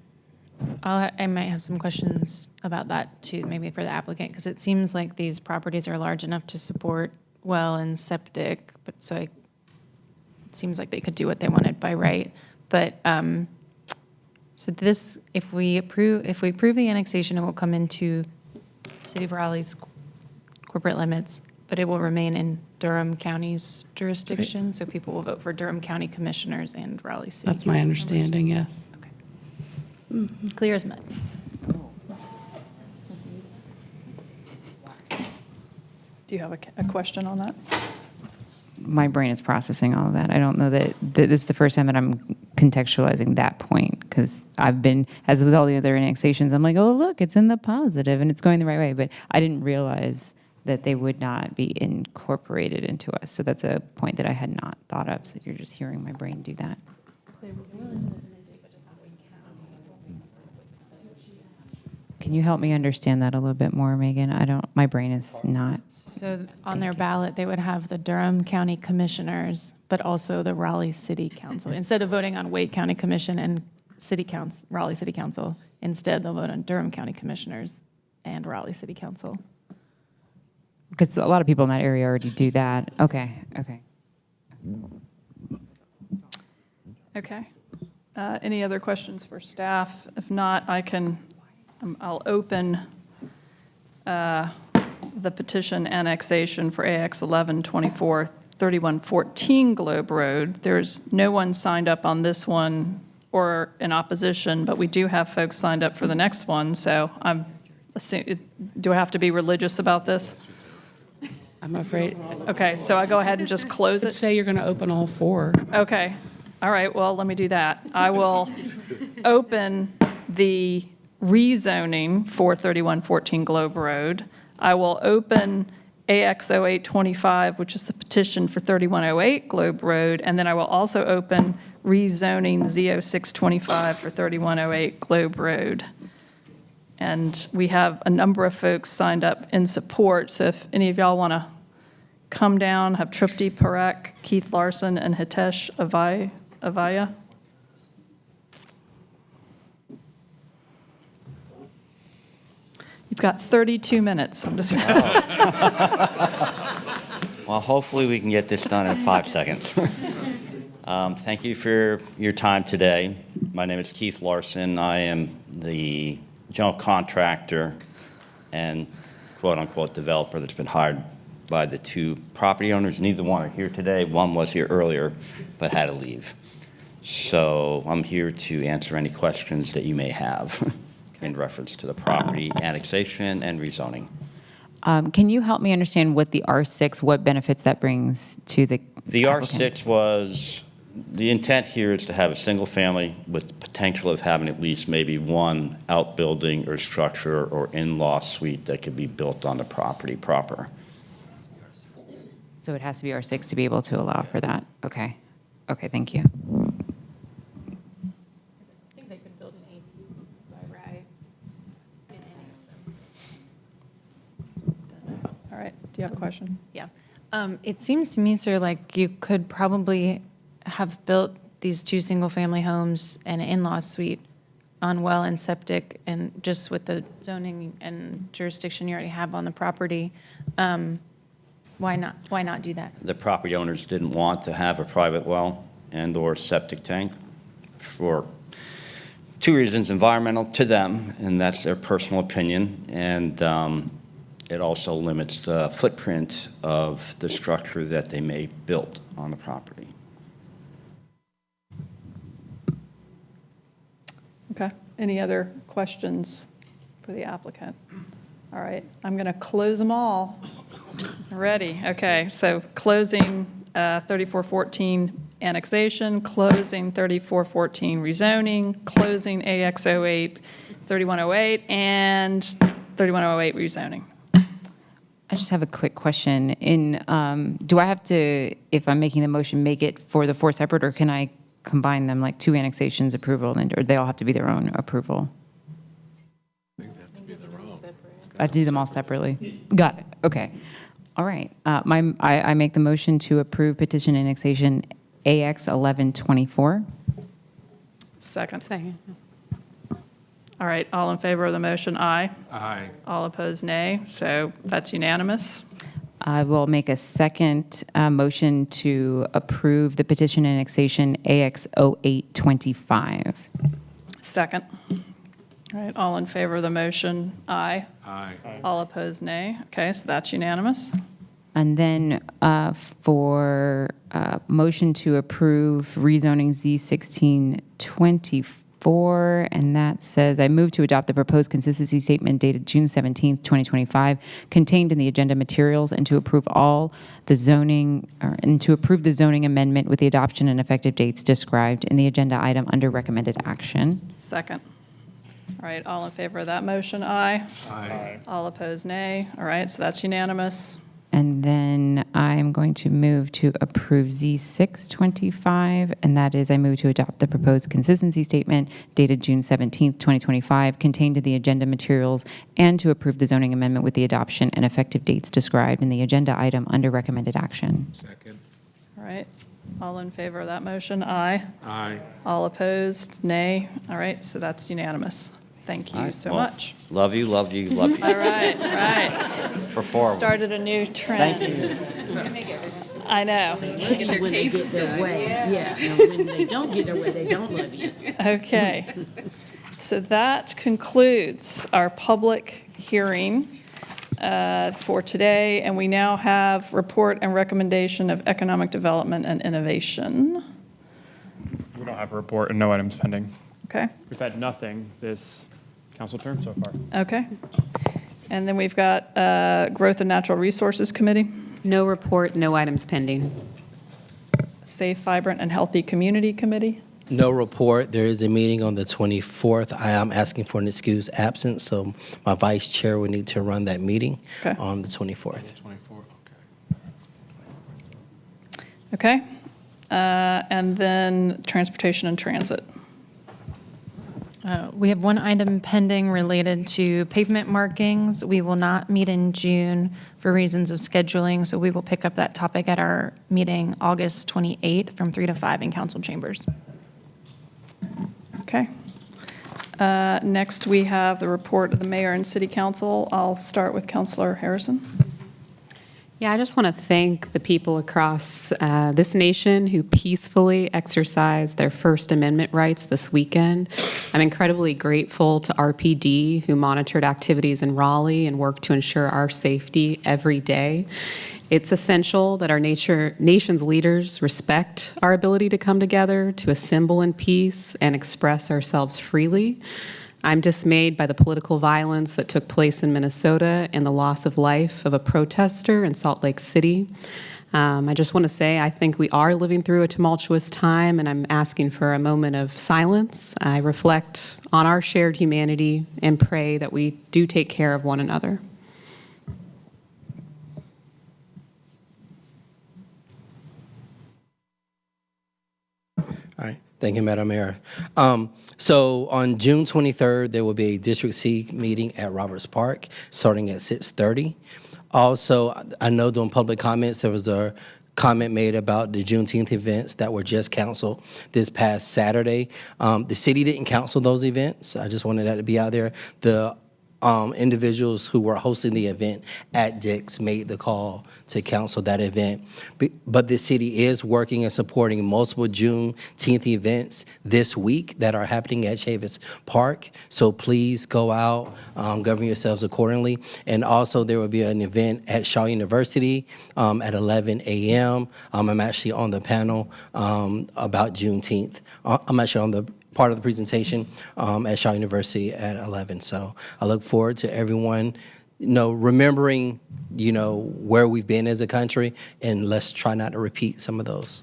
I might have some questions about that too, maybe for the applicant, because it seems like these properties are large enough to support well and septic, but so it seems like they could do what they wanted by right. But so this, if we approve the annexation, it will come into City of Raleigh's corporate limits, but it will remain in Durham County's jurisdiction. So people will vote for Durham County commissioners and Raleigh City. That's my understanding, yes. Clear as mud. Do you have a question on that? My brain is processing all of that. I don't know that this is the first time that I'm contextualizing that point, because I've been, as with all the other annexations, I'm like, oh, look, it's in the positive and it's going the right way. But I didn't realize that they would not be incorporated into us. So that's a point that I had not thought of. So you're just hearing my brain do that. Can you help me understand that a little bit more, Megan? My brain is not. So on their ballot, they would have the Durham County Commissioners, but also the Raleigh City Council. Instead of voting on Wake County Commission and City Council, Raleigh City Council, instead they'll vote on Durham County Commissioners and Raleigh City Council. Because a lot of people in that area already do that. Okay. Okay. Any other questions for staff? If not, I'll open the petition annexation for AX 1124 3114 Globe Road. There's no one signed up on this one or in opposition, but we do have folks signed up for the next one. So do I have to be religious about this? I'm afraid. Okay, so I go ahead and just close it? Say you're going to open all 4. Okay. All right, well, let me do that. I will open the rezoning for 3114 Globe Road. I will open AX 0825, which is the petition for 3108 Globe Road, and then I will also open rezoning Z0625 for 3108 Globe Road. And we have a number of folks signed up in support, so if any of y'all want to come down, have Tripti Parekh, Keith Larson, and Hitesh Avaya. You've got 32 minutes. I'm just Well, hopefully we can get this done in 5 seconds. Thank you for your time today. My name is Keith Larson. I am the general contractor and quote-unquote developer that's been hired by the 2 property owners. Neither one are here today. One was here earlier but had to leave. So I'm here to answer any questions that you may have in reference to the property annexation and rezoning. Can you help me understand what the R6, what benefits that brings to the The applicant? R6 was, the intent here is to have a single family with the potential of having at least maybe one outbuilding or structure or in-law suite that could be built on the property proper. So it has to be R6 to be able to allow for that? Okay. Okay, thank you. I think they could build an AP by right in any of them. All right, do you have a question? Yeah. It seems to me, sir, like you could probably have built these 2 single-family homes and an in-law suite on well and septic, and just with the zoning and jurisdiction you already have on the property. Why not do that? The property owners didn't want to have a private well and/or septic tank for 2 reasons: environmental to them, and that's their personal opinion, and it also limits the footprint of the structure that they may build on the property. Okay, any other questions for the applicant? All right, I'm going to close them all. Ready, okay, so closing 3414 annexation, closing 3414 rezoning, closing AX08, 3108, and 3108 rezoning. I just have a quick question. Do I have to, if I'm making the motion, make it for the 4 separate, or can I combine them, like 2 annexations approval, or they all have to be their own approval? I do them all separately. Got it. Okay. All right. I make the motion to approve petition annexation AX 1124. Second. Second. All right, all in favor of the motion, aye. Aye. All opposed, nay. So that's unanimous. I will make a second motion to approve the petition annexation AX 0825. Second. All right, all in favor of the motion, aye. Aye. All opposed, nay. Okay, so that's unanimous. And then for motion to approve rezoning Z1624, and that says, I move to adopt the proposed consistency statement dated June 17th, 2025, contained in the agenda materials, and to approve and to approve the zoning amendment with the adoption and effective dates described in the agenda item under recommended action. Second. All right, all in favor of that motion, aye. Aye. All opposed, nay. All right, so that's unanimous. And then I'm going to move to approve Z625, and that is I move to adopt the proposed consistency statement dated June 17th, 2025, contained in the agenda materials, and to approve the zoning amendment with the adoption and effective dates described in the agenda item under recommended action. Second. All right, all in favor of that motion, aye. Aye. All opposed, nay. All right, so that's unanimous. Thank you All right, so well, much. Love you, love you, love you. All right, all right. For 4 of them. Started a new trend. Thank you. I know. When they get their way, yeah, and when they don't get their way, they don't love you. Okay. So that concludes our public hearing for today, and we now have report and recommendation of economic development and innovation. We don't have a report and no items pending. Okay, We've had nothing this council term so far. okay. And then we've got Growth and Natural Resources Committee, No report, no items pending. Safe, Vibrant, and Healthy Community Committee. No report. There is a meeting on the 24th. I am asking for an excused absence, so my vice chair will need to run that meeting Okay. on the 24th. 24, Okay. okay. And then Transportation and Transit. We have one item pending related to pavement markings. We will not meet in June for reasons of scheduling, so we will pick up that topic at our meeting August 28th from 3 to 5 in council chambers. Okay. Next, we have the report of the mayor and city council. I'll start with Councilor Harrison. Yeah, I just want to thank the people across this nation who peacefully exercised their First Amendment rights this weekend. I'm incredibly grateful to RPD, who monitored activities in Raleigh and worked to ensure our safety every day. It's essential that our nation's leaders respect our ability to come together, to assemble in peace, and express ourselves freely. I'm dismayed by the political violence that took place in Minnesota and the loss of life of a protester in Salt Lake City. I just want to say I think we are living through a tumultuous time, and I'm asking for a moment of silence. I reflect on our shared humanity and pray that we do take care of one another. All right. Thank you, Madam Mayor. So on June 23rd, there will be a District C meeting at Roberts Park starting at 6:30. Also, I know during public comments, there was a comment made about the Juneteenth events that were just canceled this past Saturday. The city didn't cancel those events. I just wanted that to be out there. The individuals who were hosting the event at Dick's made the call to cancel that event. But the city is working and supporting multiple Juneteenth events this week that are happening at Chavis Park. So please go out, govern yourselves accordingly. And also there will be an event at Shaw University at 11 a.m. I'm actually on the panel about Juneteenth. I'm actually on the part of the presentation at Shaw University at 11. So I look forward to everyone, remembering, where we've been as a country, and let's try not to repeat some of those.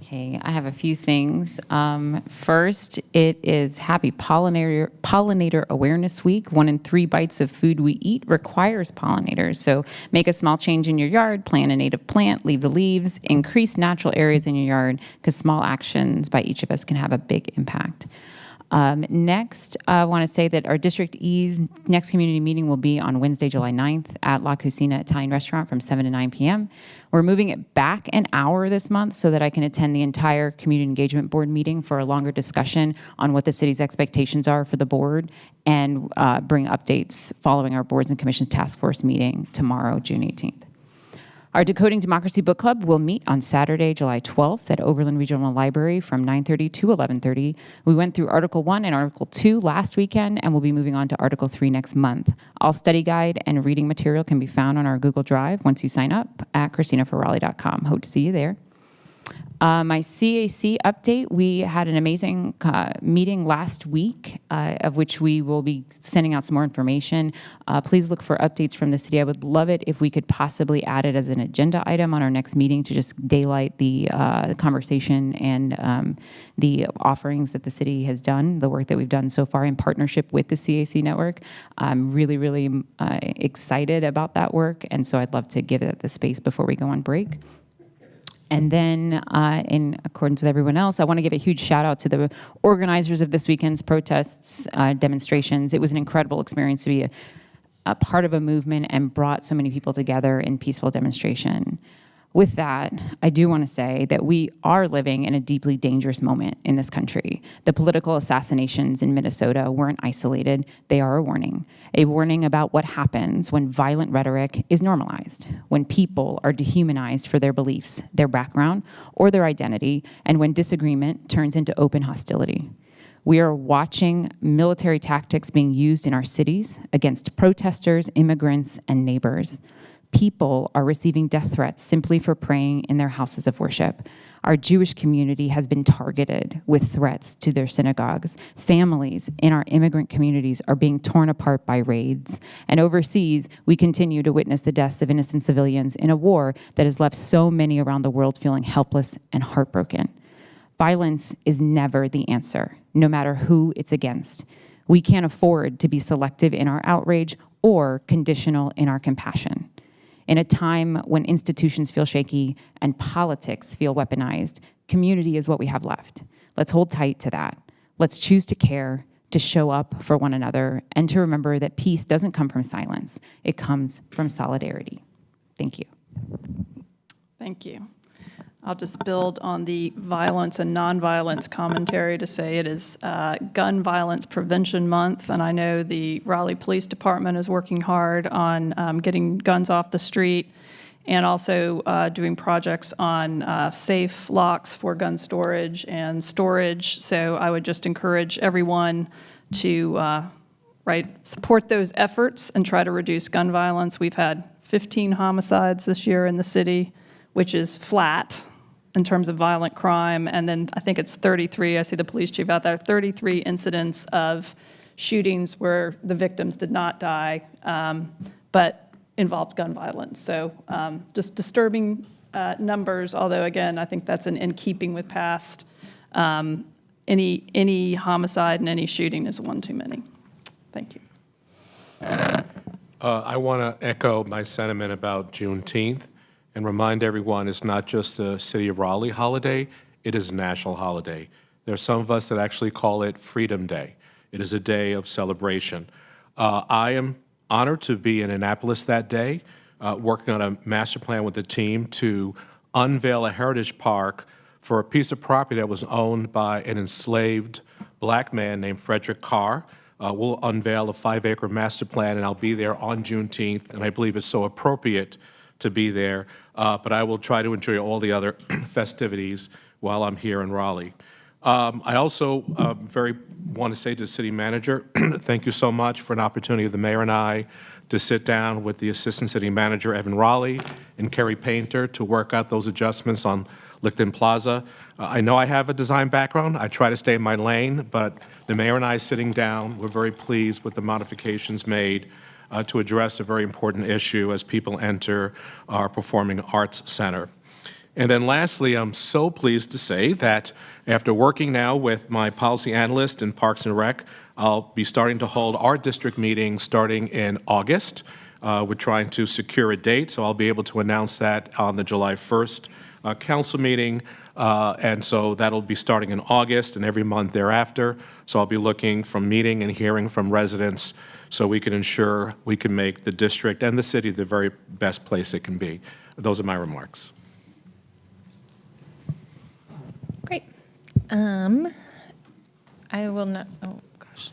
Okay, I have a few things. First, it is Happy Pollinator Awareness Week. 1 in 3 bites of food we eat requires pollinators. So make a small change in your yard, plant a native plant, leave the leaves, increase natural areas in your yard, because small actions by each of us can have a big impact. Next, I want to say that our District E's next community meeting will be on Wednesday, July 9th at La Cucina Italian Restaurant from 7 to 9 p.m. We're moving it back an hour this month so that I can attend the entire Community Engagement Board meeting for a longer discussion on what the city's expectations are for the board, and bring updates following our Boards and Commissions Task Force meeting tomorrow, June 18th. Our Decoding Democracy Book Club will meet on Saturday, July 12th at Oberlin Regional Library from 9:30 to 11:30. We went through Article 1 and Article 2 last weekend, and we'll be moving on to Article 3 next month. All study guide and reading material can be found on our Google Drive once you sign up at ChristinaForRaleigh.com. Hope to see you there. My CAC update, we had an amazing meeting last week, of which we will be sending out some more information. Please look for updates from the city. I would love it if we could possibly add it as an agenda item on our next meeting to just daylight the conversation and the offerings that the city has done, the work that we've done so far in partnership with the CAC network. I'm really, really excited about that work, and so I'd love to give it the space before we go on break. And then, in accordance with everyone else, I want to give a huge shout out to the organizers of this weekend's protests, demonstrations. It was an incredible experience to be a part of a movement and brought so many people together in peaceful demonstration. With that, I do want to say that we are living in a deeply dangerous moment in this country. The political assassinations in Minnesota weren't isolated. They are a warning about what happens when violent rhetoric is normalized, when people are dehumanized for their beliefs, their background, or their identity, and when disagreement turns into open hostility. We are watching military tactics being used in our cities against protesters, immigrants, and neighbors. People are receiving death threats simply for praying in their houses of worship. Our Jewish community has been targeted with threats to their synagogues. Families in our immigrant communities are being torn apart by raids. And overseas, we continue to witness the deaths of innocent civilians in a war that has left so many around the world feeling helpless and heartbroken. Violence is never the answer, no matter who it's against. We can't afford to be selective in our outrage or conditional in our compassion. In a time when institutions feel shaky and politics feel weaponized, community is what we have left. Let's hold tight to that. Let's choose to care, to show up for one another, and to remember that peace doesn't come from silence. It comes from solidarity. Thank you. Thank you. I'll just build on the violence and nonviolence commentary to say it is Gun Violence Prevention Month, and I know the Raleigh Police Department is working hard on getting guns off the street, and also doing projects on safe locks for gun storage and storage. So I would just encourage everyone to support those efforts and try to reduce gun violence. We've had 15 homicides this year in the city, which is flat in terms of violent crime, and then I think it's 33, I see the police chief out there, 33 incidents of shootings where the victims did not die, but involved gun violence. So just disturbing numbers, although again, I think that's in keeping with past. Any homicide and any shooting is one too many. Thank you. I want to echo my sentiment about Juneteenth and remind everyone it's not just a City of Raleigh holiday, it is a national holiday. There are some of us that actually call it Freedom Day. It is a day of celebration. I am honored to be in Annapolis that day, working on a master plan with the team to unveil a heritage park for a piece of property that was owned by an enslaved black man named Frederick Carr. We'll unveil a 5-acre master plan, and I'll be there on Juneteenth, and I believe it's so appropriate to be there. But I will try to enjoy all the other festivities while I'm here in Raleigh. I also want to say to the city manager, thank you so much for an opportunity of the mayor and I to sit down with the assistant city manager, Evan Raleigh, and Kerry Painter to work out those adjustments on Licton Plaza. I know I have a design background. I try to stay in my lane, but the mayor and I sitting down, we're very pleased with the modifications made to address a very important issue as people enter our Performing Arts Center. And then lastly, I'm so pleased to say that after working now with my policy analyst in Parks and Rec, I'll be starting to hold our district meetings starting in August. We're trying to secure a date, so I'll be able to announce that on the July 1st council meeting. And so that'll be starting in August and every month thereafter. So I'll be looking from meeting and hearing from residents so we can ensure we can make the district and the city the very best place it can be. Those are my remarks. Great. I will not, oh gosh.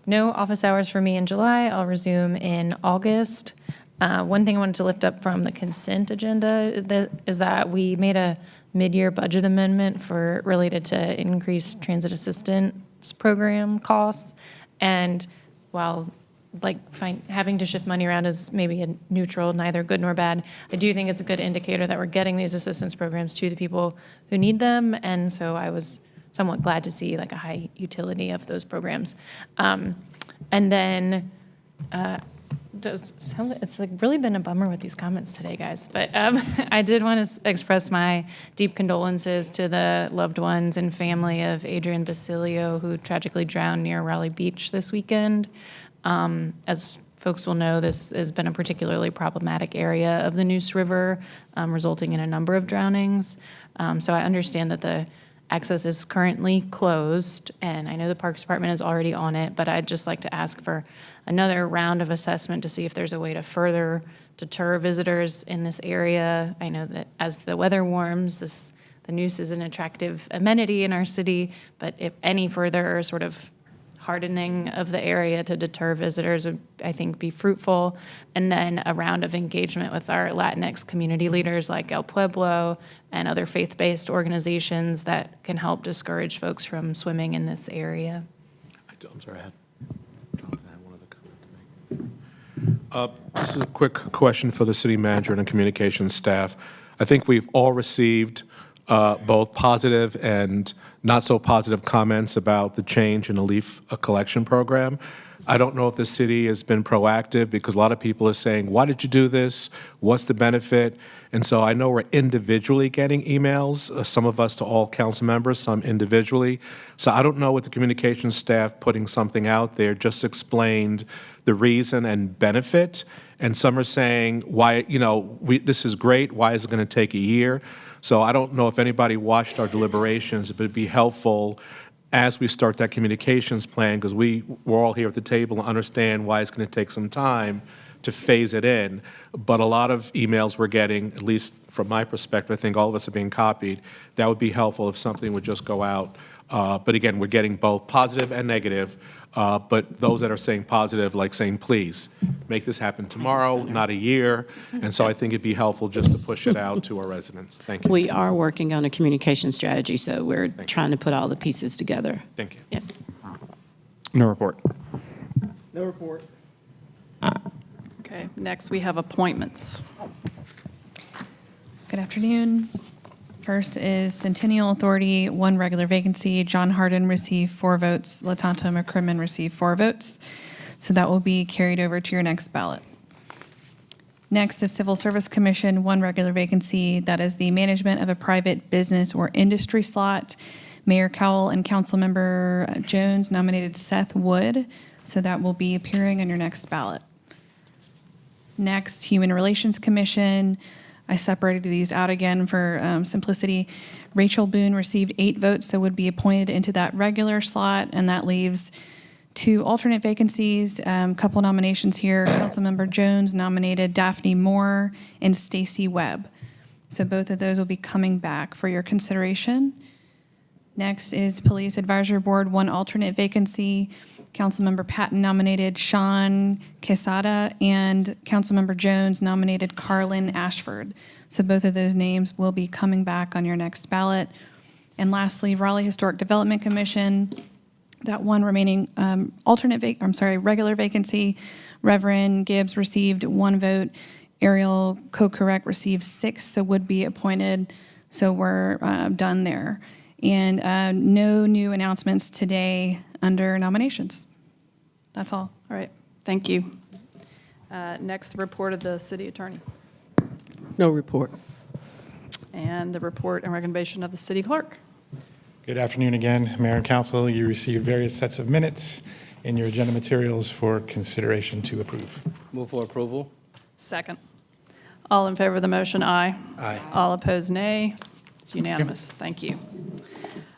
No office hours for me in July. I'll resume in August. One thing I wanted to lift up from the consent agenda is that we made a mid-year budget amendment related to increased transit assistance program costs. And while having to shift money around is maybe a neutral, neither good nor bad, I do think it's a good indicator that we're getting these assistance programs to the people who need them. And so I was somewhat glad to see a high utility of those programs. And then it's really been a bummer with these comments today, guys. But I did want to express my deep condolences to the loved ones and family of Adrian Basilio, who tragically drowned near Raleigh Beach this weekend. As folks will know, this has been a particularly problematic area of the Neuse River, resulting in a number of drownings. So I understand that the access is currently closed, and I know the Parks Department is already on it, but I'd just like to ask for another round of assessment to see if there's a way to further deter visitors in this area. I know that as the weather warms, the Neuse is an attractive amenity in our city, but if any further sort of hardening of the area to deter visitors would, I think, be fruitful. And then a round of engagement with our Latinx community leaders like El Pueblo and other faith-based organizations that can help discourage folks from swimming in this area. I'm sorry, I had one other comment to make. This is a quick question for the city manager and the communications staff. I think we've all received both positive and not so positive comments about the change in the leaf collection program. I don't know if the city has been proactive because a lot of people are saying, why did you do this? What's the benefit? And so I know we're individually getting emails, some of us to all council members, some individually. So I don't know what the communications staff putting something out there just explained the reason and benefit. And some are saying, why, this is great. Why is it going to take a year? So I don't know if anybody watched our deliberations, but it'd be helpful as we start that communications plan, because we're all here at the table and understand why it's going to take some time to phase it in. But a lot of emails we're getting, at least from my perspective, I think all of us are being copied. That would be helpful if something would just go out. But again, we're getting both positive and negative. But those that are saying positive, like saying, please, make this happen tomorrow, not a year. And so I think it'd be helpful just to push it out to our residents. Thank you. We are working on a communication strategy, so we're trying to put all the pieces together. Thank you. Yes. No report. No report. Okay, next we have appointments. Good afternoon. First is Centennial Authority, 1 regular vacancy. John Harden received 4 votes. Latanta McCrimmon received 4 votes. So that will be carried over to your next ballot. Next is Civil Service Commission, 1 regular vacancy. That is the management of a private business or industry slot. Mayor Cowell and Councilmember Jones nominated Seth Wood. So that will be appearing on your next ballot. Next, Human Relations Commission. I separated these out again for simplicity. Rachel Boone received 8 votes, so would be appointed into that regular slot, and that leaves 2 alternate vacancies. Couple nominations here. Councilmember Jones nominated Daphne Moore and Stacy Webb. So both of those will be coming back for your consideration. Next is Police Advisory Board, 1 alternate vacancy. Councilmember Patton nominated Sean Quesada, and Councilmember Jones nominated Carlin Ashford. So both of those names will be coming back on your next ballot. And lastly, Raleigh Historic Development Commission, that 1 remaining regular vacancy. Reverend Gibbs received 1 vote. Ariel Kokorek received 6, so would be appointed. So we're done there. And no new announcements today under nominations. That's all. All right, thank you. Next, report of the city attorney. No report. And the report and recommendation of the city clerk. Good afternoon again, Mayor and Council. You received various sets of minutes in your agenda materials for consideration to approve. Move for approval. Second. All in favor of the motion, aye. Aye. All opposed, nay. It's unanimous. Thank you.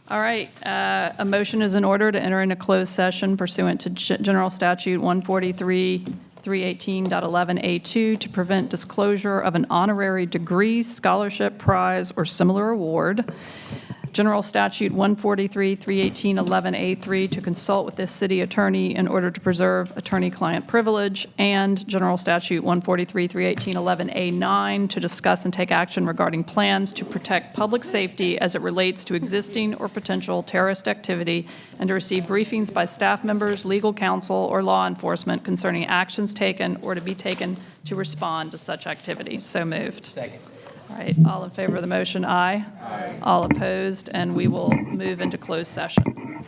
All right, a motion is in order to enter into closed session pursuant to General Statute 143-318.11A2 to prevent disclosure of an honorary degree, scholarship, prize, or similar award. General Statute 143-318.11A3 to consult with the city attorney in order to preserve attorney-client privilege, and General Statute 143-318.11A9 to discuss and take action regarding plans to protect public safety as it relates to existing or potential terrorist activity, and to receive briefings by staff members, legal counsel, or law enforcement concerning actions taken or to be taken to respond to such activity. So moved. Second. All right, all in favor of the motion, aye. Aye. All opposed, and we will move into closed session.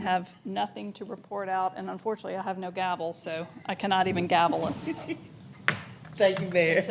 have nothing to report out, and unfortunately, I have no gavel, so I cannot even gavel us. Thank you, Mayor.